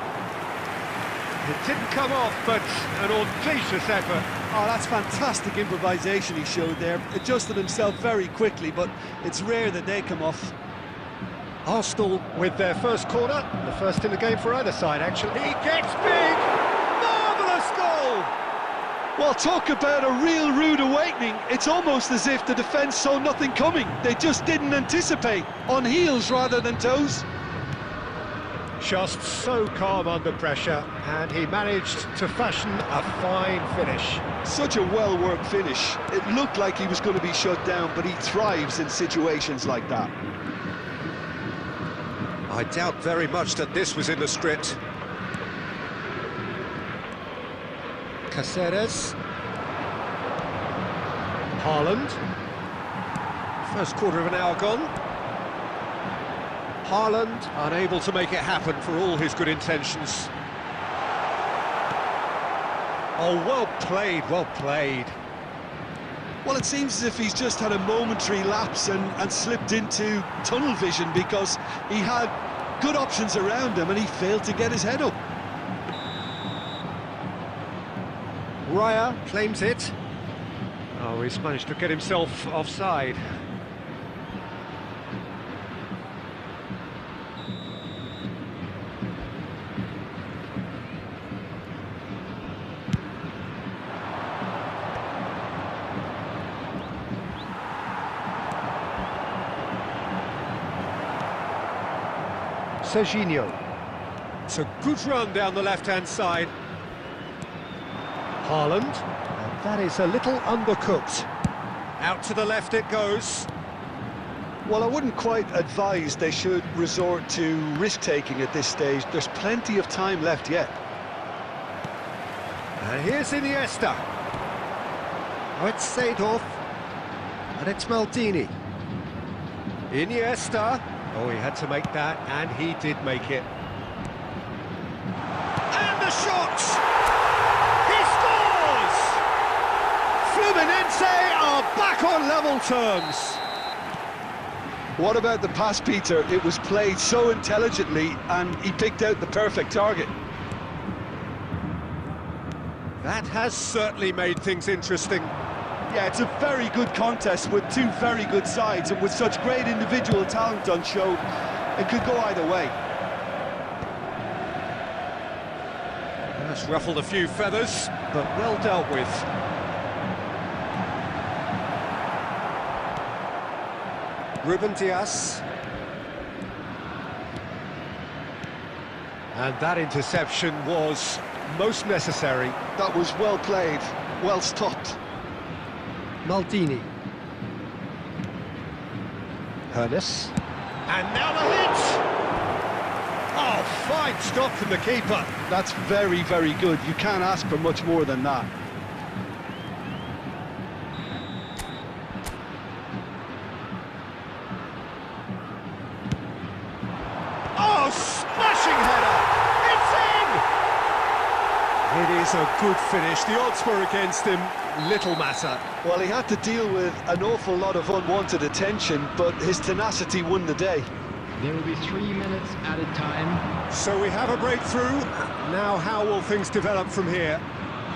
It didn't come off, but an audacious effort. Oh, that's fantastic improvisation he showed there. Adjusted himself very quickly, but it's rare that they come off. Arsenal with their first corner, the first in the game for either side, actually. He gets big! Marvellous goal! Well, talk about a real rude awakening. It's almost as if the defence saw nothing coming. They just didn't anticipate, on heels rather than toes. Just so calm under pressure, and he managed to fashion a fine finish. Such a well-worked finish. It looked like he was going to be shut down, but he thrives in situations like that. I doubt very much that this was in the script. Caceres. Haaland. First quarter of an hour gone. Haaland unable to make it happen for all his good intentions. Oh, well played, well played. Well, it seems as if he's just had a momentary lapse and slipped into tunnel vision, because he had good options around him and he failed to get his head up. Raya claims it. Oh, he's managed to get himself offside. Serginho. It's a good run down the left-hand side. Haaland, and that is a little undercooked. Out to the left it goes. Well, I wouldn't quite advise they should resort to risk-taking at this stage. There's plenty of time left yet. And here's Iniesta. Oh, it's Seedorf. And it's Maldini. Iniesta. Oh, he had to make that, and he did make it. And the shot! He scores! Fluminense are back on level terms. What about the pass, Peter? It was played so intelligently, and he picked out the perfect target. That has certainly made things interesting. Yeah, it's a very good contest with two very good sides, and with such great individual talent on show, it could go either way. That's ruffled a few feathers, but well dealt with. Ruben Dias. And that interception was most necessary. That was well played, well stopped. Maldini. Harun. And now the hit! Oh, fine stop from the keeper. That's very, very good. You can't ask for much more than that. Oh, smashing header! It's in! It is a good finish. The odds were against him. Little matter. Well, he had to deal with an awful lot of unwanted attention, but his tenacity won the day. There will be 3 minutes added time. So we have a breakthrough. Now how will things develop from here?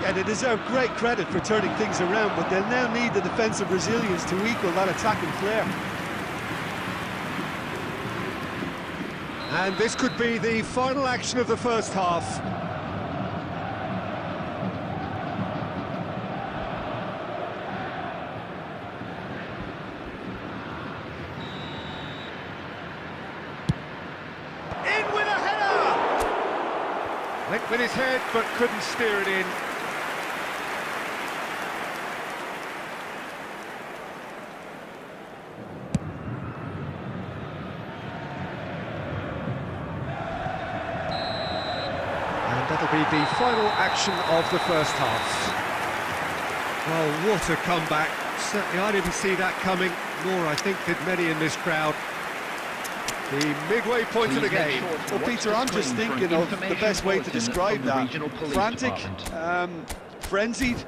Yeah, they deserve great credit for turning things around, but they'll now need the defensive resilience to equal that attacking flair. And this could be the final action of the first half. Went with his head, but couldn't steer it in. And that'll be the final action of the first half. Well, what a comeback. Certainly I didn't see that coming, nor I think did many in this crowd. The midway point of the game. Well, Peter, I'm just thinking of the best way to describe that. Frantic, frenzied,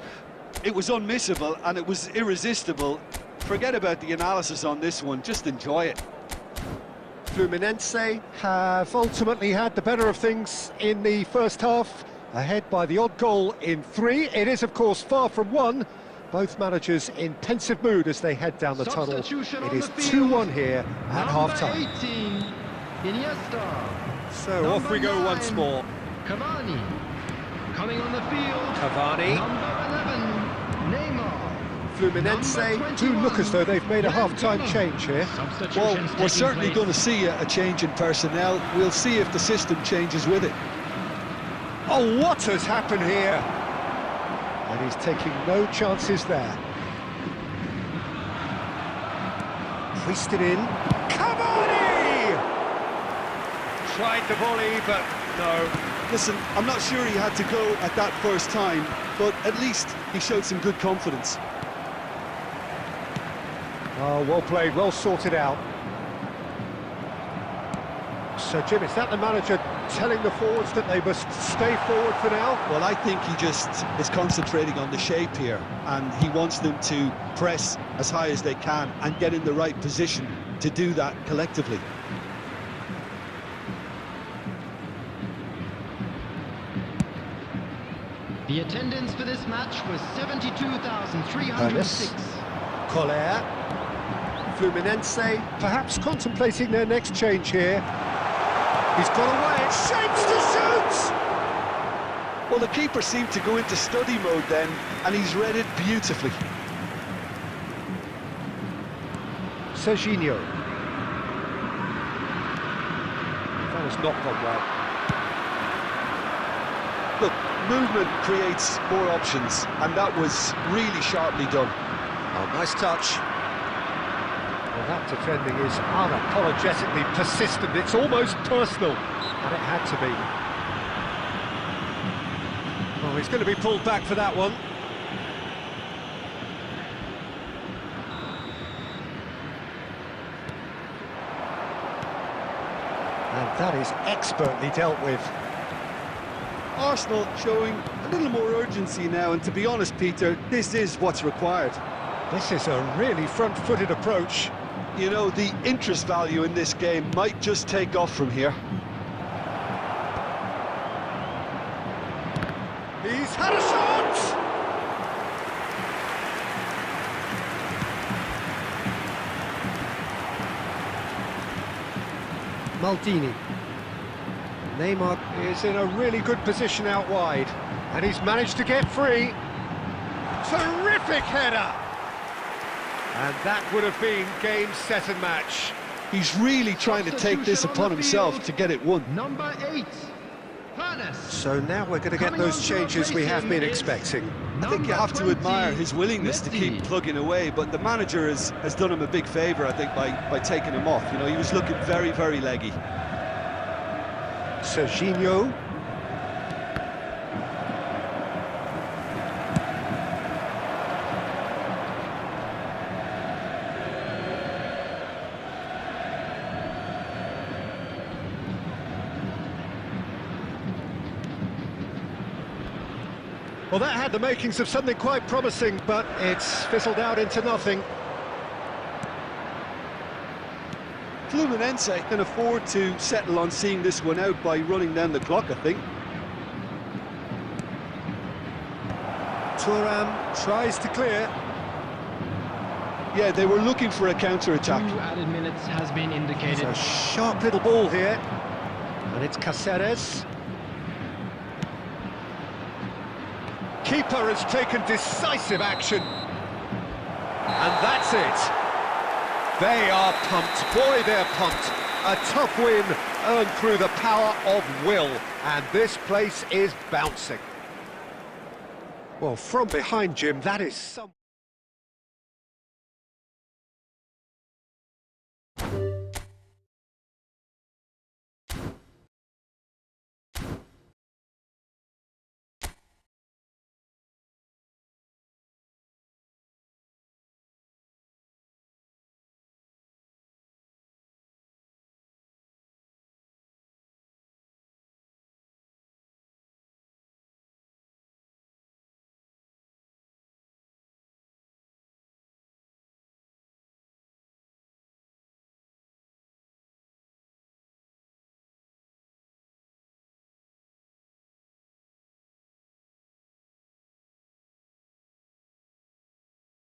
it was unmissable and it was irresistible. Forget about the analysis on this one, just enjoy it. Fluminense have ultimately had the better of things in the first half, ahead by the odd goal in 3. It is, of course, far from 1. Both managers in pensive mood as they head down the tunnel. It is 2-1 here at half-time. So off we go once more. Cavani coming on the field. Cavani. Number 11, Neymar. Fluminense do look as though they've made a half-time change here. Well, we're certainly going to see a change in personnel. We'll see if the system changes with it. Oh, what has happened here? And he's taking no chances there. Creased it in. Cavani! Tried the volley, but no. Listen, I'm not sure he had to go at that first time, but at least he showed some good confidence. Oh, well played, well sorted out. So, Jim, is that the manager telling the forwards that they must stay forward for now? Well, I think he just is concentrating on the shape here, and he wants them to press as high as they can and get in the right position to do that collectively. The attendance for this match was 72,306. Collier. Fluminense perhaps contemplating their next change here. He's got away, it shapes to shoot! Well, the keeper seemed to go into study mode then, and he's read it beautifully. Serginho. That has not gone well. Look, movement creates more options, and that was really sharply done. Oh, nice touch. Well, that defending is unapologetically persistent. It's almost personal, and it had to be. Oh, he's going to be pulled back for that one. And that is expertly dealt with. Arsenal showing a little more urgency now, and to be honest, Peter, this is what's required. This is a really front-footed approach. You know, the interest value in this game might just take off from here. He's had a shot! Maldini. Neymar is in a really good position out wide, and he's managed to get free. Terrific header! And that would have been game, set and match. He's really trying to take this upon himself to get it won. Number 8, Hannes. So now we're going to get those changes we have been expecting. I think you have to admire his willingness to keep plugging away, but the manager has done him a big favour, I think, by taking him off. You know, he was looking very, very leggy. Serginho. Well, that had the makings of something quite promising, but it's fizzled out into nothing. Fluminense can afford to settle on seeing this one out by running down the clock, I think. Thuram tries to clear. Yeah, they were looking for a counter-attack. 2 added minutes has been indicated. It's a sharp little ball here. And it's Cáceres. Keeper has taken decisive action. And that's it. They are pumped, boy they're pumped. A tough win earned through the power of will, and this place is bouncing. Well, from behind, Jim, that is some...